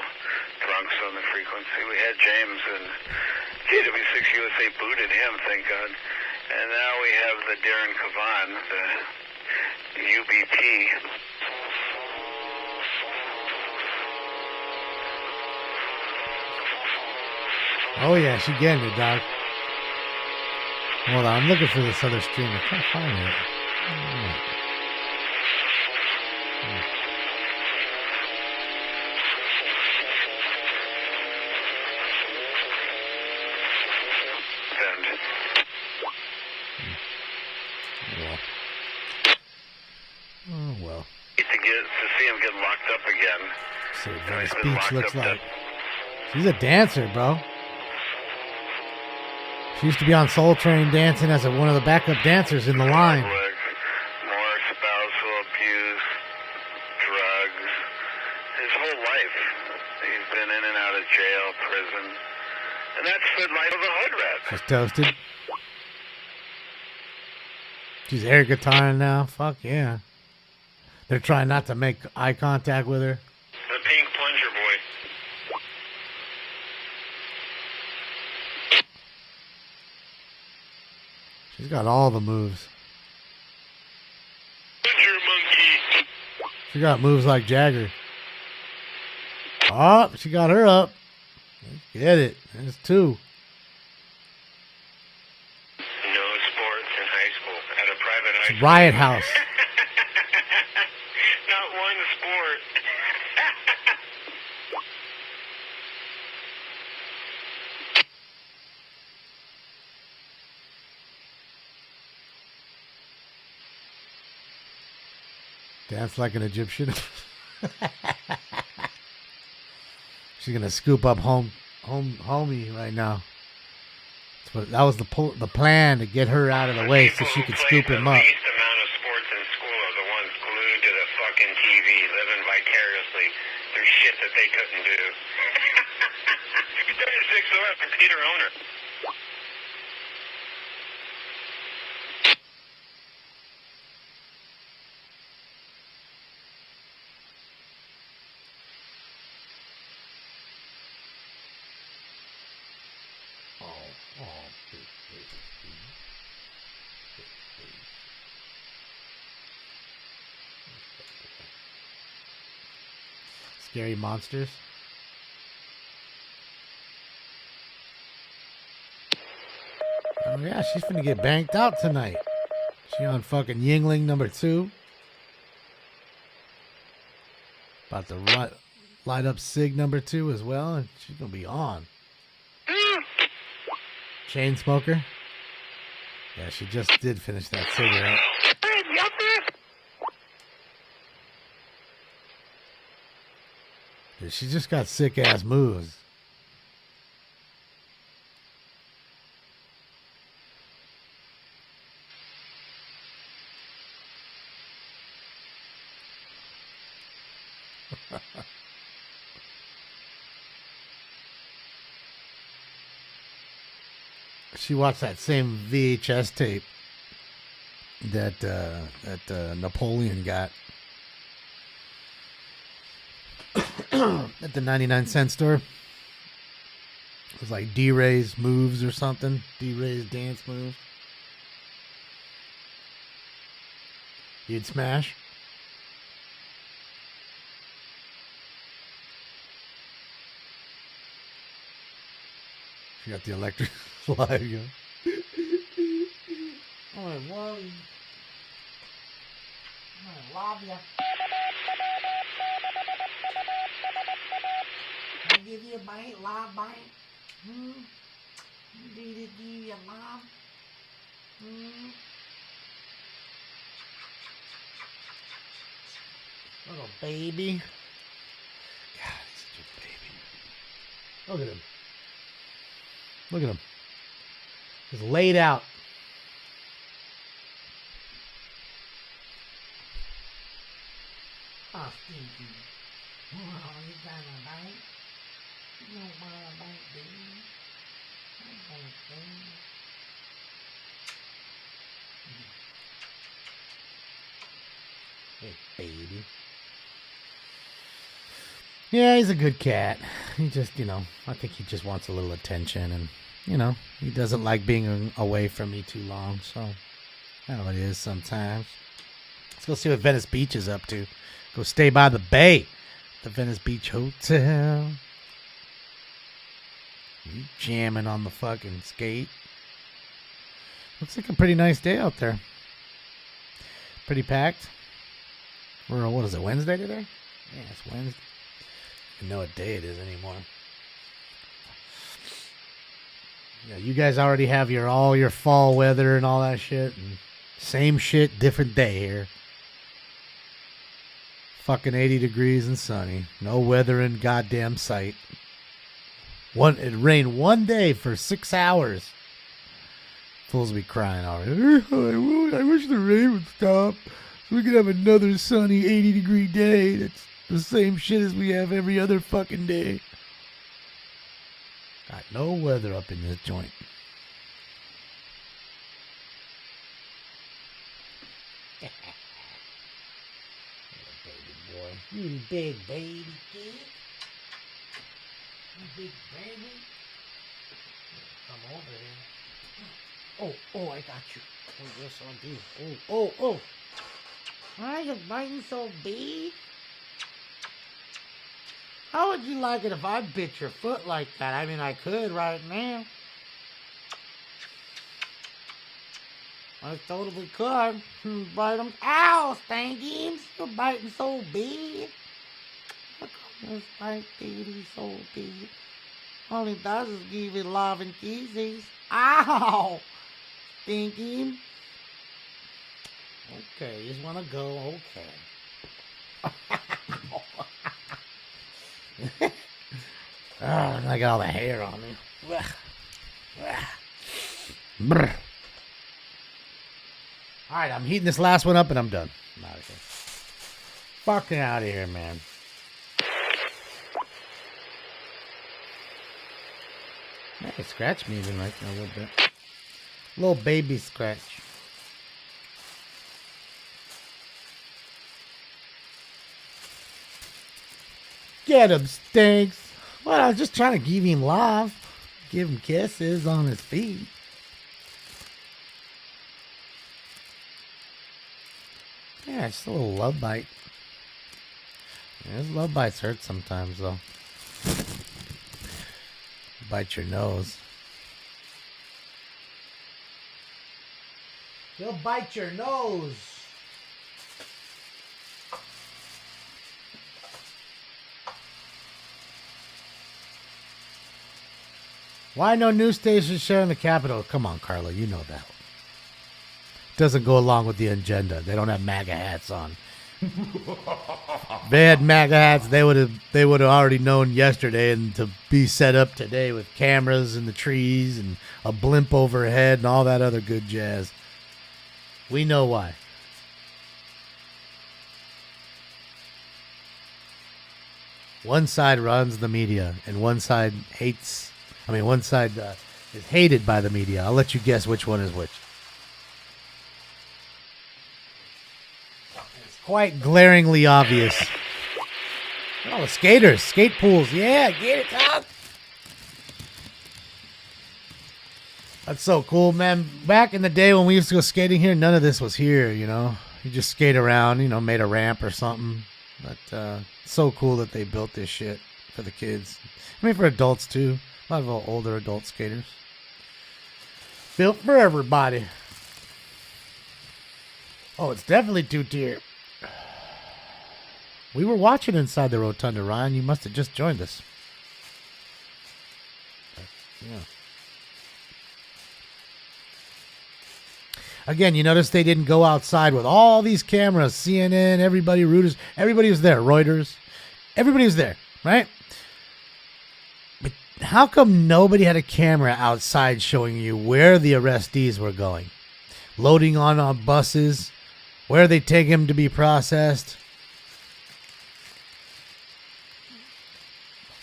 drunks on the frequency. We had James, and JW6 USA booted him, thank God. And now we have the Darren Kavan, the UBP. Oh yeah, she getting it, dog. Hold on, I'm looking for this other stream. I can't find it. Oh well. To see him get locked up again. See what Venice Beach looks like. She's a dancer, bro. She used to be on Soul Train dancing as one of the backup dancers in the line. More spousal abuse, drugs. His whole life, he's been in and out of jail, prison. And that's the life of a hood rat. She's toasted. She's air guitaring now. Fuck yeah. They're trying not to make eye contact with her. The pink plunger boy. She's got all the moves. Plunger monkey. She got moves like Jagger. Oh, she got her up. Get it. There's two. No sports in high school. At a private high It's school. Riot House. Not one sport. Dance like an Egyptian. She's gonna scoop up homie right now. That was the plan, to get her out of the way so she could scoop him up. The least amount of sports in school are the ones glued to the fucking TV, living vicariously through shit that they couldn't do. 36 for Peter Owner. Scary monsters. Oh yeah, she's finna get banked out tonight. She on fucking Yingling number 2. About to light up Sig number 2 as well, and she's gonna be on. Chain smoker. Yeah, she just did finish that cigarette. Dude, she just got sick ass moves. She watched that same VHS tape that Napoleon got at the 99-cent store. It was like D-Ray's moves or something. D-Ray's dance moves. You'd smash. You got the electric slide going. Oh, Wally. I love ya. I give you a bite, love bite. Did it give you love? Little baby. God, he's such a baby. Look at him. Look at him. He's laid out. Oh, Stinky. Oh, you got a bite? You don't want a bite, baby? I don't think. Hey, baby. Yeah, he's a good cat. He just, I think he just wants a little attention, and, he doesn't like being away from me too long, so how it is sometimes. Let's go see what Venice Beach is up to. Go stay by the bay, the Venice Beach Hotel. You jamming on the fucking skate. Looks like a pretty nice day out there. Pretty packed. What is it, Wednesday today? Yeah, it's Wednesday. I don't know what day it is anymore. Yeah, you guys already have all your fall weather and all that shit. And same shit, different day here. Fucking 80 degrees and sunny. No weather in goddamn sight. It rained one day for 6 hours. Fools be crying already. I wish the rain would stop so we could have another sunny 80-degree day. That's the same shit as we have every other fucking day. Got no weather up in this joint. Baby boy. You big baby kid. You big baby. Come over here. Oh, I got you. Oh, yes, I do. Oh. Why are you biting so big? How would you like it if I bit your foot like that? I mean, I could right now. I totally could. Bite them. Ow, Stankies. You're biting so big. Look at this bite, baby, so big. All it does is give you love and kisses. Ow, Stinky. Okay, you just want to go. Okay. I got all the hair on me. Alright, I'm heating this last one up and I'm done. I'm out of here. Fucking out of here, man. Hey, scratch me even like a little bit. Little baby scratch. Get him, Stinks. Well, I was just trying to give him love. Give him kisses on his feet. Yeah, just a little love bite. Yeah, those love bites hurt sometimes, though. Bite your nose. He'll bite your nose. Why no news stations sharing the Capitol? Come on, Carla, you know that. Doesn't go along with the agenda. They don't have MAGA hats on. If they had MAGA hats, they would have already known yesterday, and to be set up today with cameras in the trees and a blimp overhead and all that other good jazz. We know why. One side runs the media, and one side hates. One side is hated by the media. I'll let you guess which one is which. It's quite glaringly obvious. Oh, the skaters, skate pools. Yeah, get it, Tom. That's so cool, man. Back in the day when we used to go skating here, none of this was here, you know. You just skate around, made a ramp or something. But so cool that they built this shit for the kids. For adults, too. A lot of older adult skaters. Built for everybody. Oh, it's definitely 2-tier. We were watching Inside the Rotunda, Ryan. You must have just joined us. Yeah. Again, you notice they didn't go outside with all these cameras. CNN, everybody, Reuters, everybody was there. Reuters, everybody was there, right? But how come nobody had a camera outside showing you where the arrestees were going? Loading on buses, where they take them to be processed.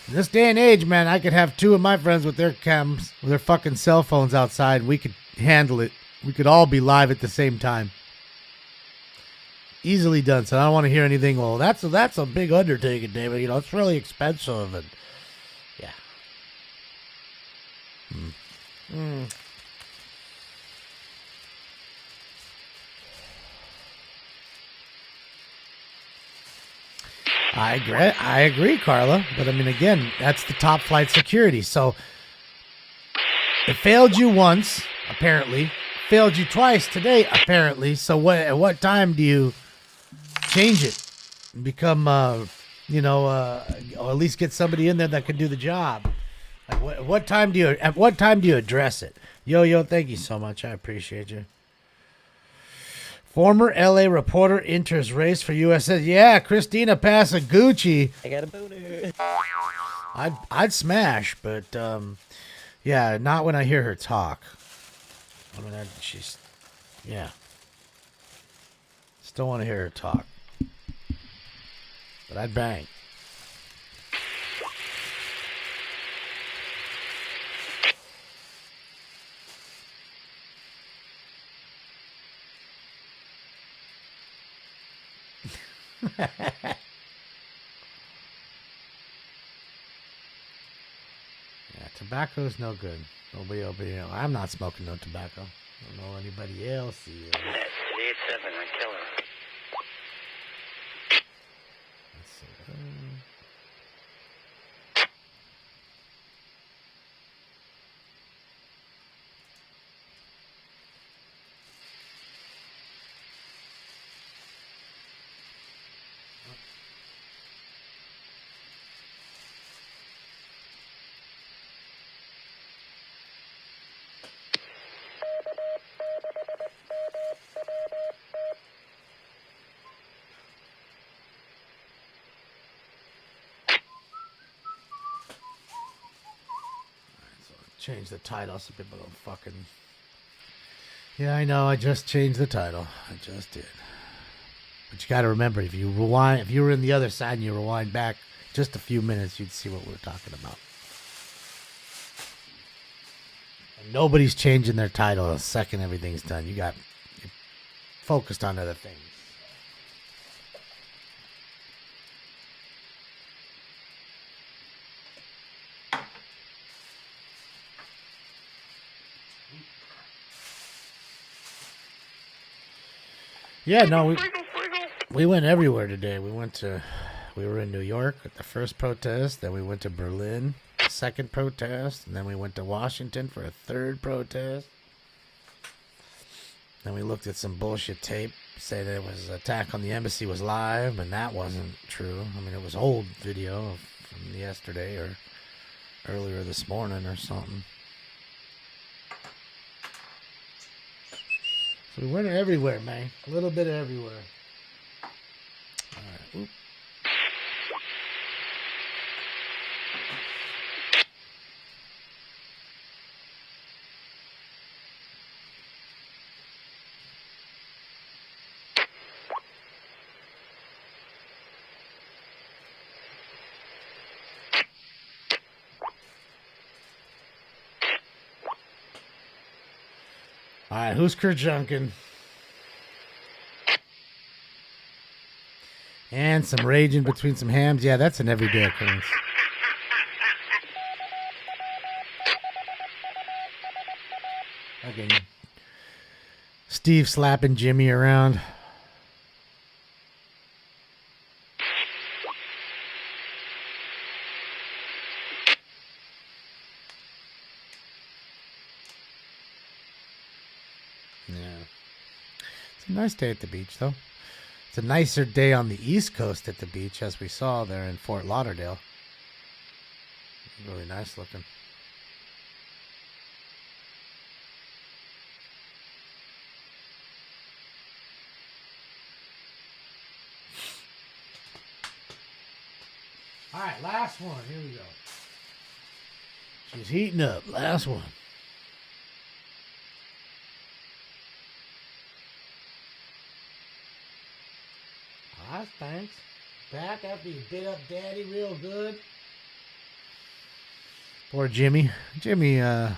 In this day and age, man, I could have two of my friends with their cams, with their fucking cell phones outside. We could handle it. We could all be live at the same time. Easily done. So I don't want to hear anything. Well, that's a big undertaking, David. You know, it's really expensive, and yeah. I agree, Carla. But I mean, again, that's the top flight security. So it failed you once, apparently. Failed you twice today, apparently. So at what time do you change it? Become, or at least get somebody in there that can do the job. Like at what time do you address it? Yo, thank you so much. I appreciate you. Former LA reporter enters race for USA. Yeah, Christina Passagucci. I got a boner. I'd smash, but yeah, not when I hear her talk. I mean, still want to hear her talk. But I'd bang. Yeah, tobacco's no good. Nobody, I'm not smoking no tobacco. I don't know anybody else is. 387 on Killer. Let's see. Change the title so people don't fucking... Yeah, I know, I just changed the title. I just did. But you gotta remember, if you were in the other side and you rewind back just a few minutes, you'd see what we're talking about. And nobody's changing their title the second everything's done. You're focused on other things. Yeah, no, we went everywhere today. We were in New York at the first protest, then we went to Berlin, second protest, and then we went to Washington for a third protest. Then we looked at some bullshit tape, say that it was attack on the embassy was live, and that wasn't true. I mean, it was old video from yesterday or earlier this morning or something. So we went everywhere, man. A little bit of everywhere. All right. Oop. All right, who's Kerjunkin? And some raging between some hams. Yeah, that's an everyday occurrence. Okay. Steve slapping Jimmy around. Nice day at the beach, though. It's a nicer day on the East Coast at the beach, as we saw there in Fort Lauderdale. Really nice looking. All right, last one. Here we go. She's heating up. Last one. Ah, thanks. Back after you bit up Daddy real good. Poor Jimmy. Jimmy can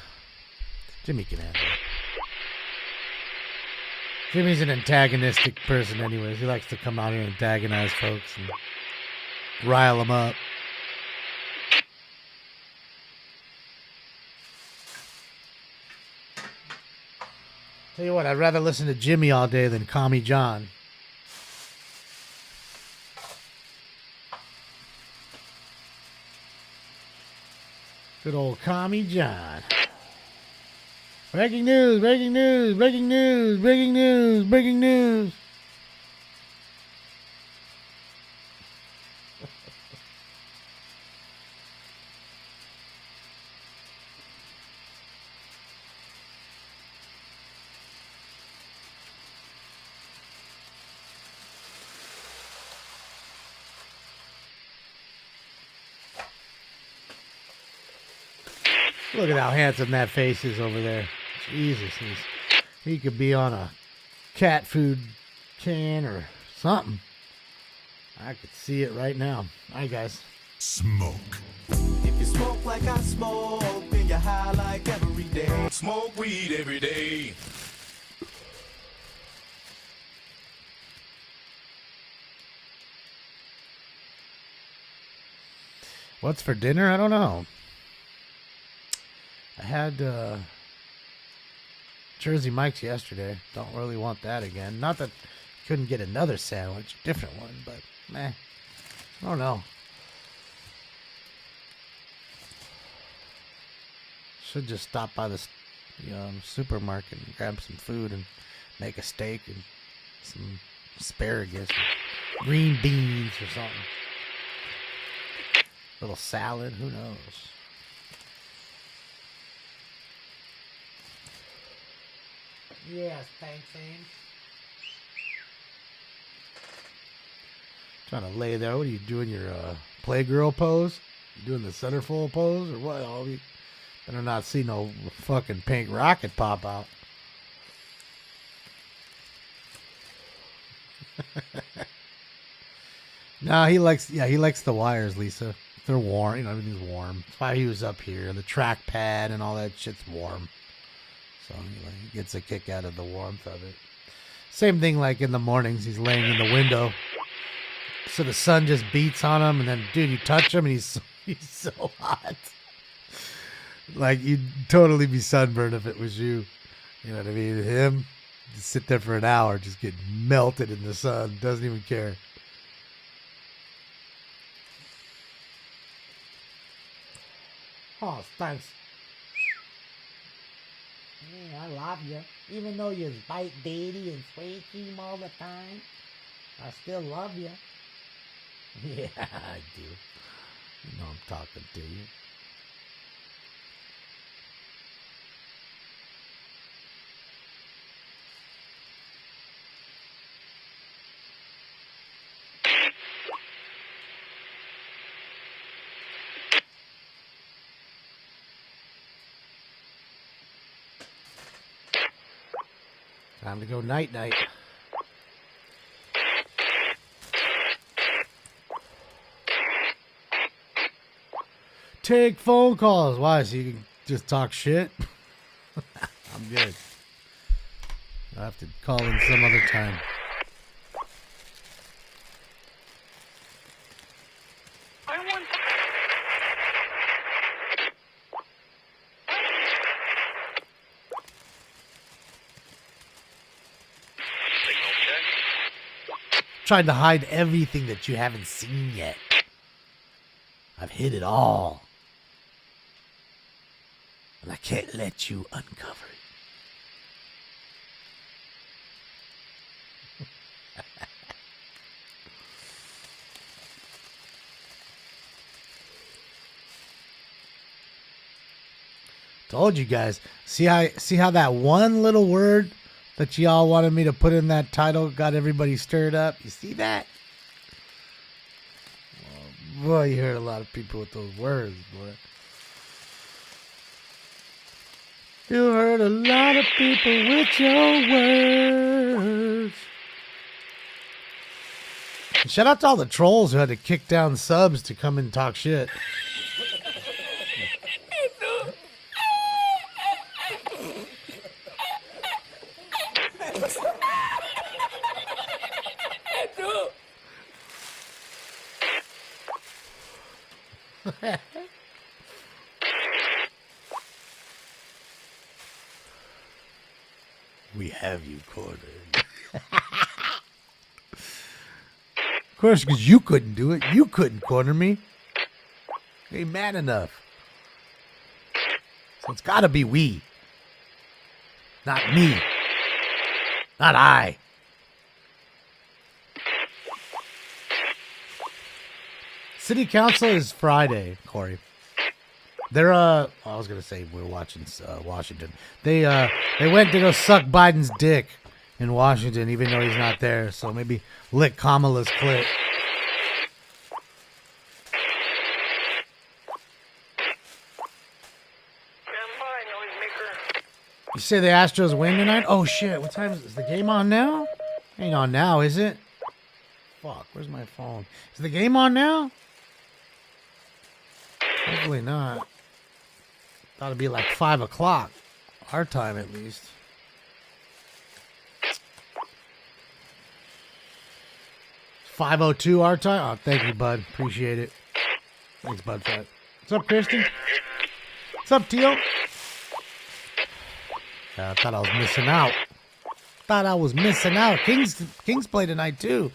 handle it. Jimmy's an antagonistic person anyways. He likes to come out here and antagonize folks and rile them up. Tell you what, I'd rather listen to Jimmy all day than Commie John. Good old Commie John. Breaking news, breaking news, breaking news, breaking news, breaking news. Look at how handsome that face is over there. Jesus, he could be on a cat food can or something. I could see it right now. All right, guys. Smoke. If you smoke like I smoke, then you're high like every day. Smoke weed every day. What's for dinner? I don't know. I had Jersey Mike's yesterday. Don't really want that again. Not that I couldn't get another sandwich, different one, but meh. I don't know. Should just stop by the supermarket and grab some food and make a steak and some asparagus, or green beans or something. Little salad, who knows? Yes, thanks, Ames. Trying to lay there. What are you doing? Your playgirl pose? You doing the centerfold pose or what? Oh, you better not see no fucking pink rocket pop out. No, he likes the wires, Lisa. They're warm. You know, everything's warm. That's why he was up here. The trackpad and all that shit's warm. So he gets a kick out of the warmth of it. Same thing like in the mornings. He's laying in the window. So the sun just beats on him. And then, dude, you touch him and he's so hot. Like, you'd totally be sunburned if it was you. You know what I mean? Him, just sit there for an hour, just get melted in the sun. Doesn't even care. Oh, thanks. Yeah, I love you. Even though you bite Daddy and sweet him all the time, I still love you. Yeah, I do. You know I'm talking to you. Time to go night-night. Take phone calls. Why? So you can just talk shit? I'm good. I'll have to call in some other time. Trying to hide everything that you haven't seen yet. I've hid it all. And I can't let you uncover Told you guys. See how that one little word that y'all wanted me to put in that title got everybody stirred up? You see that? Well, boy, you heard a lot of people with those words, boy. You heard a lot of people with your words. And shout out to all the trolls who had to kick down subs to come and talk shit. We have you cornered. Of course, because you couldn't do it. You couldn't corner me. You ain't mad enough. So it's got to be we. Not me. Not I. City Council is Friday, Corey. They're I was gonna say we're watching Washington. They went to go suck Biden's dick in Washington, even though he's not there. So maybe lick Kamala's clit. You say the Astros win tonight? Oh shit! What time is the game on now? Ain't on now, is it? Fuck! Where's my phone? Is the game on now? Hopefully not. Thought it'd be like 5 o'clock. Our time, at least. .502 our time? Oh, thank you, bud. Appreciate it. Thanks, bud. Fat. What's up, Kristen? What's up, Teal? I thought I was missing out. Kings play tonight, too.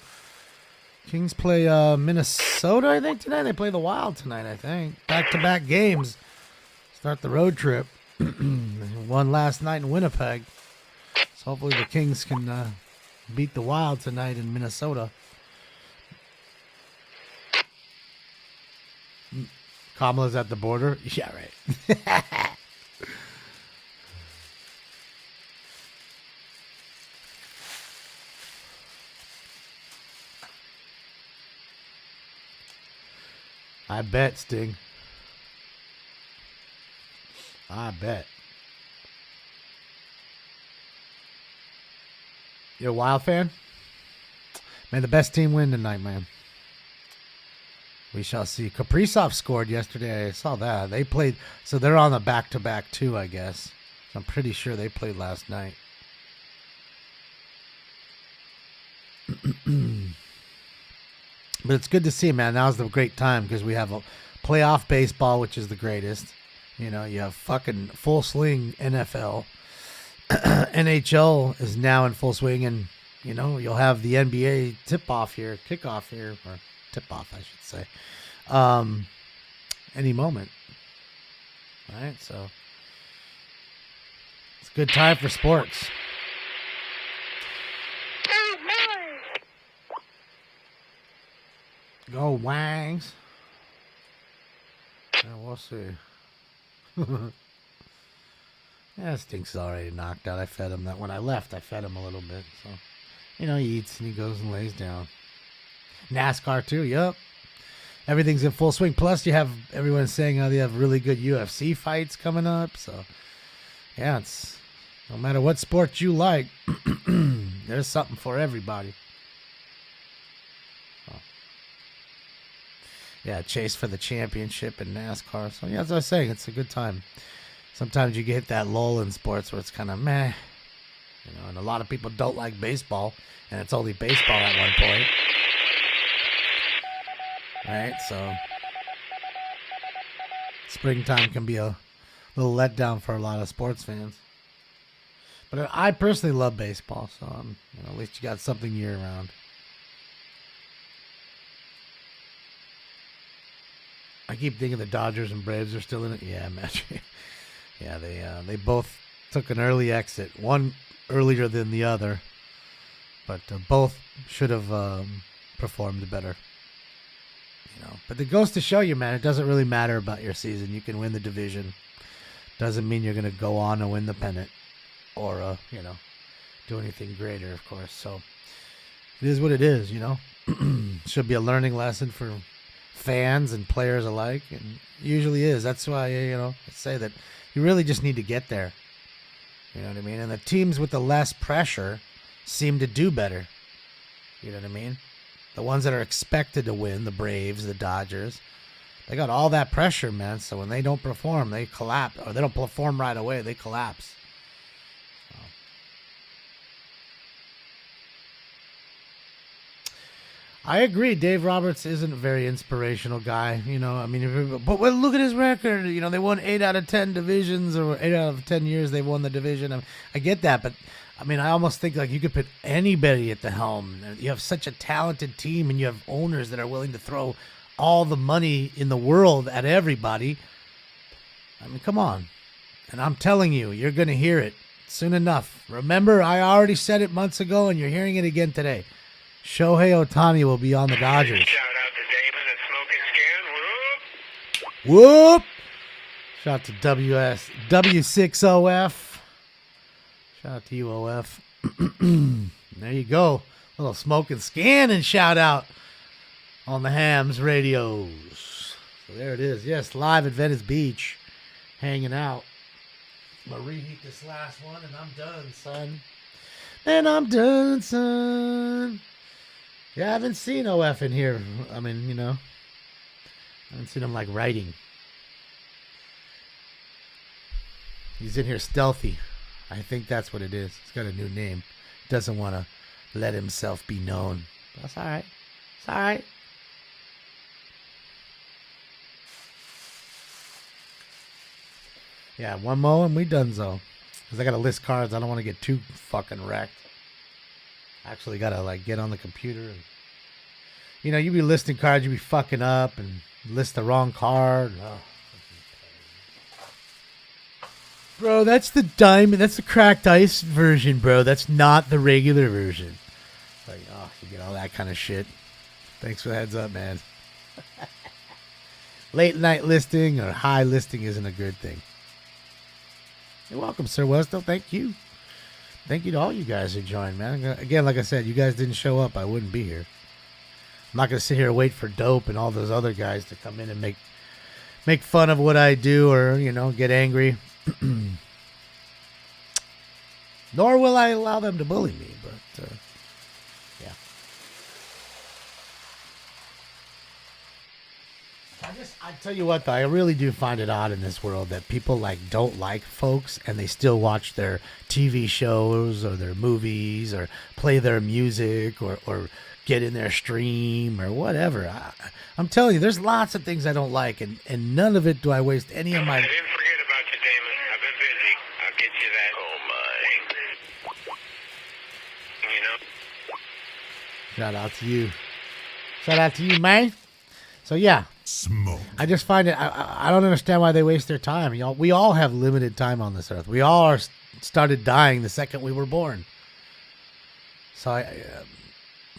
Kings play Minnesota, I think, tonight. They play the Wild tonight, I think. Back-to-back games. Start the road trip. One last night in Winnipeg. So hopefully the Kings can beat the Wild tonight in Minnesota. Kamala's at the border? Yeah, right. I bet, Sting. I bet. You a Wild fan? May the best team win tonight, man. We shall see. Kaprizov scored yesterday. I saw that. They played, so they're on the back-to-back too, I guess. So I'm pretty sure they played last night. But it's good to see, man. Now's the great time because we have a playoff baseball, which is the greatest. You know, you have fucking full swing NFL. NHL is now in full swing, and, you know, you'll have the NBA kickoff here, or tip-off, I should say, any moment. All right, so it's a good time for sports. Go Wangs. Yeah, we'll see. Yeah, Stink's already knocked out. I fed him that when I left. I fed him a little bit. So, you know, he eats and he goes and lays down. NASCAR too. Yep. Everything's in full swing. Plus, you have everyone saying how they have really good UFC fights coming up. So, yeah, it's no matter what sport you like, there's something for everybody. Yeah, chase for the championship in NASCAR. So, yeah, as I was saying, it's a good time. Sometimes you get that lull in sports where it's kind of meh. You know, and a lot of people don't like baseball, and it's only baseball at one point. Right? So, springtime can be a little letdown for a lot of sports fans. But I personally love baseball, so you know, at least you got something year-round. I keep thinking the Dodgers and Braves are still in it. Yeah, imagine. Yeah, they both took an early exit. One earlier than the other. So, you know, at least you got something year round. I keep thinking the Dodgers and Braves are still in it. Yeah, imagine. Yeah, they both took an early exit. One earlier than the other. So, you know, at least you got something year round. I keep thinking the Dodgers and Braves are still in it. Yeah, imagine. Yeah, they both took an early exit. One earlier than the other. But both should have performed better. But it goes to show you, man, it doesn't really matter about your season. You can win the division. Doesn't mean you're going to go on and win the pennant or, do anything greater, of course. So it is what it is, Should be a learning lesson for fans and players alike, and usually is. That's why, I say that you really just need to get there. You know what I mean? And the teams with the less pressure seem to do better. You know what I mean? The ones that are expected to win, the Braves, the Dodgers, they got all that pressure, man. So when they don't perform, they collapse. Or they don't perform right away, they collapse. So. I agree. Dave Roberts isn't a very inspirational guy. But look at his record. They won 8 out of 10 divisions, or 8 out of 10 years they won the division. I get that, but I almost think like you could put anybody at the helm. You have such a talented team, and you have owners that are willing to throw all the money in the world at everybody. Come on. And I'm telling you, you're going to hear it soon enough. Remember, I already said it months ago, and you're hearing it again today. Shohei Ohtani will be on the Dodgers. Shout out to Damon at Smoke and Scan. Whoop! Shout out to W6OF. Shout out to UOF. There you go. Little Smoke and Scan and shout out on the Hams radios. So there it is. Yes, live at Venice Beach. Hanging out. I'm going to reheat this last one and I'm done, son. And I'm done, son. Yeah, I haven't seen OF in here. I haven't seen him like writing. He's in here stealthy. I think that's what it is. He's got a new name. Doesn't want to let himself be known. That's all right. It's all right. Yeah, one more and we donezo. Because I got to list cards. I don't want to get too fucking wrecked. Actually got to get on the computer. And, you be listing cards, you be fucking up and list the wrong card. Oh. Bro, that's the diamond. That's the cracked ice version, bro. That's not the regular version. You get all that kind of shit. Thanks for the heads up, man. Late night listing or high listing isn't a good thing. You're welcome, Sir Westo. Thank you. Thank you to all you guys who joined, man. Again, like I said, you guys didn't show up, I wouldn't be here. I'm not going to sit here and wait for Dope and all those other guys to come in and make fun of what I do or, get angry. Nor will I allow them to bully me, but, yeah. I tell you what, though, I really do find it odd in this world that people don't like folks and they still watch their TV shows or their movies or play their music or get in their stream or whatever. I'm telling you, there's lots of things I don't like, and none of it do I waste any of my... I didn't forget about you, Damon. I've been busy. I'll get you that. Oh, my. Shout out to you. Shout out to you, man. So, yeah. Smoke. I just find it... I don't understand why they waste their time. We all have limited time on this earth. We all started dying the second we were born. So,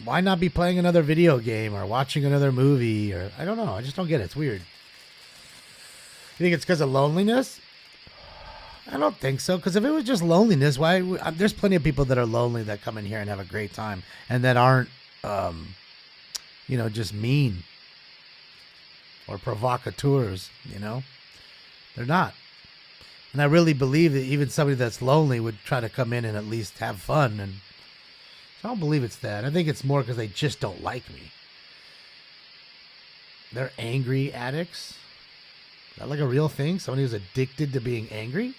why not be playing another video game or watching another movie? Or I don't know. I just don't get it. It's weird. You think it's because of loneliness? I don't think so. Because if it was just loneliness, there's plenty of people that are lonely that come in here and have a great time and that aren't, just mean or provocateurs. They're not. And I really believe that even somebody that's lonely would try to come in and at least have fun. And so I don't believe it's that. I think it's more because they just don't like me. They're angry addicts. Is that a real thing? Somebody who's addicted to being angry?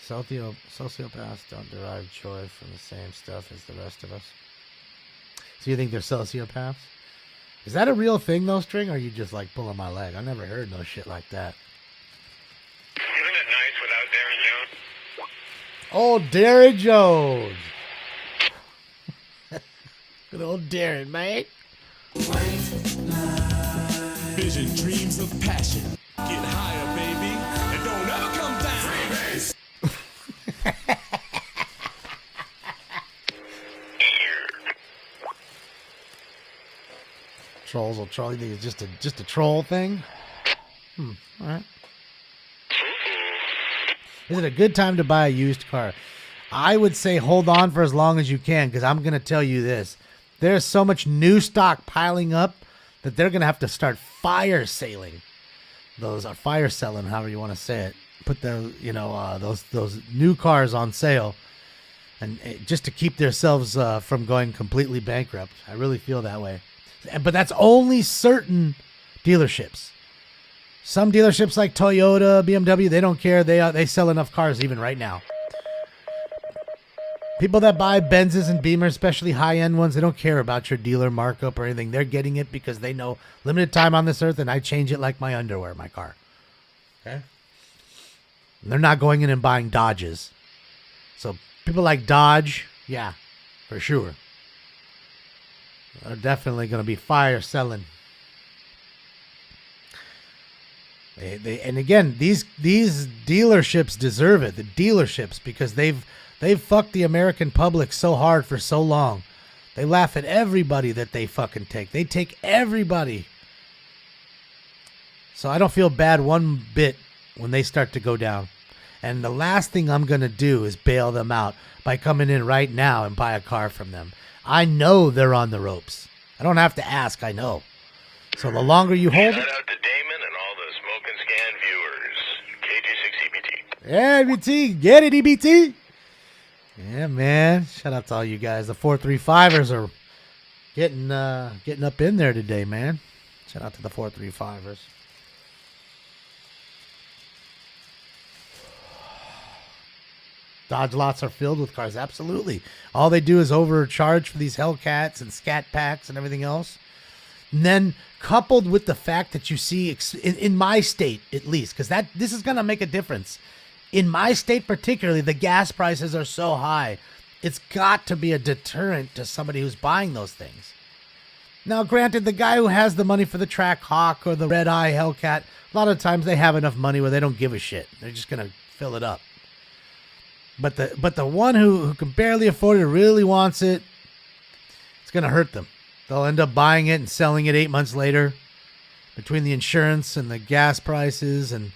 Sociopaths don't derive joy from the same stuff as the rest of us. So you think they're sociopaths? Is that a real thing, though, String? Or are you just pulling my leg? I never heard no shit like that. Isn't it nice without Darren Jones? Oh, Darren Jones. Good old Darren, mate. Vision, dreams of passion. Get higher, baby, and don't ever come down. Trolls will troll. You think it's just a troll thing? All right. Is it a good time to buy a used car? I would say hold on for as long as you can, because I'm going to tell you this. There's so much new stock piling up that they're going to have to start fire selling. Those are fire selling, however you want to say it. Put the, those new cars on sale, and just to keep themselves from going completely bankrupt. I really feel that way. But that's only certain dealerships. Some dealerships like Toyota, BMW, they don't care. They sell enough cars even right now. People that buy Benzes and Beamers, especially high-end ones, they don't care about your dealer markup or anything. They're getting it because they know limited time on this earth, and I change it like my underwear, my car. Okay? And they're not going in and buying Dodges. So people like Dodge, yeah, for sure. They're definitely going to be fire selling. And again, these dealerships deserve it. The dealerships, because they've fucked the American public so hard for so long. They laugh at everybody that they fucking take. They take everybody. So I don't feel bad one bit when they start to go down. And the last thing I'm going to do is bail them out by coming in right now and buy a car from them. I know they're on the ropes. I don't have to ask. I know. So the longer you hold it. Shout out to Damon and all the Smoke and Scan viewers. KG6 EBT. Yeah, EBT. Get it, EBT. Yeah, man. Shout out to all you guys. The 435ers are getting up in there today, man. Shout out to the 435ers. Dodge lots are filled with cars. Absolutely. All they do is overcharge for these Hellcats and Scat Packs and everything else. And then coupled with the fact that you see, in my state at least, because this is going to make a difference. In my state particularly, the gas prices are so high. It's got to be a deterrent to somebody who's buying those things. Now, granted, the guy who has the money for the Track Hawk or the Red Eye Hellcat, a lot of times they have enough money where they don't give a shit. They're just going to fill it up. But the one who can barely afford it, really wants it, it's going to hurt them. They'll end up buying it and selling it 8 months later. Between the insurance and the gas prices and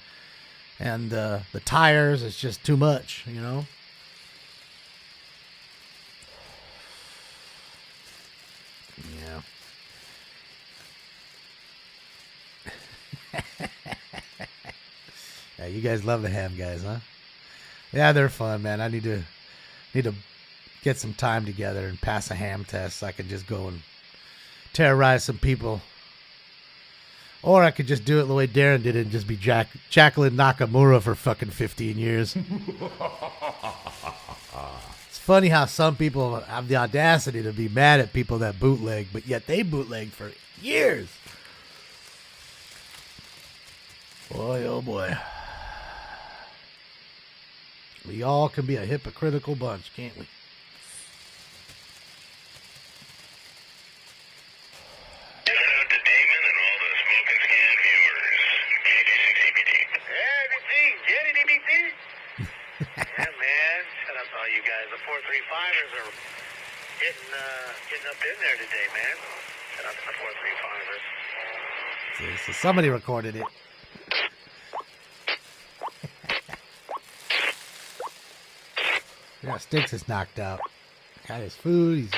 the tires, it's just too much, you know? Yeah. Yeah, you guys love the ham guys, huh? Yeah, they're fun, man. I need to get some time together and pass a ham test so I can just go and terrorize some people. Or I could just do it the way Darren did it and just be Jacqueline Nakamura for fucking 15 years. It's funny how some people have the audacity to be mad at people that bootleg, but yet they bootleg for years. Boy, oh boy. We all can be a hypocritical bunch, can't we? Shout out to Damon and all the Smoke and Scan viewers. KG6 EBT. Yeah, EBT. Get it, EBT. Yeah, man. Shout out to all you guys. The 435ers are getting up in there today, man. Shout out to the 435ers. So somebody recorded it. Yeah, Sticks is knocked out. Got his food. He's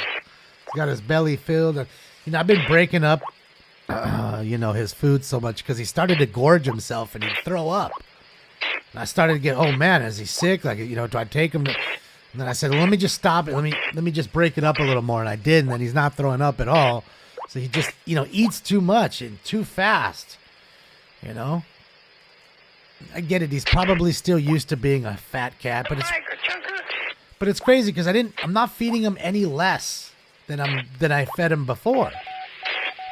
got his belly filled. You know, I've been breaking up, his food so much because he started to gorge himself and he'd throw up. And I started to get, oh man, is he sick? Like, do I take him? And then I said, well, let me just stop it. Let me just break it up a little more. And I did. And then he's not throwing up at all. So he just, eats too much and too fast. I get it. He's probably still used to being a fat cat, but it's crazy because I'm not feeding him any less than I fed him before.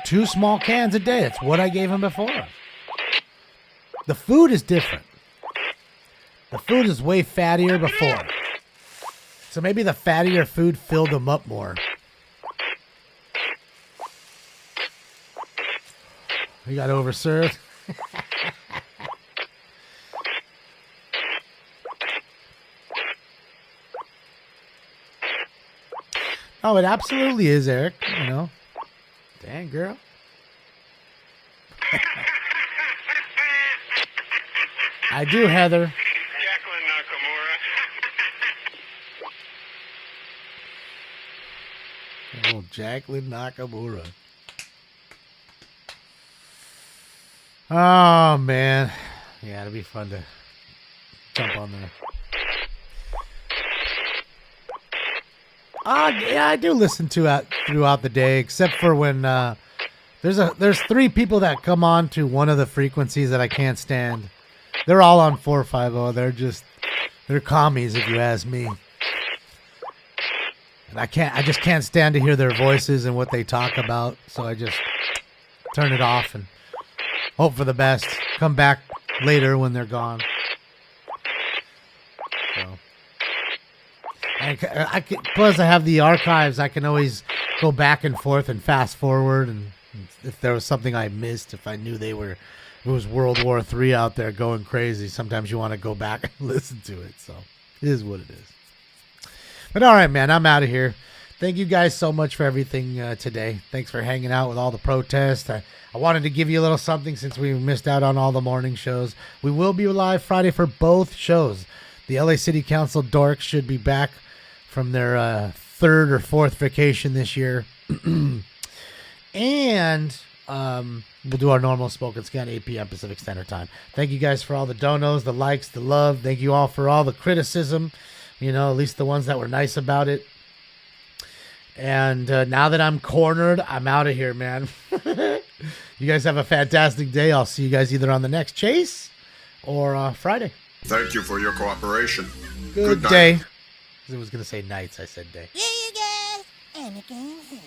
2 small cans a day. It's what I gave him before. The food is different. The food is way fattier before. So maybe the fattier food filled him up more. He got overserved. Oh, it absolutely is, Eric. Dang, girl. I do, Heather. Jacqueline Nakamura. Oh, Jacqueline Nakamura. Oh, man. Yeah, it'll be fun to jump on there. Yeah, I do listen to it throughout the day, except for when there's 3 people that come on to one of the frequencies that I can't stand. They're all on 450. They're commies, if you ask me. And I just can't stand to hear their voices and what they talk about, so I just turn it off and hope for the best. Come back later when they're gone. So. Plus, I have the archives. I can always go back and forth and fast forward. And if there was something I missed, if I knew it was World War III out there going crazy, sometimes you want to go back and listen to it. So it is what it is. But all right, man, I'm out of here. Thank you guys so much for everything today. Thanks for hanging out with all the protests. I wanted to give you a little something since we missed out on all the morning shows. We will be live Friday for both shows. The LA City Council dorks should be back from their 3rd or 4th vacation this year. And we'll do our normal Smoke and Scan 8 p.m. Pacific Standard Time. Thank you guys for all the donos, the likes, the love. Thank you all for all the criticism. At least the ones that were nice about it. And now that I'm cornered, I'm out of here, man. You guys have a fantastic day. I'll see you guys either on the next chase or Friday. Thank you for your cooperation. Good day. I was going to say nights. I said day. Yeah, you guys. And again.